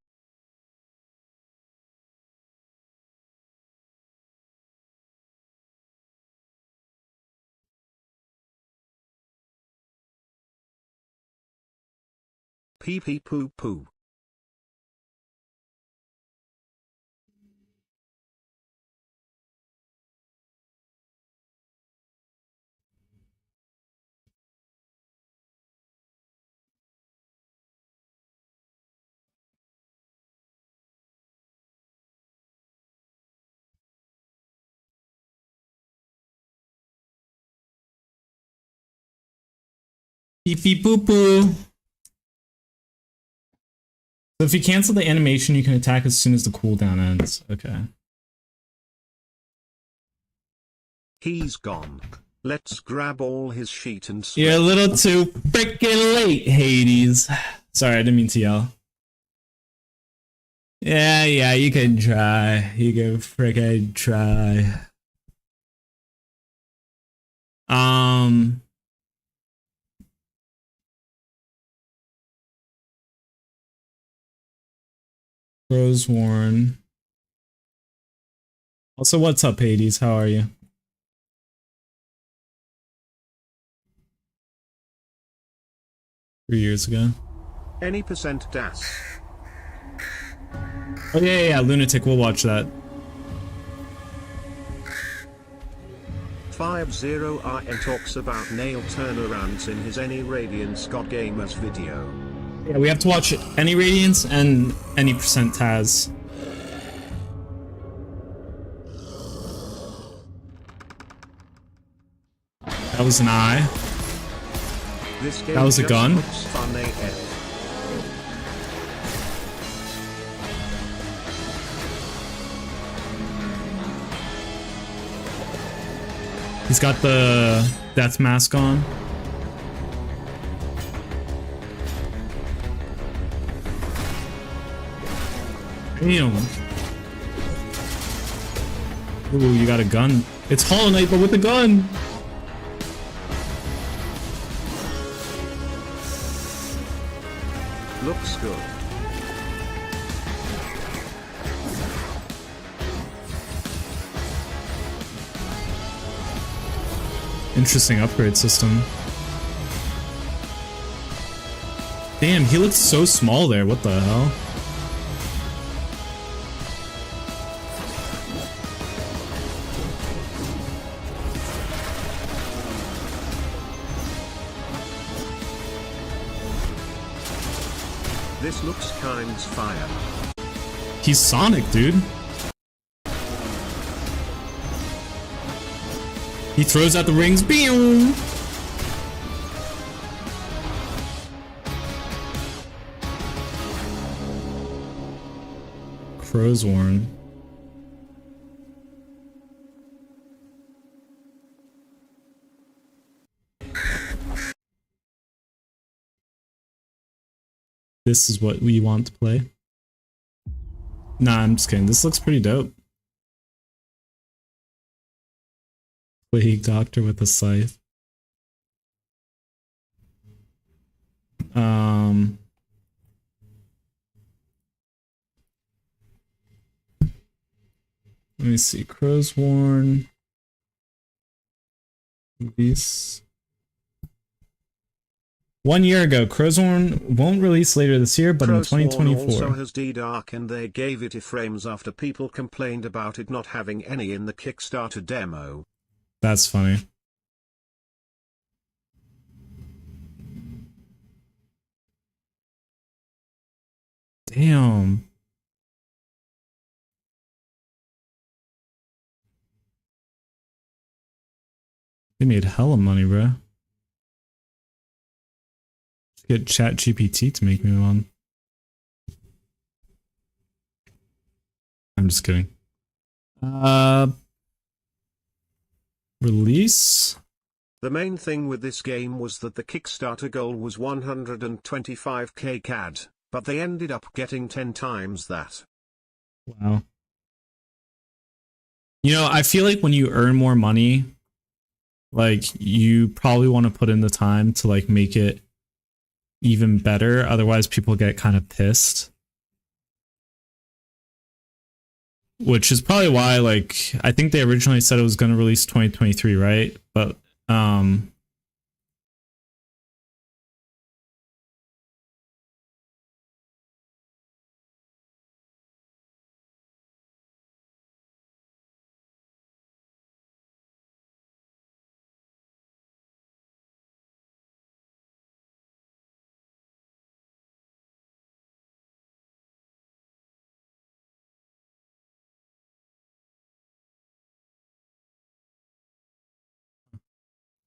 Pee pee poo poo. Pee pee poo poo. So if you cancel the animation, you can attack as soon as the cooldown ends. Okay. He's gone. Let's grab all his sheet and spread. You're a little too freaking late, Hades. Sorry, I didn't mean to yell. Yeah, you can try. You can freaking try. Rosewarn. Also, what's up, Hades? How are you? Three years ago. Any percent DAS. Oh yeah, Lunatic. We'll watch that. 50RN talks about nail turnarounds in his Any Radiance God Gamers video. Yeah, we have to watch Any Radiance and Any Percent Taz. That was an eye. This game That was a gun. looks fun AF. He's got the death mask on. Damn. Ooh, you got a gun. It's Hollow Knight, but with a gun. Looks good. Interesting upgrade system. Damn, he looks so small there. What the hell? This looks kinds fire. He's Sonic, dude. He throws out the rings. Boom! Crow's Warren. This is what we want to play. Nah, I'm just kidding. This looks pretty dope. Plague Doctor with a scythe. Let me see. Crow's Warren. Release. 1 year ago, Crow's Warren won't release later this year, but in 2024. Also has D-Dark, and they gave it iframes after people complained about it not having any in the Kickstarter demo. That's funny. Damn. They made hella money, bro. Get ChatGPT to make me one. I'm just kidding. Release? The main thing with this game was that the Kickstarter goal was 125k CAD, but they ended up getting 10 times that. Wow. You know, I feel like when you earn more money, like, you probably want to put in the time to, like, make it even better. Otherwise, people get kind of pissed. Which is probably why, like, I think they originally said it was going to release 2023, right? But,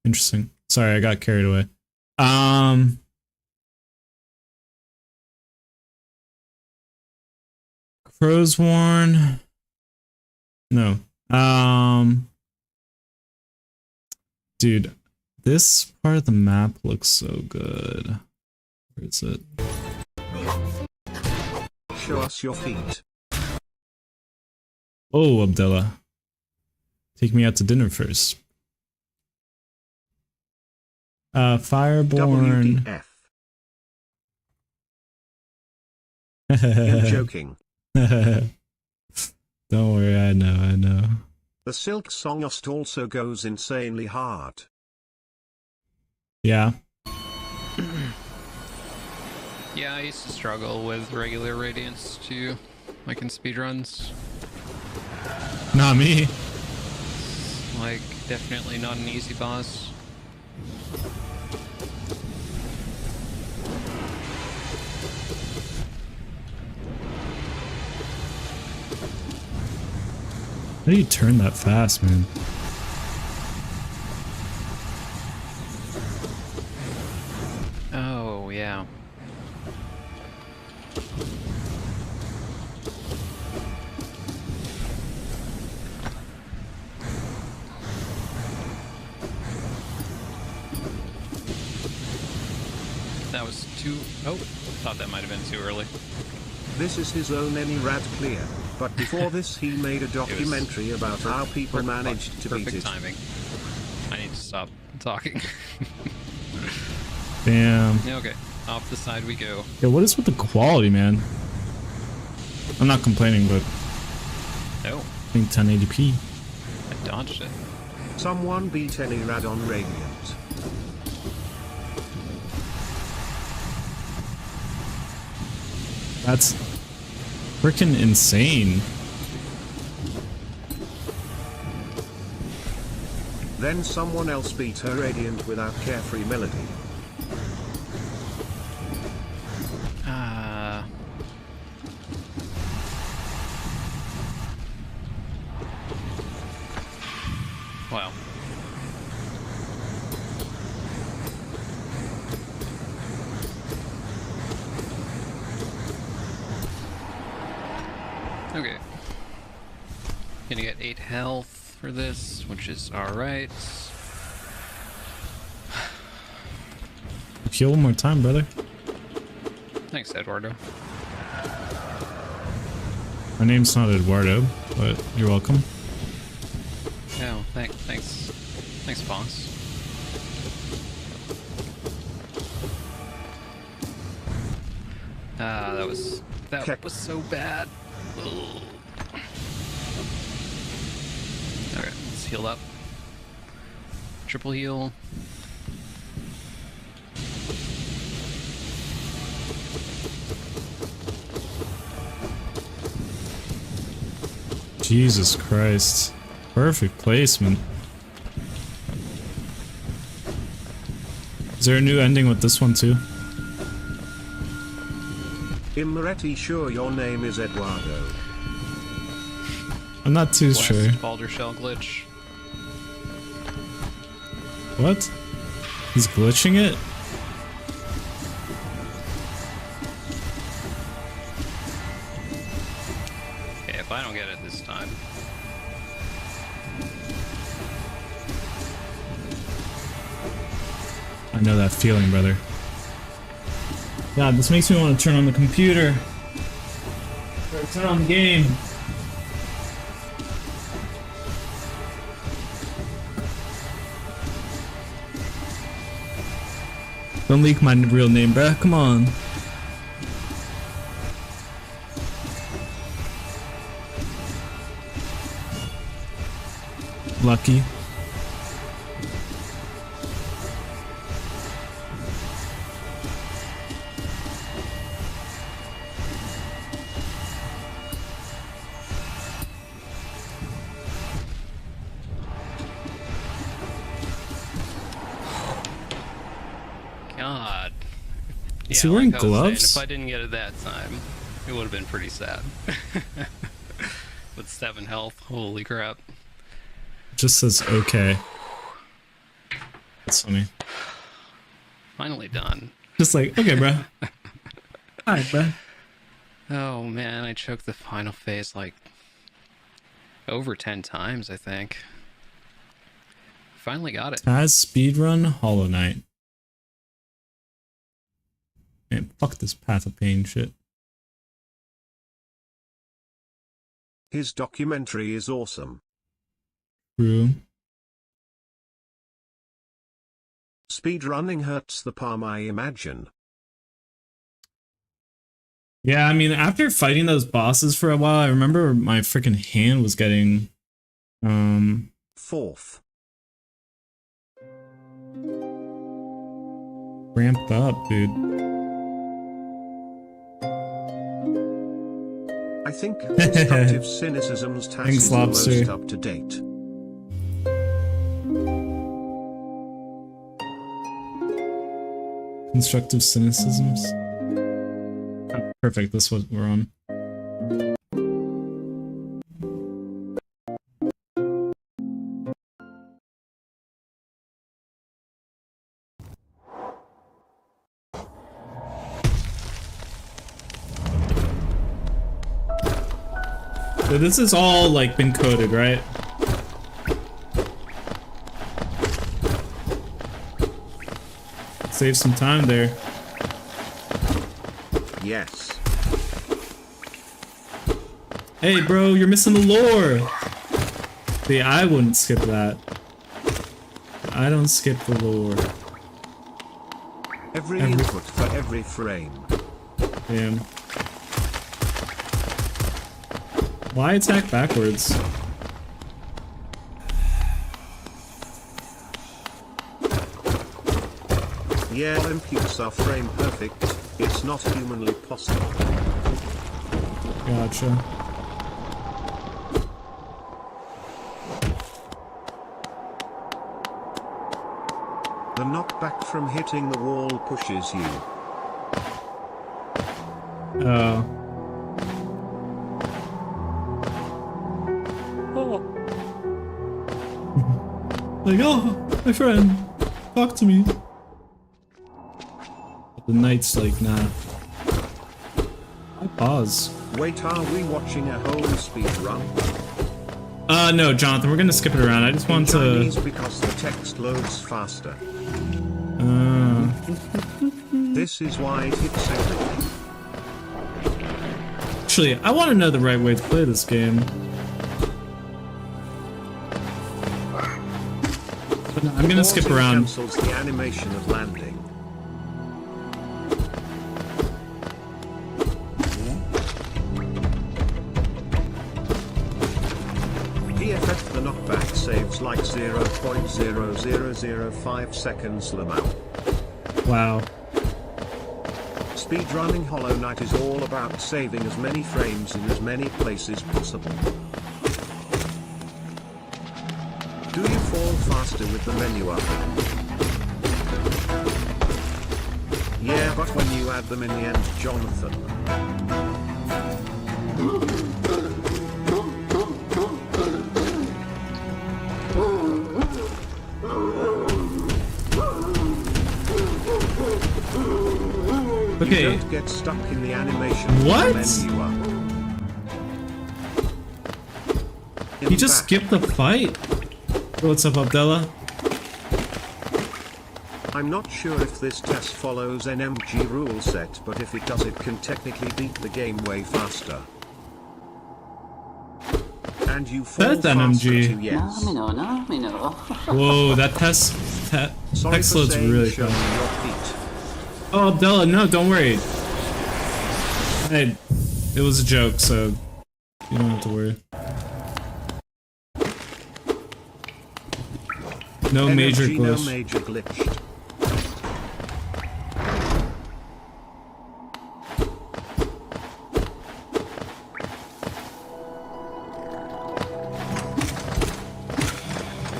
interesting. Sorry, I got carried away. Crow's Warren. No. Dude, this part of the map looks so good. Where is it? Show us your feet. Oh, Abdullah. Take me out to dinner first. Fireborn. WTF. I'm joking. Don't worry, I know. The Silk Song also goes insanely hard. Yeah. Yeah, I used to struggle with regular Radiance too, like in speedruns. Not me. Like, definitely not an easy boss. How do you turn that fast, man? Oh, yeah. That was too... Oh, thought that might have been too early. This is his own any rad clear, but before this he made a documentary about how people managed to beat Perfect it. timing. I need to stop talking. Damn. Okay, off the side we go. Yeah, what is with the quality, man? I'm not complaining, but No, I think 1080p. I dodged it. Someone beat any rad on Radiant. That's freaking insane. Then someone else beat her Radiant without Carefree Melody. Wow. Okay. Gonna get 8 health for this, which is alright. Heal one more time, brother. Thanks, Eduardo. My name's not Eduardo, but you're welcome. No, thanks. Thanks, boss. That was so bad. Ugh. Alright, let's heal up. Triple heal. Jesus Christ. Perfect placement. Is there a new ending with this one too? Immoretti, sure your name is Eduardo. I'm not too West sure. Boulder Shell glitch. What? He's glitching it? Okay, if I don't get it this time. I know that feeling, brother. God, this makes me want to turn on the computer. Or turn on the game. Don't leak my real name, bruh. Come on. Lucky. God. Is he wearing like I was saying, gloves? if I didn't get it that time, it would have been pretty sad. With 7 health, holy crap. Just says okay. That's funny. Finally done. Just like, okay, bruh. Alright, bruh. Oh man, I choked the final phase like over 10 times, I think. Finally got it. Taz speedrun Hollow Knight. Man, fuck this Path of Pain shit. His documentary is awesome. True. Speedrunning hurts the palm, I imagine. Yeah, I mean, after fighting those bosses for a while, I remember my freaking hand was getting, Fourth. ramped up, dude. I think Constructive Cynicism's task Thanks, is the Lobster. most up to date. Constructive Cynicisms. Oh, perfect, that's what we're on. So this is all like been coded, right? Save some time there. Yes. Hey, bro, you're missing the lore. See, I wouldn't skip that. I don't skip the lore. Every input for every frame. Damn. Why attack backwards? Yeah, imputes are frame perfect. It's not humanly possible. Gotcha. The knockback from hitting the wall pushes you. Oh. Like, oh, my friend, talk to me. But the knight's like, nah. I pause. Wait, are we watching a whole speed run? No, Jonathan, we're gonna skip it around. I just want Chinese to. because the text loads faster. This is why it hits everything. Actually, I want to know the right way to play this game. But no, I'm gonna skip Pausing around. cancels the animation of landing. PFF the knockback saves like 0.0005 seconds Lamau. Wow. Speedrunning Hollow Knight is all about saving as many frames in as many places possible. Do you fall faster with the menu up? Yeah, but when you add them in the end, Jonathan. Okay. You don't get stuck in the animation What? menu up. He just skipped the fight. What's up, Abdullah? I'm not sure if this test follows an MG rule set, but if it does, it can technically beat the game way faster. And you fall That's an faster MG. too, yes. Whoa, that text Sorry for loads saying really show me fast. your feet. Oh, Abdullah, no, don't worry. It was a joke, so you don't have to worry. No major NMG, glitch. No major glitch.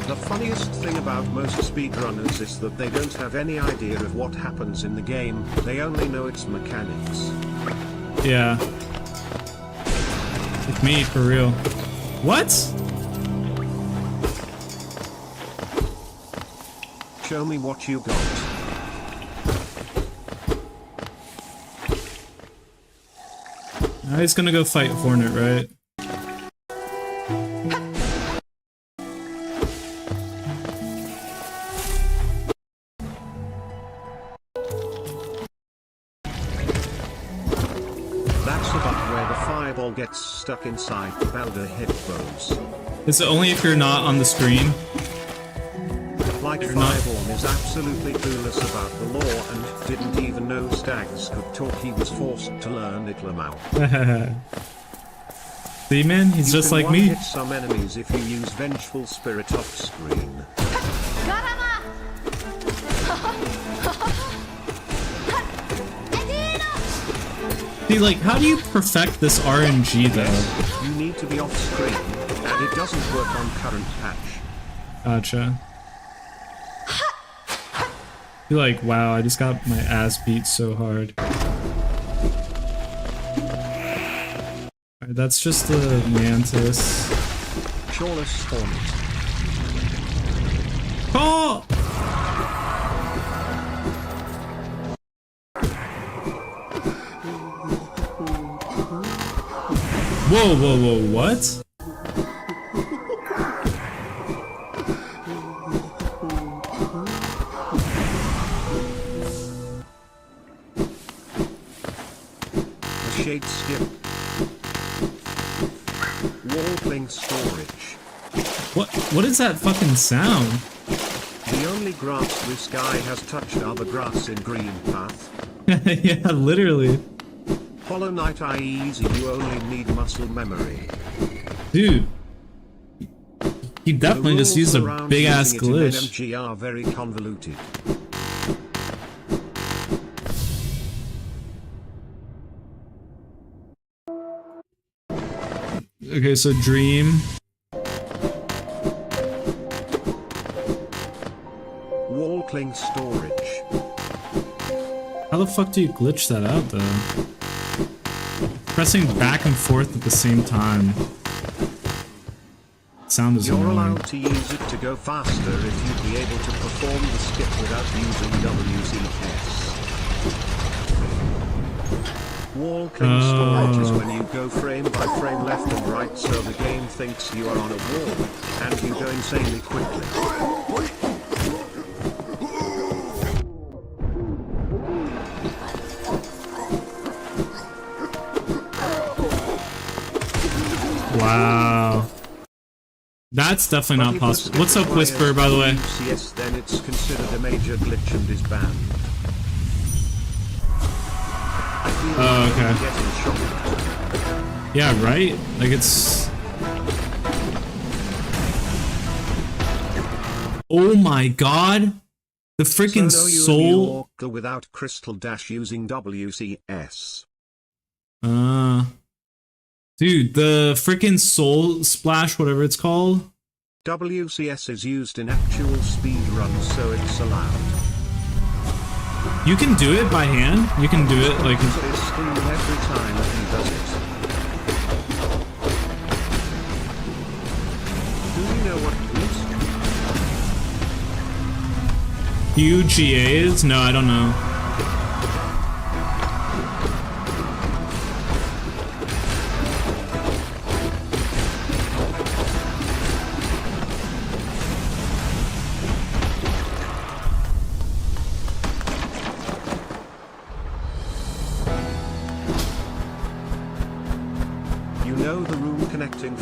The funniest thing about most speedrunners is that they don't have any idea of what happens in the game, they only know its mechanics. Yeah. Like me, for real. What? Show me what you got. Now he's gonna go fight Hornet, right? That's about where the fireball gets stuck inside the Balder headphones. Is it only if you're not on the screen? Like You're not- Fireborn is absolutely clueless about the law and didn't even know stags could talk. He was forced to learn it Lamau. See, man, he's just like me. You can one-hit some enemies if you use Vengeful Spirit off screen. See, like, how do you perfect this RNG though? You need to be off screen, and it doesn't work on current patch. Gotcha. You're like, wow, I just got my ass beat so hard. Alright, that's just the Mantis. Shawless Hornet. Oh! Whoa, whoa, whoa, what? shade skip. Wall storage. What is that fucking sound? The only grass this guy has touched are the grass in green path. Yeah, literally. Hollow Knight easy, you only need muscle memory. Dude. He definitely just used a big ass glitch. MMG are very convoluted. Okay, so Dream. Wall storage. How the fuck do you glitch that out though? Pressing back and forth at the same time. Sound is You're annoying. allowed to use it to go faster if you'd be able to perform the skip without using WCS. Wall storage is when you go frame by frame left and right so the game thinks you are on a wall, and you go insanely quickly. Wow. That's definitely not possible. What's up, Whisper, by the way? Yes, then it's considered a major glitch and is banned. Oh, okay. Yeah, right? Like it's... Oh my god! The freaking soul... without Crystal Dash using WCS. Dude, the freaking soul splash, whatever it's called. WCS is used in actual speed runs, so it's allowed. You can do it by hand. You can do it like. His screen every time he does it. Do you know what it is? UGAs? No, I don't know.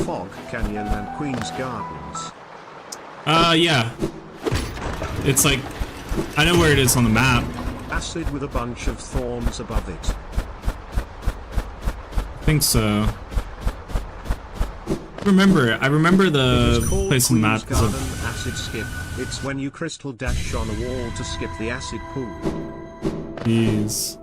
Fog Canyon and Queen's Gardens. Yeah. It's like, I know where it is on the map. Acid with a bunch of thorns above it. I think so. I remember the place on the map. Garden acid skip. It's when you crystal dash on a wall to skip the acid pool. Jeez.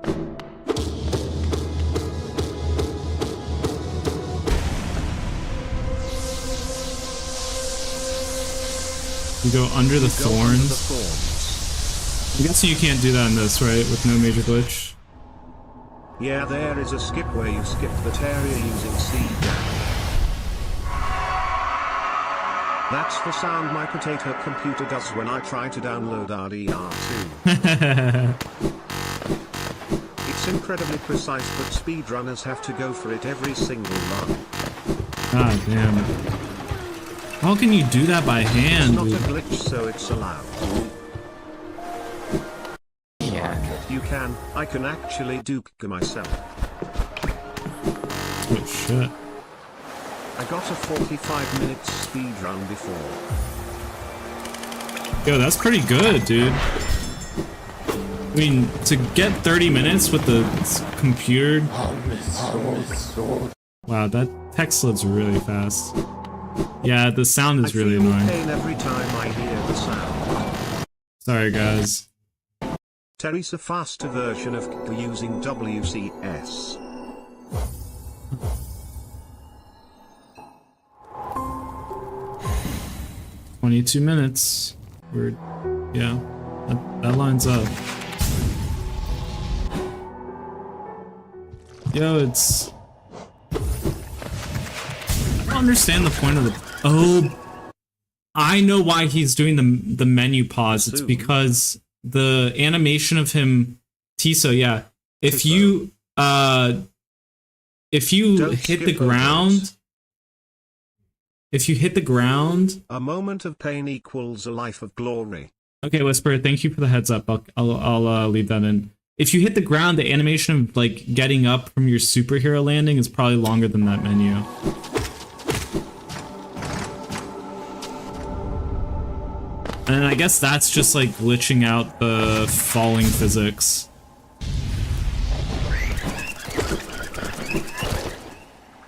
You go under the thorns. I guess you can't do that in this, right? With no major glitch. Yeah, there is a skip where you skip that area using C dash. That's the sound my potato computer does when I try to download RDR2. It's incredibly precise, but speedrunners have to go for it every single run. God damn. How can you do that by hand? It's not a glitch, so it's allowed. Yeah. You can. I can actually duke myself. Oh shit. I got a 45-minute speedrun before. Yo, that's pretty good, dude. I mean, to get 30 minutes with the computer... Wow, that text loads really fast. Yeah, the sound is really annoying. Pain every time I hear the sound. Sorry, guys. Terry's a faster version of using WCS. $22 minutes. We're... yeah, that lines up. Yo, it's... I don't understand the point of the... Oh, I know why he's doing the menu pause. It's because the animation of him... Tiso, yeah. If you hit the ground... If you hit the ground... A moment of pain equals a life of glory. Okay, Whisper, thank you for the heads up. I'll leave that in. if you hit the ground, the animation of like getting up from your superhero landing is probably longer than that menu. And I guess that's just like glitching out the falling physics.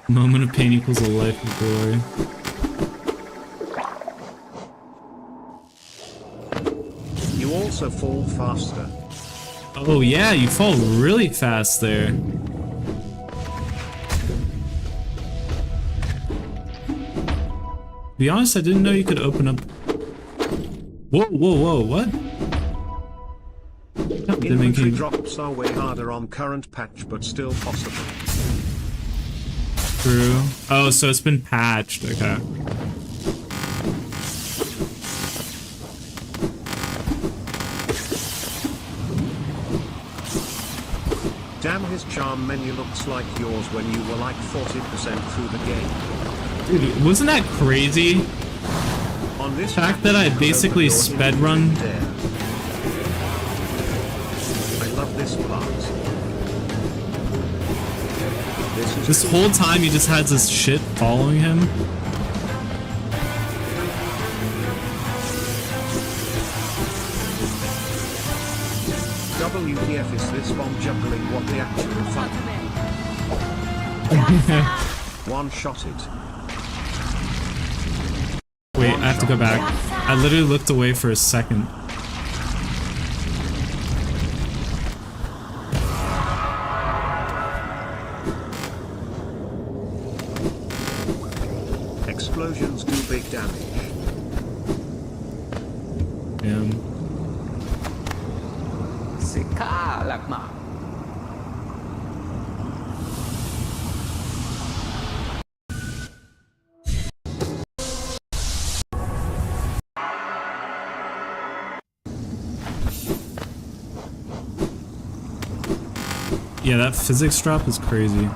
Moment of pain equals a life of glory. You also fall faster. Oh yeah, you fall really fast there. To be honest, I didn't know you could open up. Whoa, whoa, whoa, what? Infantry drops are way harder on current patch, but still possible. True. Oh, so it's been patched, okay. Damn, his charm menu looks like yours when you were like 40% through the game. Dude, wasn't that crazy? On this the fact that I basically sped run. I love this part. This whole time he just has this shit following him. WTF is this bomb juggling what the actual fuck? One-shotted. Wait, I have to go back. I literally looked away for a second. Explosions do big damage. Damn. Yeah, that physics drop is crazy.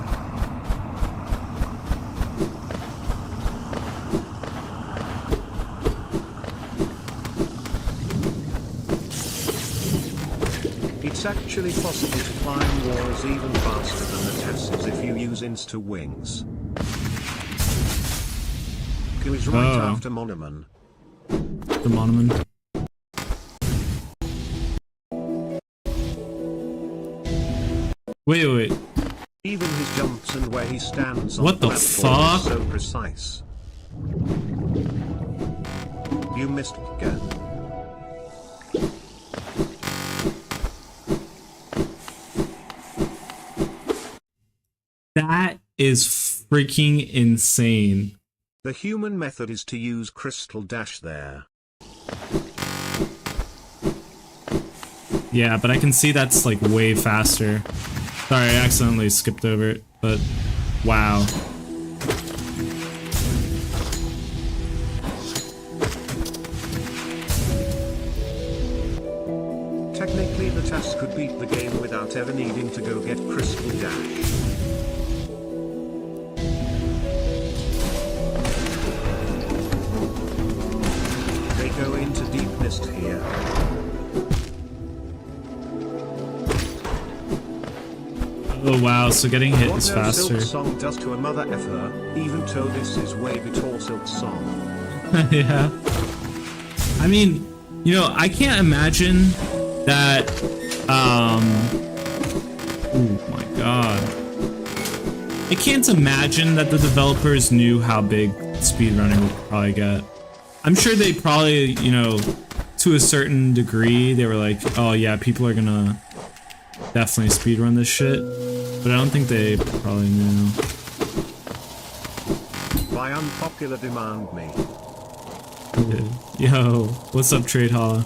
It's actually possible to climb walls even faster than the tests if you use insta-wings. Q is right after Monoman. The Monoman. Wait. Even his jumps and where he stands on what the fuck? Is so precise. You missed again. That is freaking insane. The human method is to use Crystal Dash there. Yeah, but I can see that's like way faster. Sorry, I accidentally skipped over it, but wow. Technically the task could beat the game without ever needing to go get Crystal Dash. They go into deep mist here. Oh wow, so getting hit is What no faster. Silk Song does to a mother effer, even though this is way before Silk Song. Yeah. I mean, you know, I can't imagine that, oh my god. I can't imagine that the developers knew how big speedrunning would probably get. I'm sure they probably, you know, to a certain degree, they were like, oh yeah, people are gonna definitely speedrun this shit. But I don't think they probably knew. By unpopular demand, me. Yo, what's up, Trade Holla?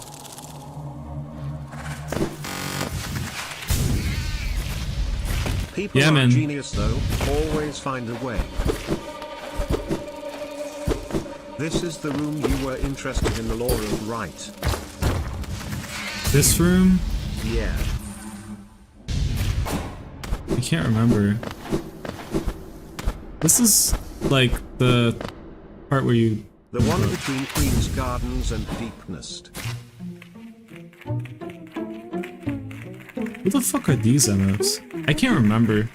People yeah, are man. genius though, always find a way. This is the room you were interested in the lore of, right? This room? Yeah. I can't remember. This is like the part where you... The one between Queen's Gardens and Deep Mist. Who the fuck are these MFs? I can't remember.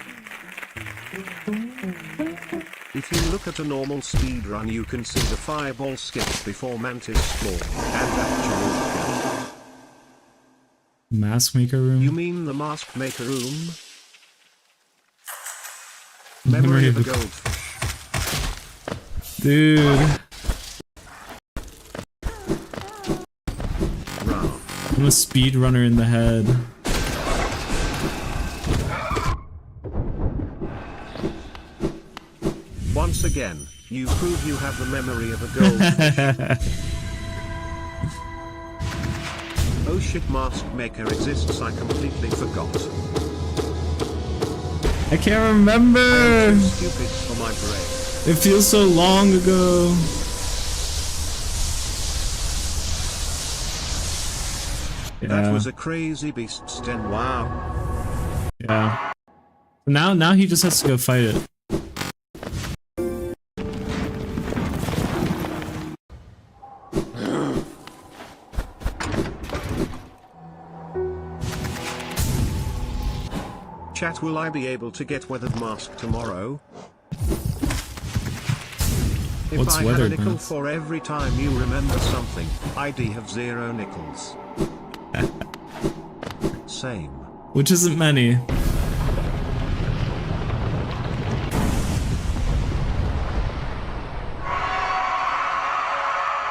If you look at a normal speedrun, you can see the fireball skips before Mantis Claw and actual. Mask maker room? You mean the mask maker room? Memory of a goldfish. Dude. I'm a speedrunner in the head. Once again, you prove you have the memory of a goldfish. Oh shit, mask maker exists, I completely forgot. I can't remember! I'm too stupid for my brain. It feels so long ago. That was a crazy beast sten, wow. Yeah. Now he just has to go fight it. Chat, will I be able to get weathered mask tomorrow? If What's I had a weathered nickel mask? for every time you remember something, I'd have 0 nickels. Same. Which isn't many.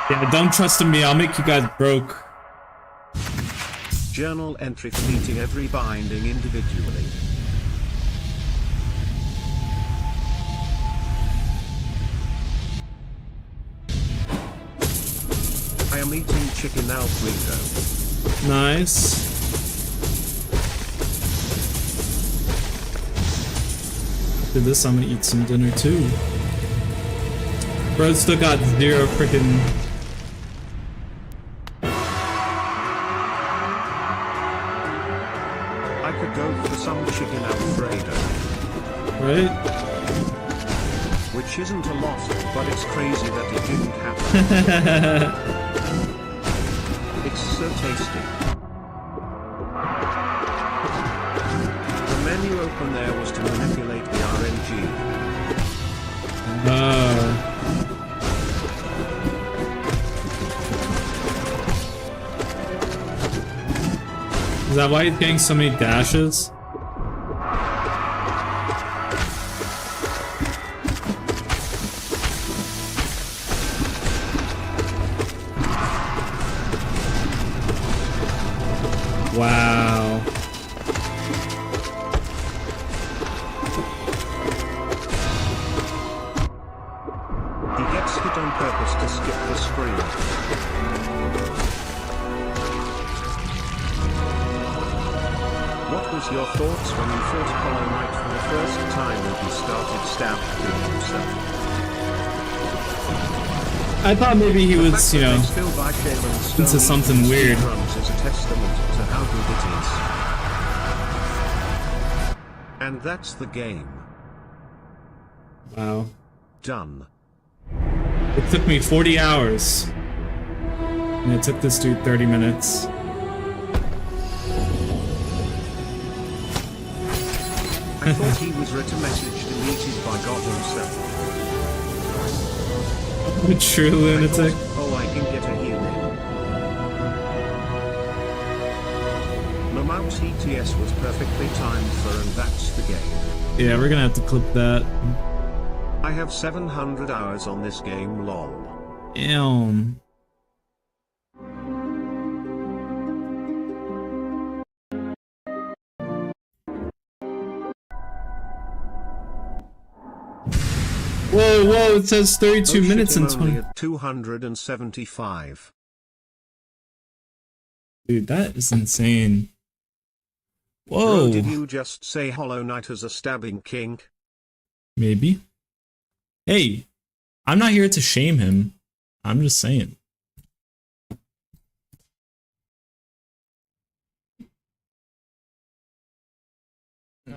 Yeah, don't trust in me, I'll make you guys broke. Journal entry for beating every binding individually. I am eating chicken Alfredo. Nice. After this, I'm gonna eat some dinner too. Bro, still got 0 freaking. I could go for some chicken Alfredo. Right? Which isn't a lot, but it's crazy that it didn't happen. It's so tasty. The menu open there was to manipulate the RNG. Is that why he's getting so many dashes? Wow. He gets hit on purpose to skip the screen. What was your thoughts when you fought Hollow Knight for the first time and he started stabbing himself? I thought maybe he was, you know, into something weird. Is a testament to how good it is. And that's the game. Wow. Done. It took me 40 hours. And it took this dude 30 minutes. I thought he was written a message deleted by God himself. A true lunatic. Oh, I can get a healing. Mammoth ETS was perfectly timed for, and that's the game. Yeah, we're gonna have to clip that. I have 700 hours on this game, lol. Ew. Whoa, whoa, it says 32 minutes and 20. At 275. Dude, that is insane. Whoa. Bro, did you just say Hollow Knight has a stabbing kink? Maybe. Hey, I'm not here to shame him. I'm just saying.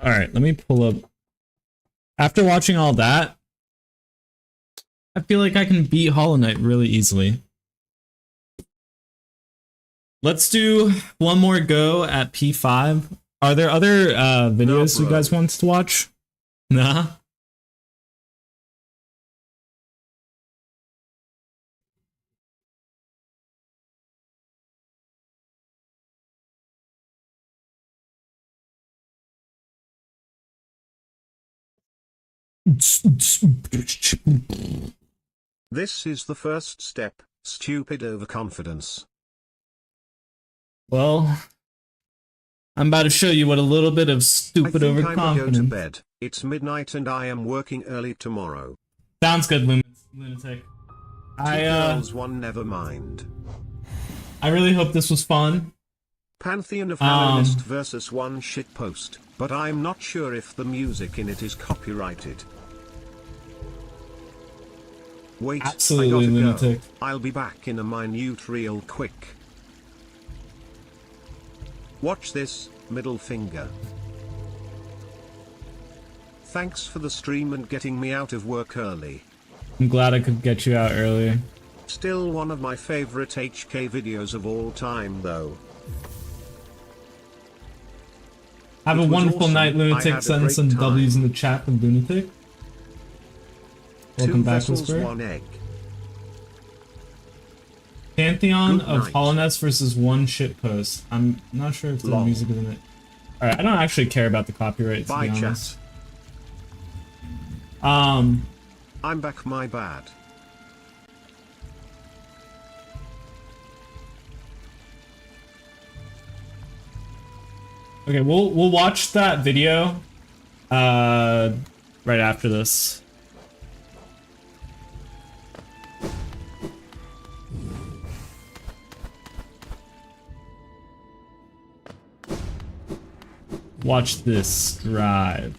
Alright, let me pull up. After watching all that, I feel like I can beat Hollow Knight really easily. Let's do one more go at P5. Are there other videos you guys want to watch? Nah. This is the first step, stupid overconfidence. Well, I'm about to show you what a little bit of stupid I think overconfidence. I will go to bed. It's midnight and I am working early tomorrow. Sounds good, lunatic. Girls one, never mind. I really hope this was fun. Pantheon of Halloweenist versus one shitpost, but I'm not sure if the music in it is copyrighted. Wait, Absolutely, I gotta lunatic. go. I'll be back in a minute real quick. Watch this, middle finger. Thanks for the stream and getting me out of work early. I'm glad I could get you out early. Still one of my favorite HK videos of all time though. Have a It was wonderful awesome. night, I lunatic. had a Send great some time. W's in the chat from lunatic. Welcome 2 back, vessels, Whisper. 1 egg. Pantheon Good of night. Hollowness versus one shitpost. I'm not sure if the Lol. music is in it. Alright, I don't actually care about the copyright, to Bye, be chat. honest. I'm back, my bad. Okay, we'll watch that video right after this. Watch this drive.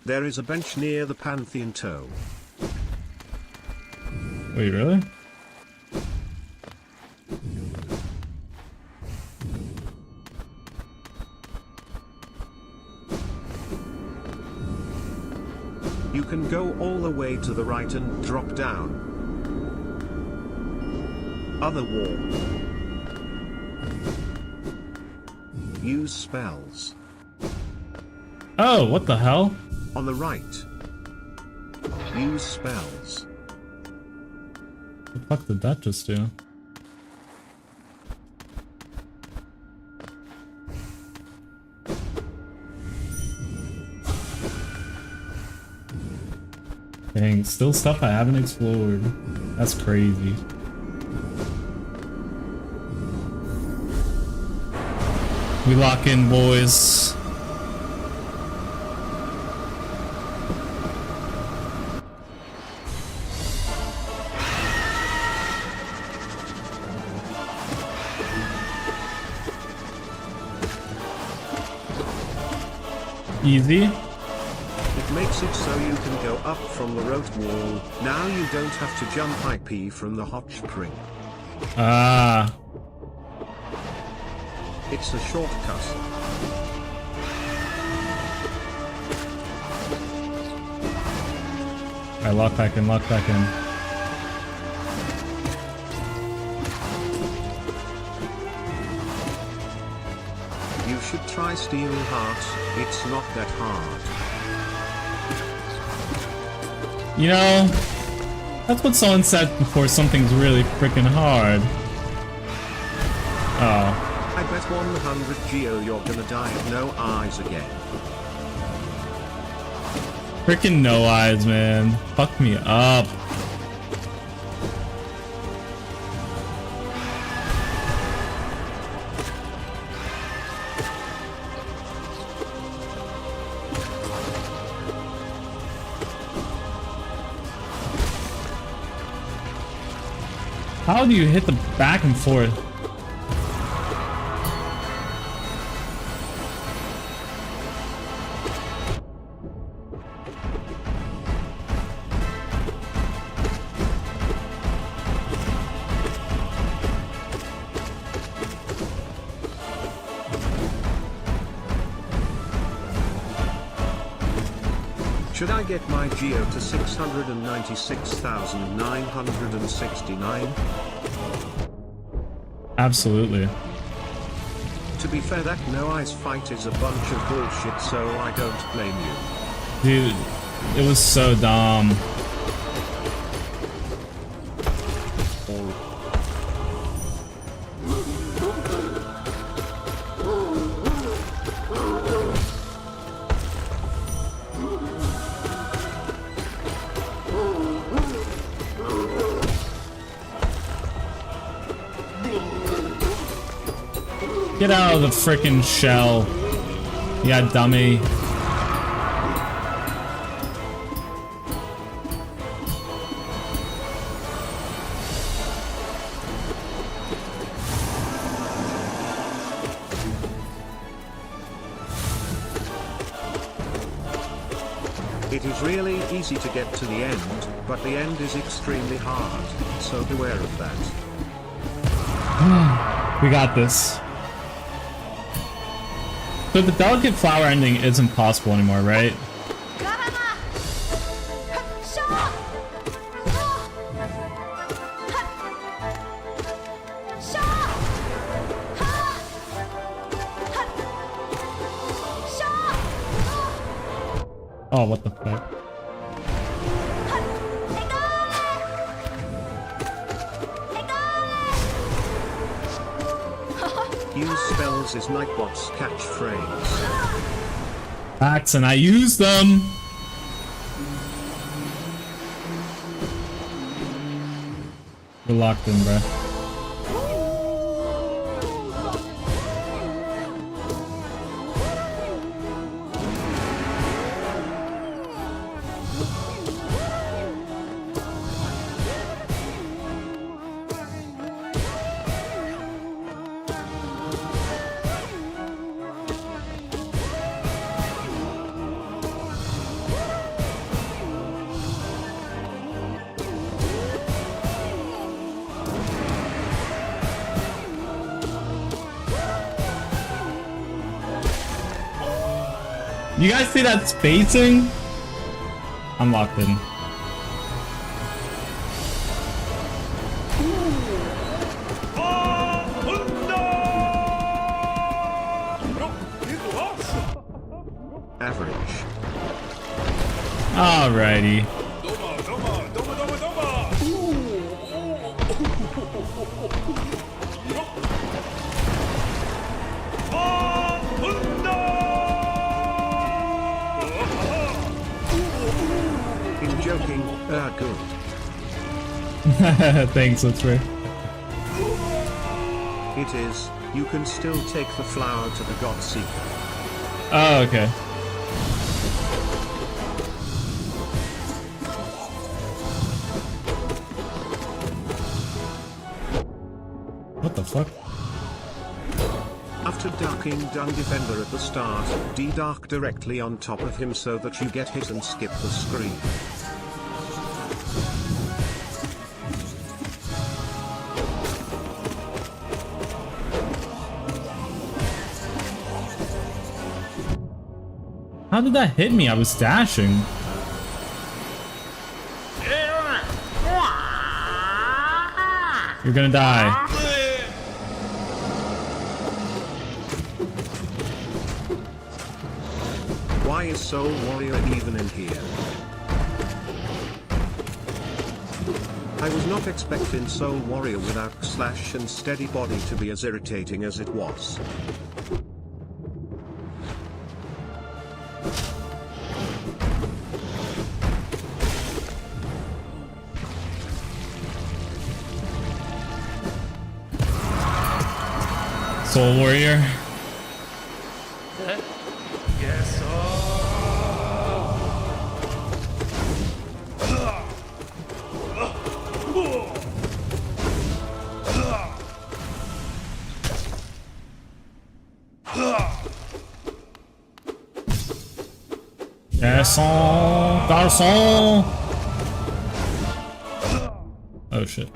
There is a bench near the Pantheon toe. Wait, really? You can go all the way to the right and drop down. Other wall. Use spells. Oh, what the hell? On the right. Use spells. The fuck did that just do? Dang, still stuff I haven't explored. That's crazy. We lock in, boys. Easy. It makes it so you can go up from the road wall. Now you don't have to jump IP from the hot spring. Ah. It's a shortcut. Alright, lock back in, lock back in. You should try stealing hearts. It's not that hard. You know, that's what someone said before something's really freaking hard. Oh. I bet 100 Geo you're gonna die of no eyes again. Freaking no eyes, man. Fuck me up. How do you hit the back and forth? Should I get my Geo to 696,969? Absolutely. To be fair, that no eyes fight is a bunch of bullshit, so I don't blame you. Dude, it was so dumb. Get out of the frickin' shell. Yeah, dummy. It is really easy to get to the end, but the end is extremely hard, so beware of that. We got this. So the delicate flower ending isn't possible anymore, right? Oh, what the fuck? Use spells is Nightbot's catchphrase. Facts, and I use them. We're locked in, bro. You guys see that spacing? I'm locked in. Average. Alrighty. Joking, good. Thanks, that's fair. It is, you can still take the flower to the God Seeker. Oh, okay. What the fuck? After ducking Dung Defender at the start, D-Dark directly on top of him so that you get hit and skip the screen. How did that hit me? I was dashing. You're gonna die. Why is Soul Warrior even in here? I was not expecting Soul Warrior without slash and steady body to be as irritating as it was. Soul Warrior. Yes, Garçon! Garçon! Oh shit.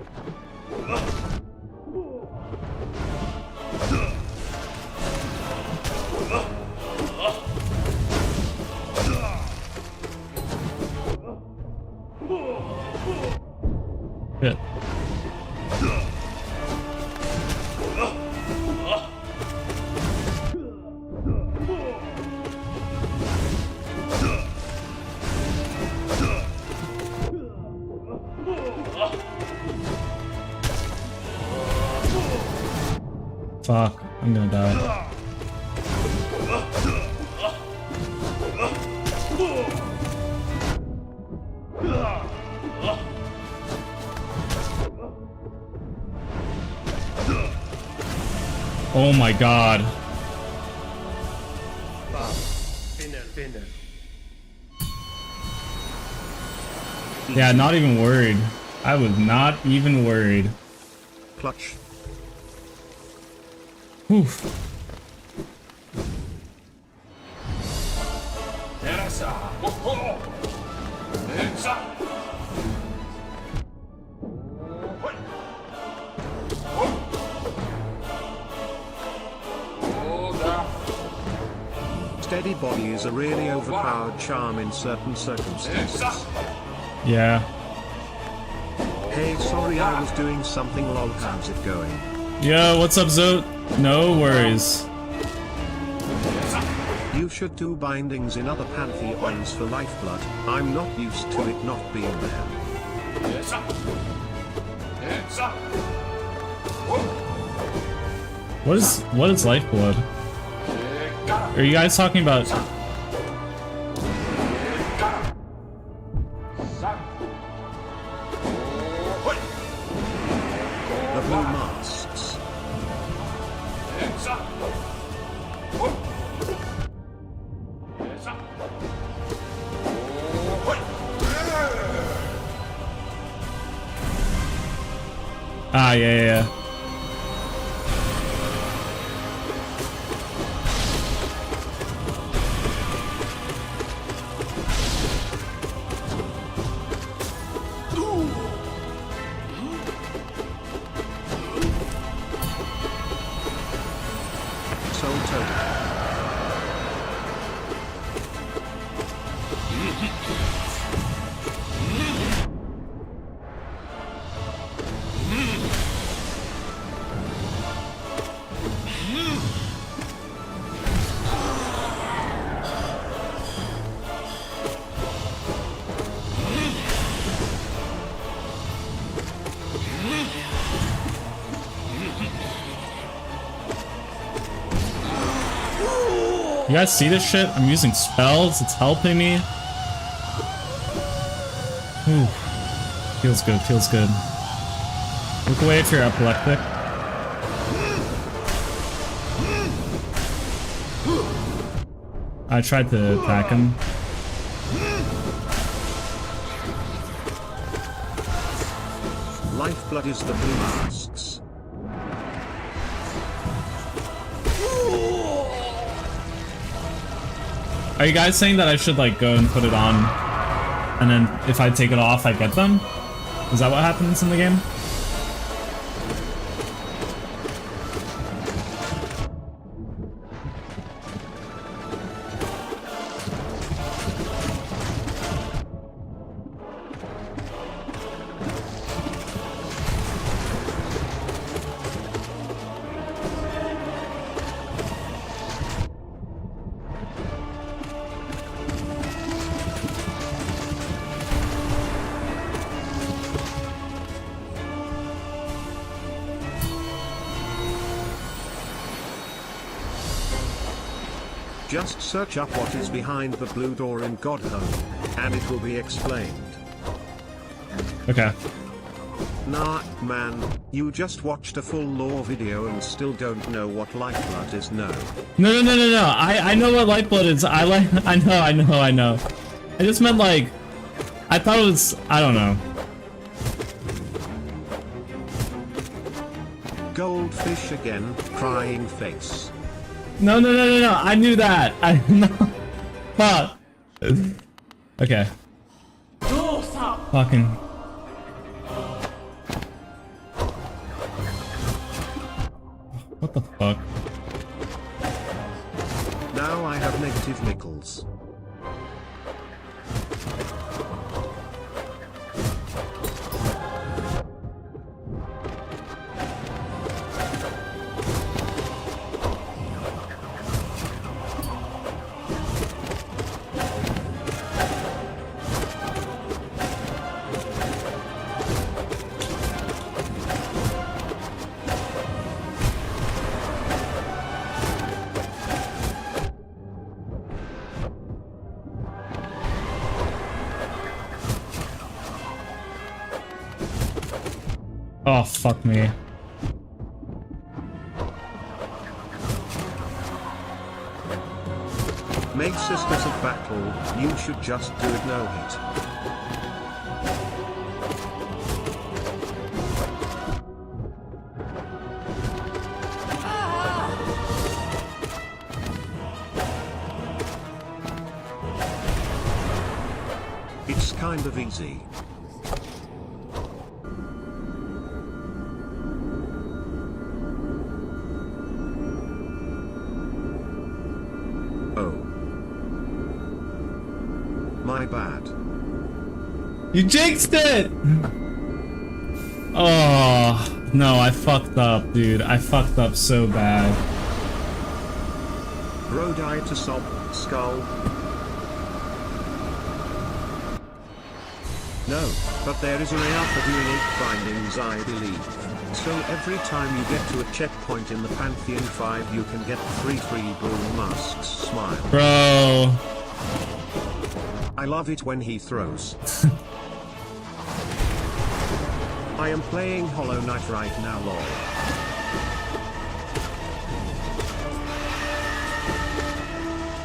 Shit. Fuck, I'm gonna die. Oh my god. Yeah, not even worried. I was not even worried. Clutch. Oof. Steady body is a really overpowered charm in certain circumstances. Yeah. Hey, sorry I was doing something lol, how's it going? Yo, what's up, Zote? No worries. You should do bindings in other pantheons for lifeblood. I'm not used to it not being there. What is lifeblood? Are you guys talking about? The blue masks. Ah, yeah. You guys see this shit? I'm using spells, it's helping me. Ooh. Feels good, feels good. Look away if you're epileptic. I tried to attack him. Lifeblood is the blue masks. Are you guys saying that I should like go and put it on, and then if I take it off, I get them? Is that what happens in the game? Just search up what is behind the blue door in Godhome, and it will be explained. Okay. Nah, man, you just watched a full lore video and still don't know what lifeblood is, no. No. I know what lifeblood is. I know. I just meant like, I thought it was, I don't know. Goldfish again, crying face. No. I knew that. I know. Fuck. Okay. Fucking. What the fuck? Now I have negative nickels. Oh, fuck me. Made Sisters of Battle, you should just do it no hit. It's kind of easy. Oh. My bad. You jinxed it! Oh, no, I fucked up, dude. I fucked up so bad. Bro died to sob, skull. No, but there is a real for doing 8 bindings, I believe. So every time you get to a checkpoint in the Pantheon 5 you can get 3 free broom masks. Smile. Bro. I love it when he throws. I am playing Hollow Knight right now, lol.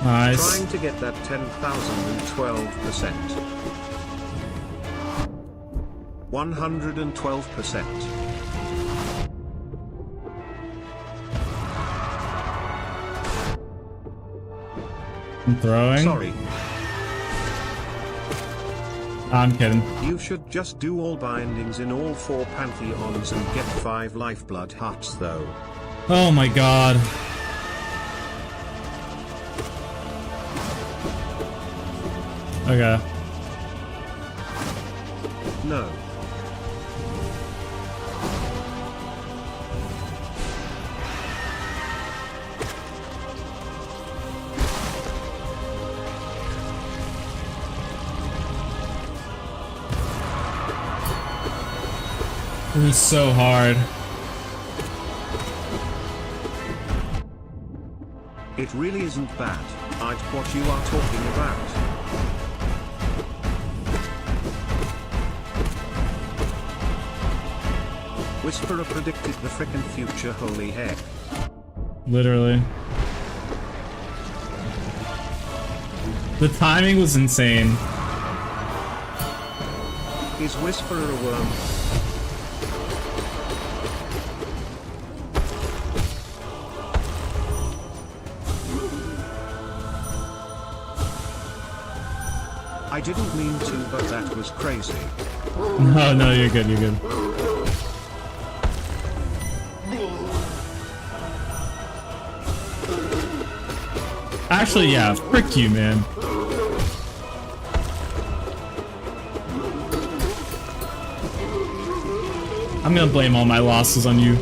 Nice. Trying to get that 10,012%. 112%. I'm throwing. Sorry. I'm kidding. You should just do all bindings in all 4 Pantheons and get 5 lifeblood hearts though. Oh my god. Okay. No. It was so hard. It really isn't bad. I'd what you are talking about. Whisperer predicted the frickin' future, holy heck. Literally. The timing was insane. Is Whisperer a worm? I didn't mean to, but that was crazy. No, no, you're good, you're good. Actually, yeah, frick you, man. I'm gonna blame all my losses on you.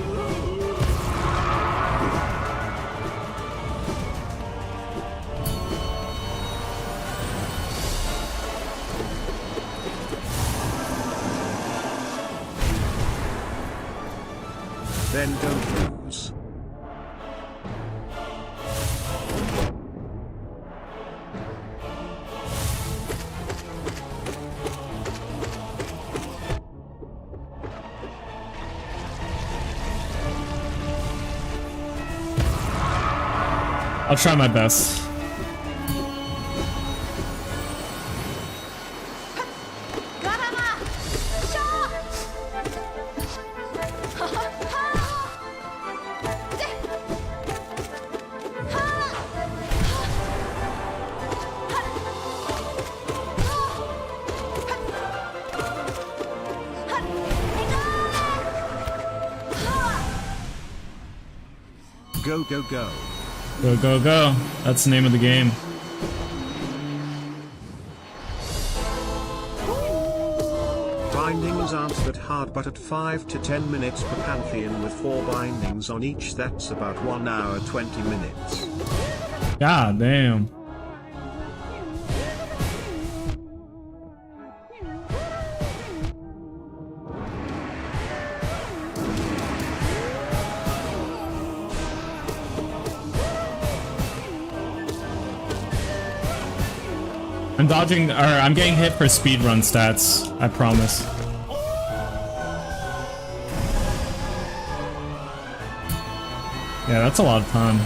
Then don't lose. I'll try my best. Go, go, go. Go, go, go. That's the name of the game. Bindings aren't that hard, but at 5 to 10 minutes per Pantheon with 4 bindings on each, that's about 1 hour 20 minutes. God damn. I'm dodging, or I'm getting hit for speedrun stats, I promise. Yeah, that's a lot of time.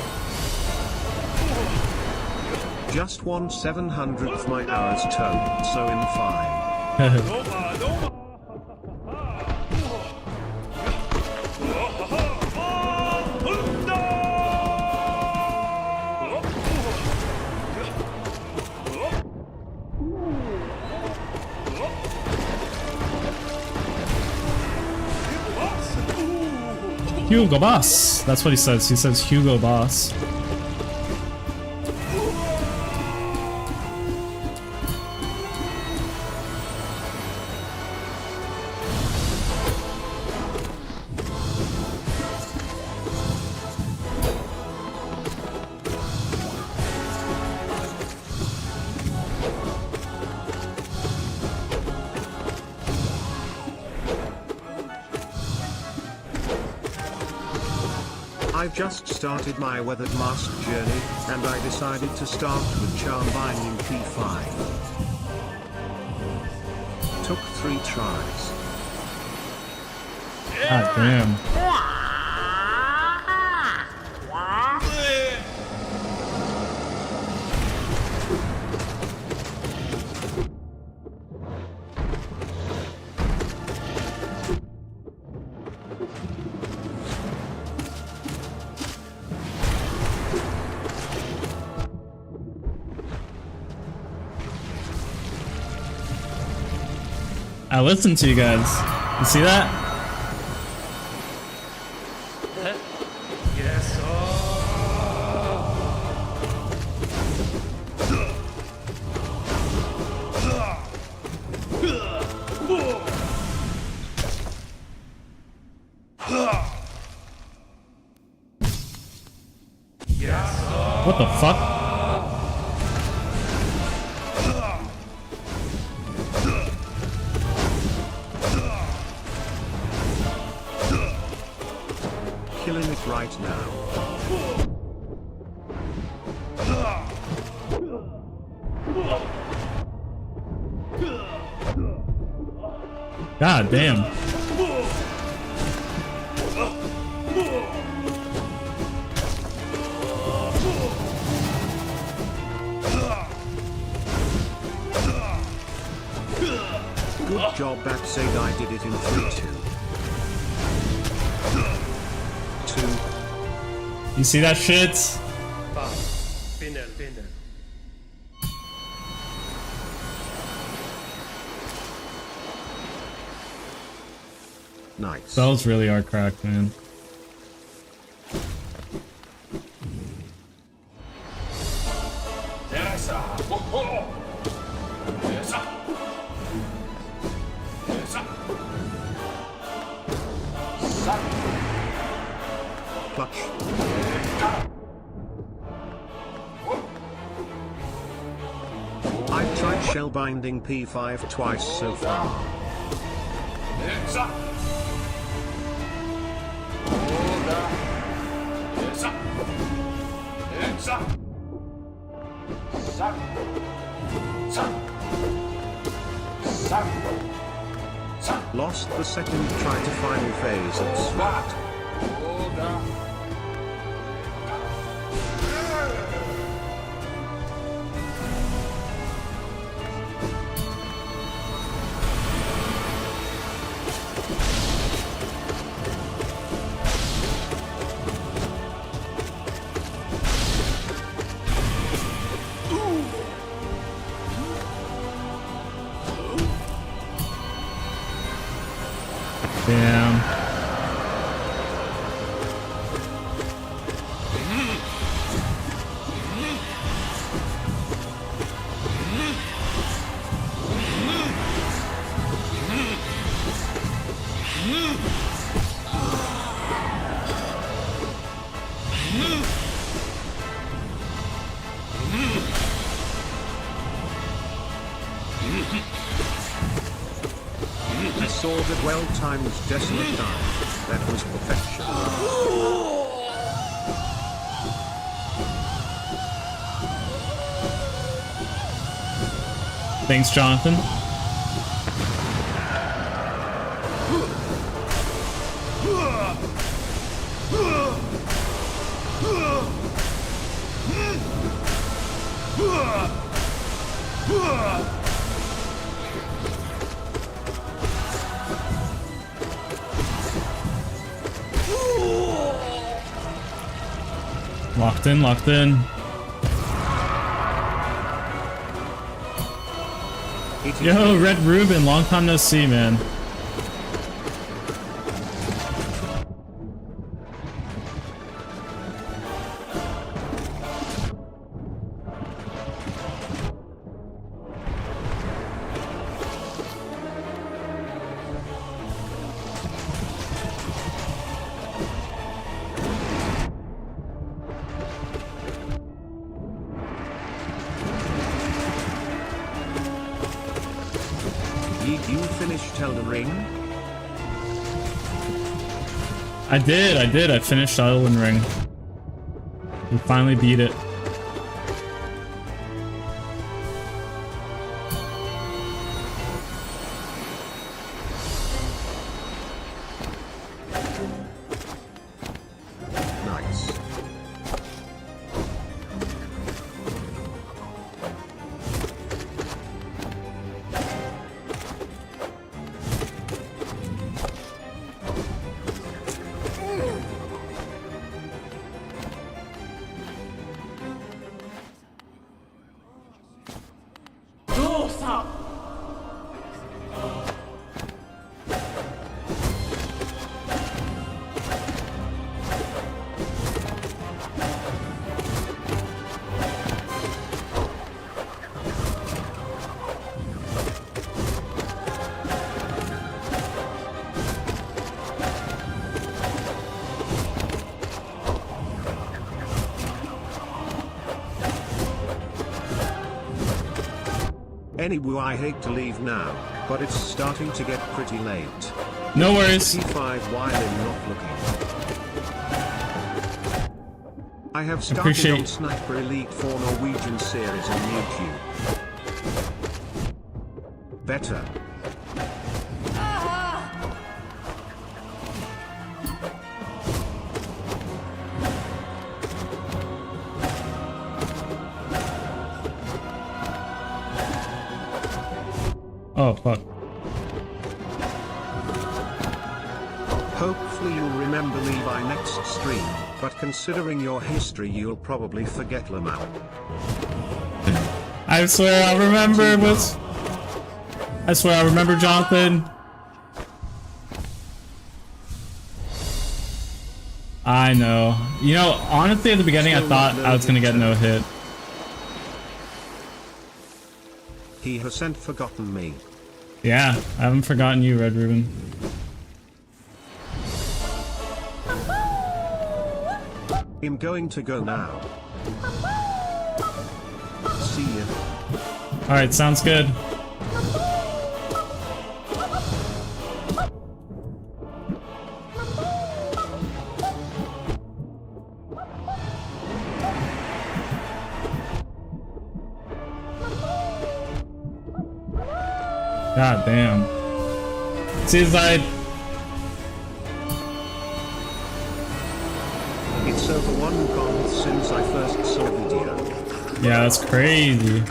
Just 1/700th my hours tone, so in fine. Hugo Boss. That's what he says. He says Hugo Boss. I've just started my weathered mask journey, and I decided to start with charm binding P5. Took 3 tries. God damn. I listen to you guys. You see that? Yes, What the fuck? Killing it right now. God damn. Good job, Batsaid. I did it in 3-2. You see that shit? Pinner. Nice. Those really are cracked, man. Clutch. I've tried shell binding P5 twice so far. Lost the second try to final phase at SWAT. Damn. I saw that well-timed desolate dive. That was perfection. Thanks, Jonathan. Locked in, locked in. Yo, Red Ruben, long time no see, man. Did you finish Elden Ring? I did. I finished Elden Ring. We finally beat it. Nice. Anyway, I hate to leave now, but it's starting to get pretty late. No worries. T5 while I'm not looking. I have started Appreciate- on Sniper Elite 4 Norwegian series on YouTube. Better. Oh, fuck. Hopefully you'll remember me by next stream, but considering your history you'll probably forget Lamau. I swear I'll remember what's... I swear I'll remember, Jonathan. I know. You know, honestly at the beginning I thought I was gonna get no hit. He hasn't forgotten me. Yeah, I haven't forgotten you, Red Ruben. I'm going to go now. See ya. Alright, sounds good. God damn. See you, Zide. It's over 1 month since I first saw video. Yeah, that's crazy.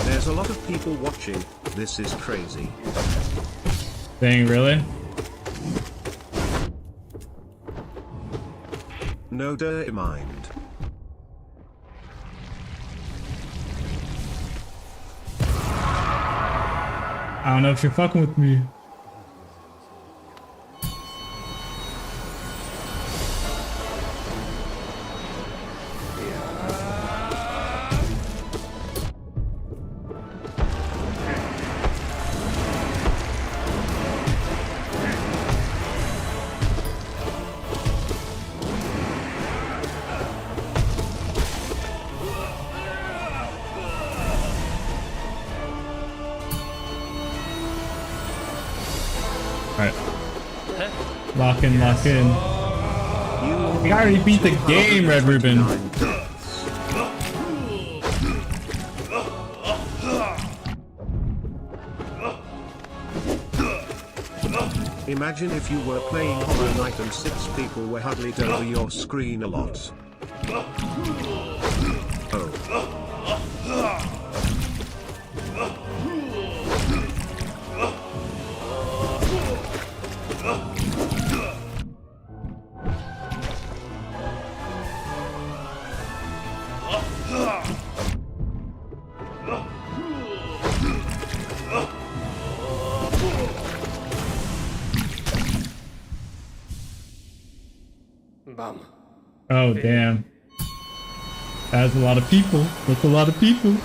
There's a lot of people watching. This is crazy. Dang, really? No dirty mind. I don't know if you're fucking with me. Alright. Lock in, lock in. We already beat the game, Red Ruben. Imagine if you were playing Hollow Knight and 6 people were huddled over your screen a lot. Oh. Bum. Oh, damn. That's a lot of people. That's a lot of people.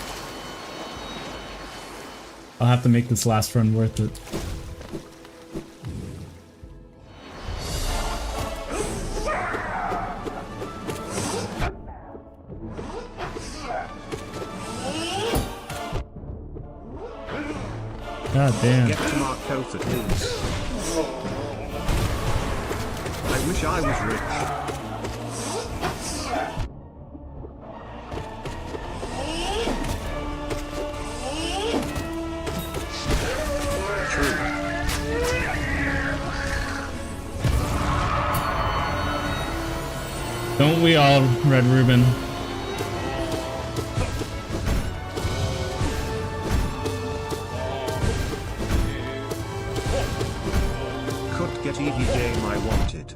I'll have to make this last run worth it. God damn. Get to Marcoth at least. I wish I was rich. Don't we all, Red Ruben? Could get EV game I wanted.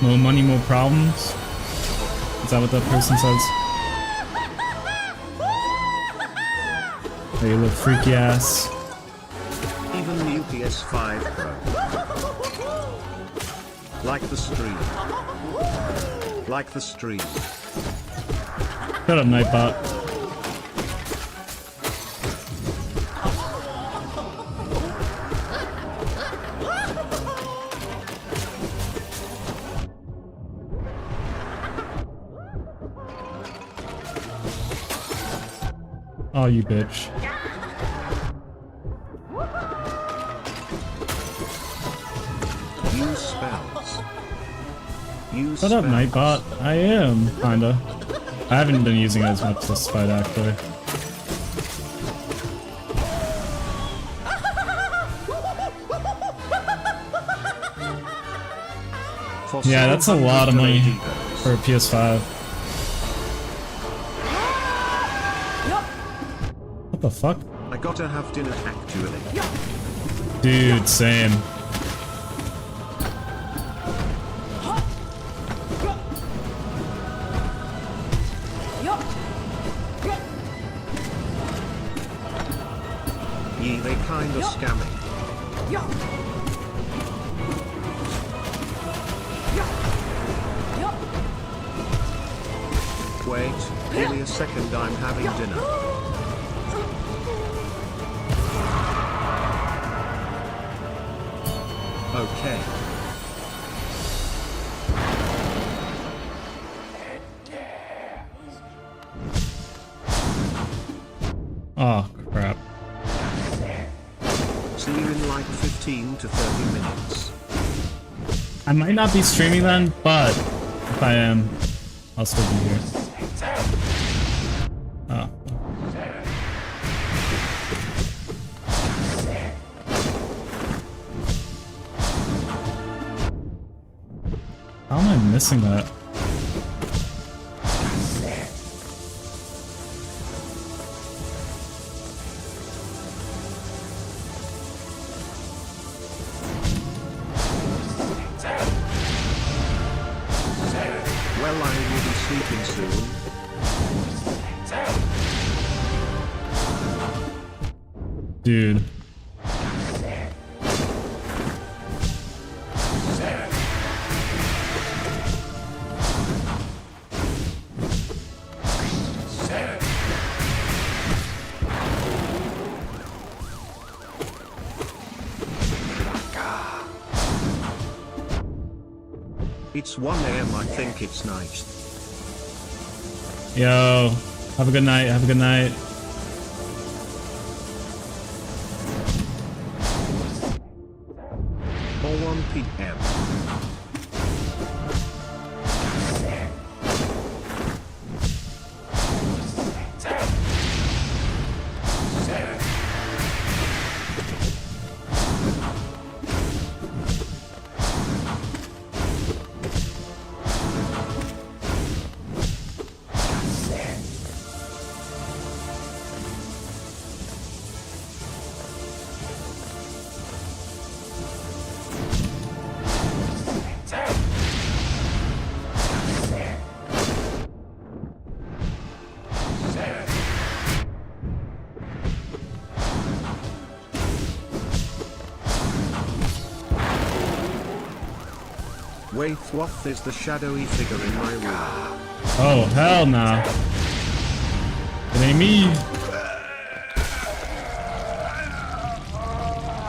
More money, more problems? Is that what that person says? Hey, you little freaky ass. Even the PS5 Pro. Like the stream. Like the stream. Shut up, Nightbot. Oh, you bitch. Use spells. Use Shut up, spells. Nightbot. I am, kinda. I haven't been using it as much this fight, actually. Yeah, that's a lot of money for a PS5. What the fuck? I gotta have dinner actually. Dude, same. Yee, they kinda scamming. Wait, give me a second, I'm having dinner. Okay. Oh, crap. See you in like 15 to 30 minutes. I might not be streaming then, but if I am, I'll still be here. Oh. How am I missing that? Well, I will be sleeping soon. Dude. It's 1 AM, I think it's night. Yo, have a good night. Have a good night. Or 1 PM. Wait, what is the shadowy figure in my room? Oh, hell nah. It ain't me.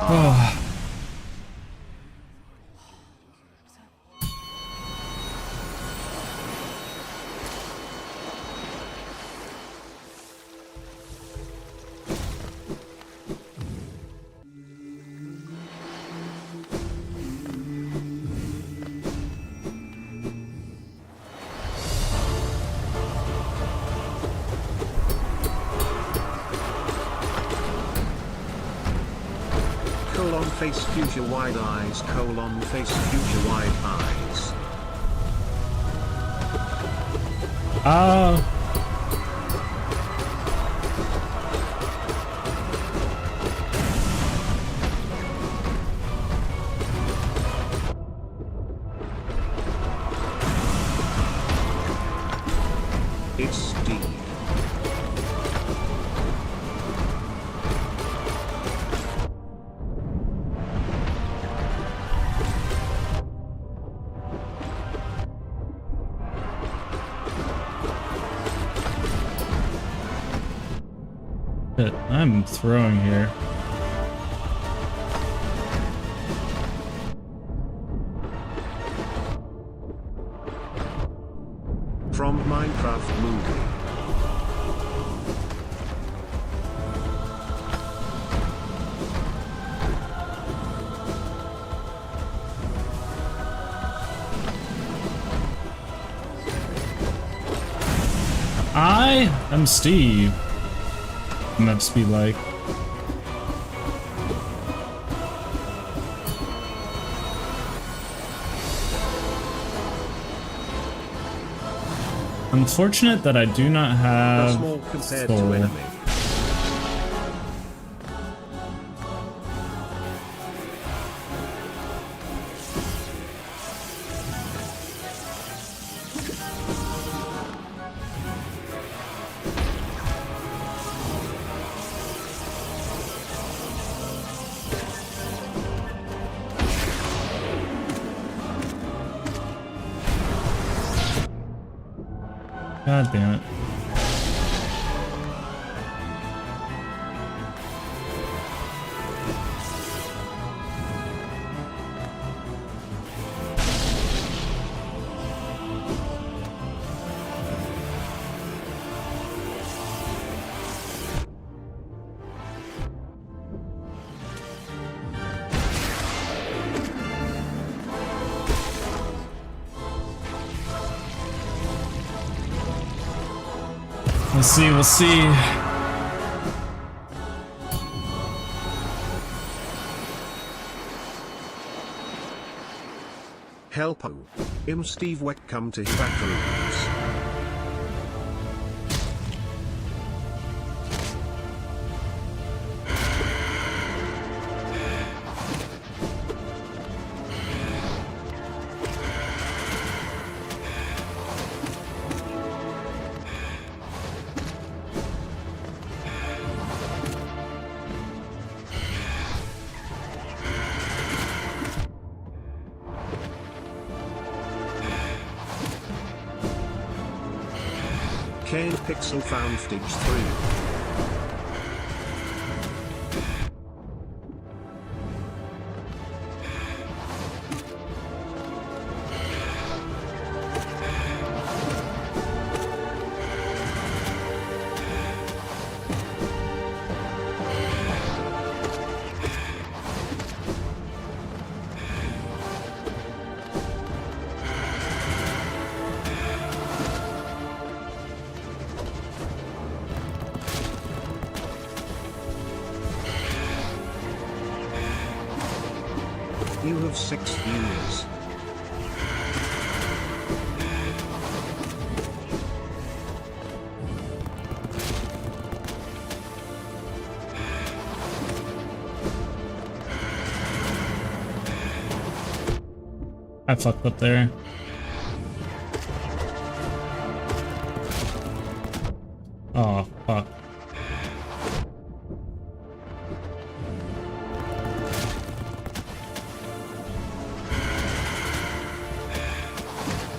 Oh. Face future wide eyes, face future wide eyes. It's Steve. I'm throwing here. From Minecraft movie. I am Steve. Maps be like. Unfortunate that I do not have small compared soul. to enemy. God damn it. We'll see, we'll see. Helpo. Steve welcome to Bathrooms. Kane Pixel found stage 3. You have 6 viewers. I fucked up there. Oh, fuck.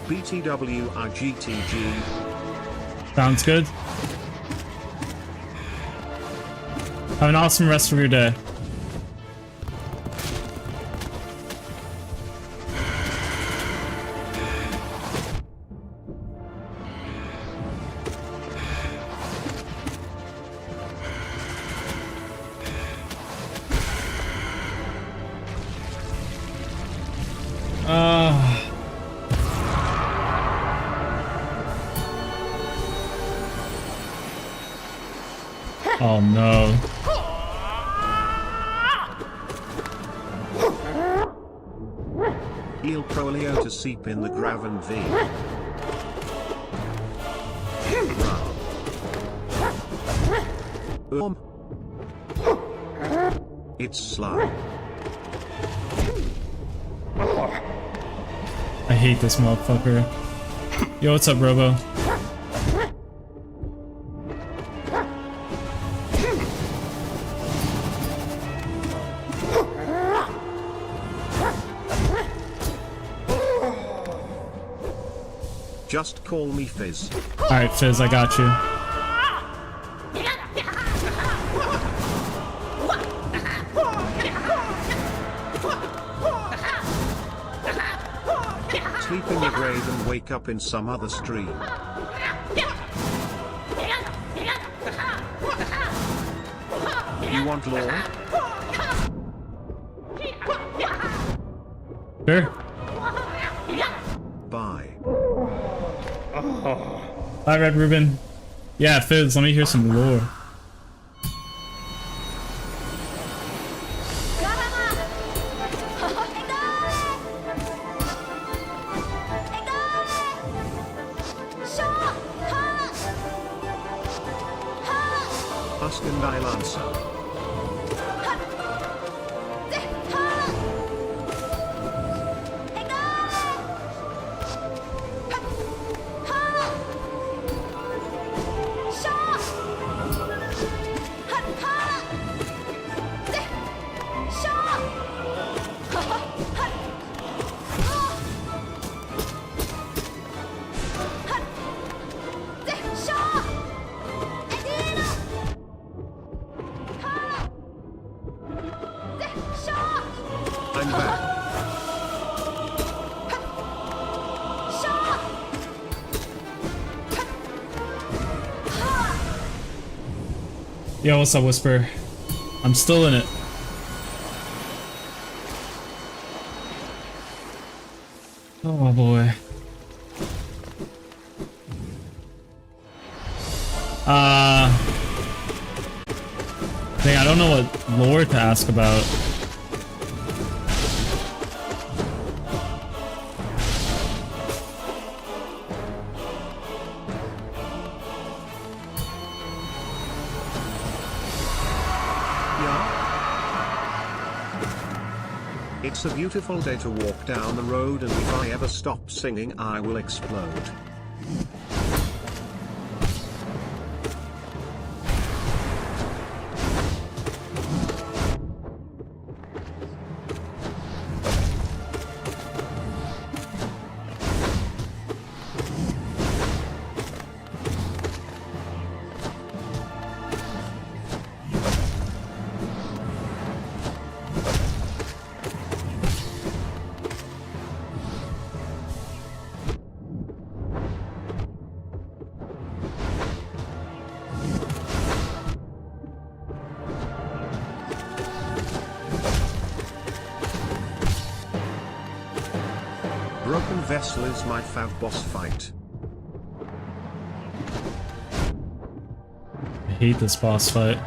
BTW IGTG. Sounds good. Have an awesome rest of your day. Oh no. Il Prolio to seep in the Graven V. It's slime. I hate this motherfucker. Yo, what's up, Robo? Just call me Fizz. Alright, Fizz, I got you. Sleep in your grave and wake up in some other stream. You want lore? Sure. Bye. Bye, Red Ruben. Yeah, Fizz, let me hear some lore. Huskin Lancer. I'm back. Yo, what's up, Whisper? I'm still in it. Oh boy. Dang, I don't know what lore to ask about. It's a beautiful day to walk down the road, and if I ever stop singing, I will explode. Broken Vessel is my fav boss fight. I hate this boss fight.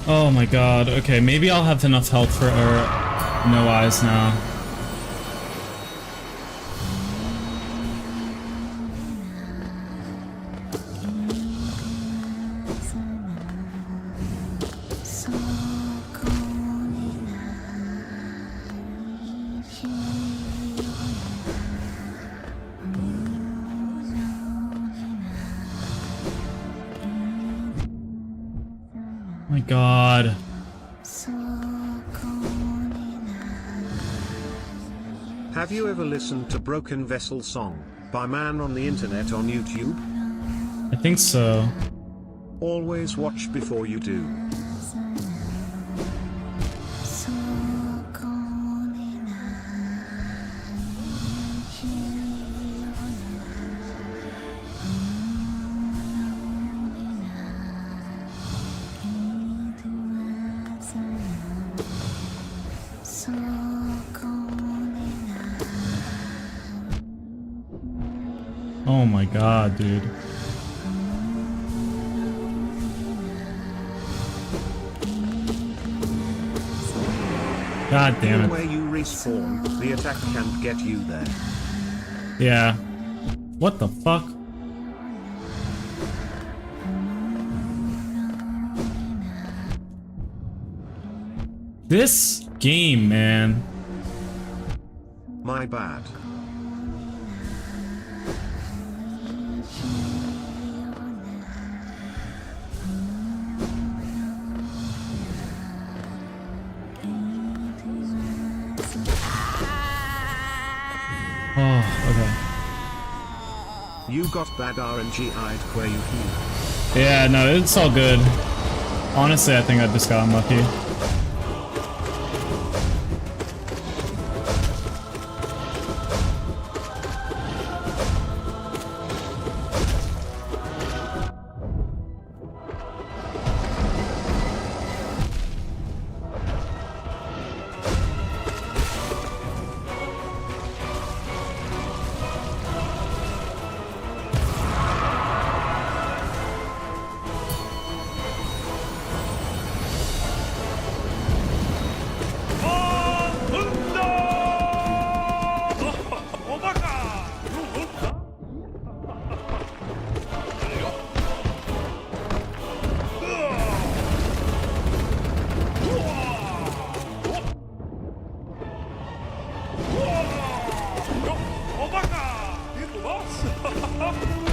Oh my god. Okay, maybe I'll have enough health for no eyes now. My god. Have you ever listened to Broken Vessel Song by Man on the Internet on YouTube? I think so. Always watch before you do. Oh my god, dude. God damn Even it. where you respawn, the attack can't get you there. Yeah. What the fuck? This game, man. My bad. Oh, okay. You got bad RNG-eyed where you heal. Yeah, no, it's all good. Honestly, I think I just got unlucky.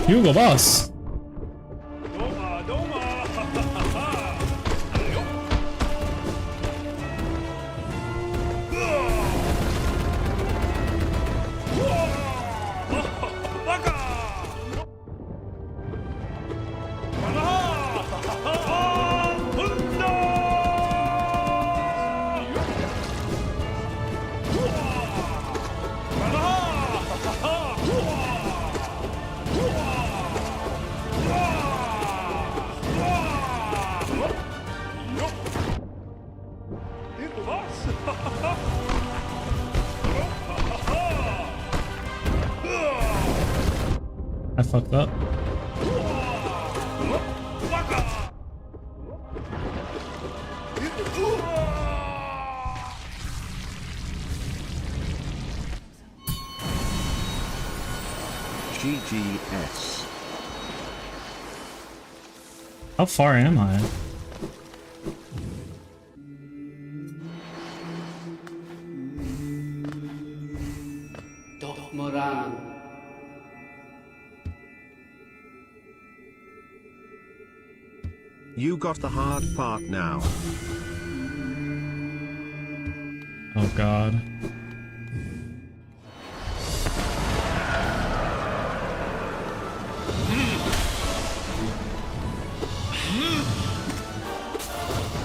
Hugo Boss. I fucked up. GGS. How far am I? You got the hard part now. Oh god.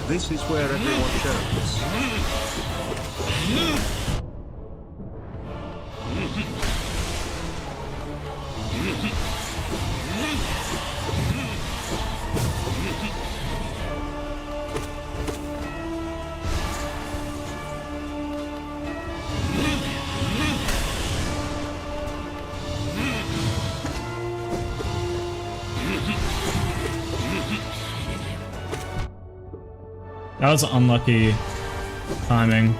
This is where everyone shows. That was unlucky timing.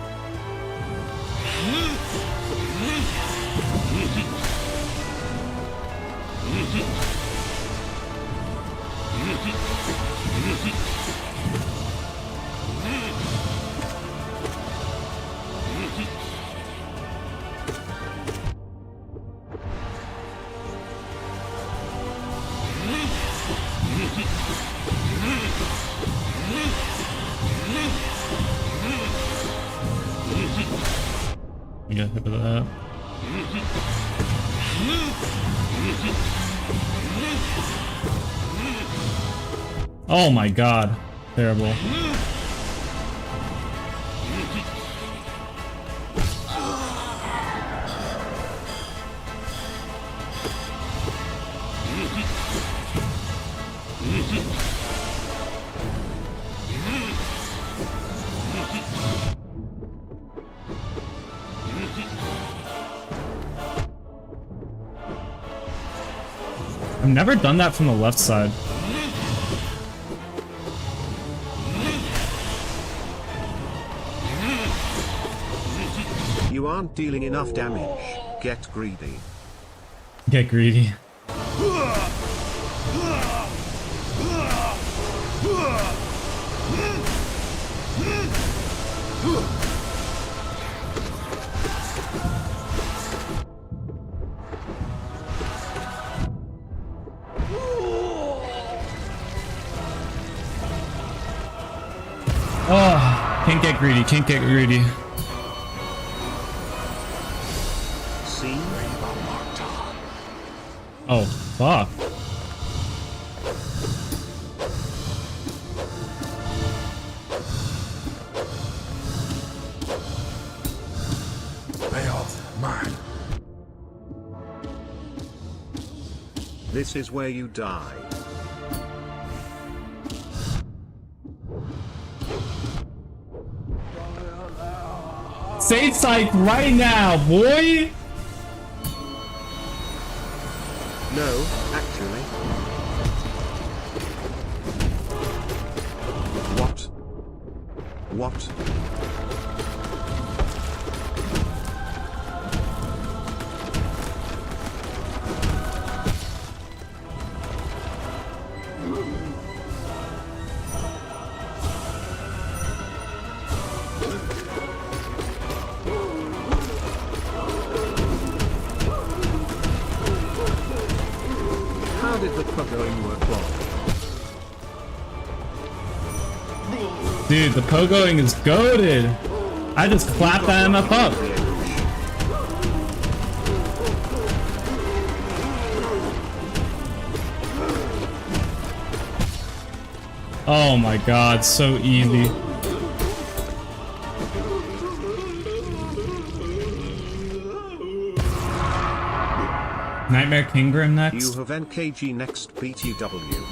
You get hit with that. Oh my god. Terrible. I've never done that from the left side. You aren't dealing enough damage. Get greedy. Get greedy. Oh, can't get greedy, can't get greedy. See? Oh, fuck. This is where you die. Save site right now, boy! No, actually. What? What? How did the pogoing work wrong? Dude, the pogoing is goated. I just clapped that MF up. Oh my god, so easy. Nightmare Kinggrim next? You have NKG next BTW.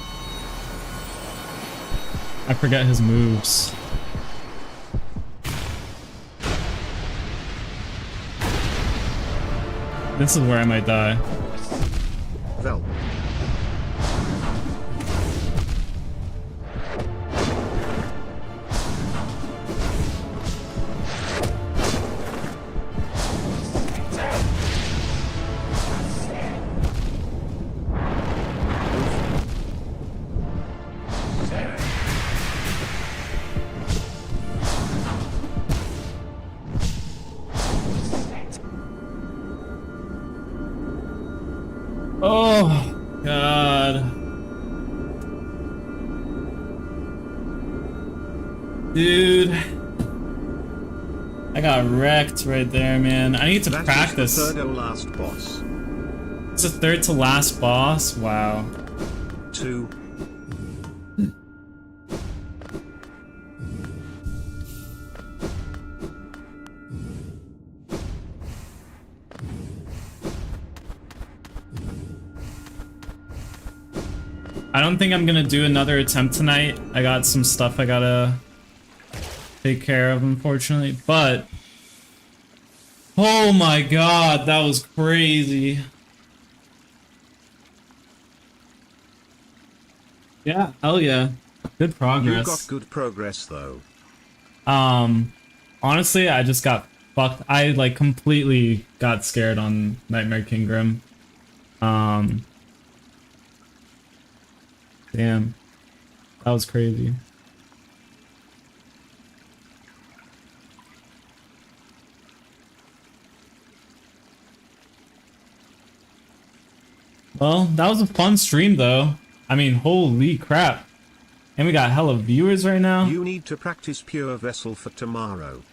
I forget his moves. This is where I might die. Vel. Oh, God. Dude. I got wrecked right there, man. I need to practice. That is the third to last boss. It's the third to last boss? Wow. 2. I don't think I'm gonna do another attempt tonight. I got some stuff I gotta take care of, unfortunately, but oh my god, that was crazy. Yeah, hell yeah. Good progress. You got good progress though. Honestly, I just got fucked. I like completely got scared on Nightmare King Grim. Damn. That was crazy. Well, that was a fun stream though. I mean, holy crap. And we got hella viewers right now. You need to practice Pure Vessel for tomorrow.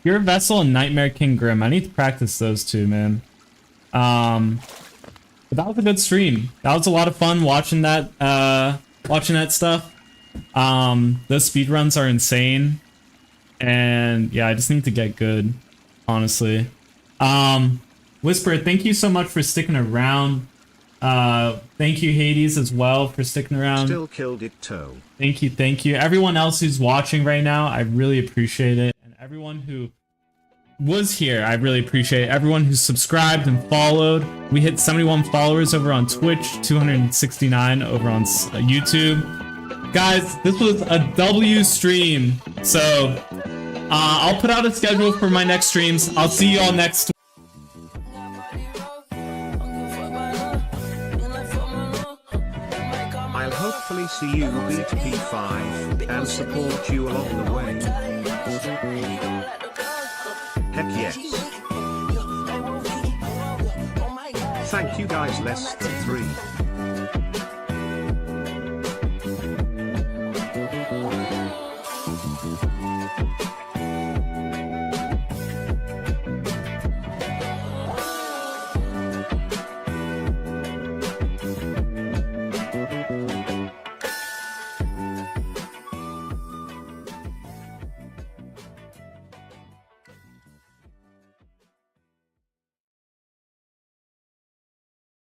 Pure Vessel and Nightmare King Grim. I need to practice those two, man. But that was a good stream. That was a lot of fun watching that stuff. Those speedruns are insane. And yeah, I just need to get good, honestly. Whisper, thank you so much for sticking around. Thank you, Hades, as well, for sticking around. Still killed it, toe. Thank you, thank you. Everyone else who's watching right now, I really appreciate it. And everyone who was here, I really appreciate it. Everyone who subscribed and followed. We hit 71 followers over on Twitch, 269 over on YouTube. Guys, this was a W stream. So, I'll put out a schedule for my next streams. I'll see you all next I'll hopefully see you beat P5 and support you along the way. Heck yes. Thank you guys, less than 3.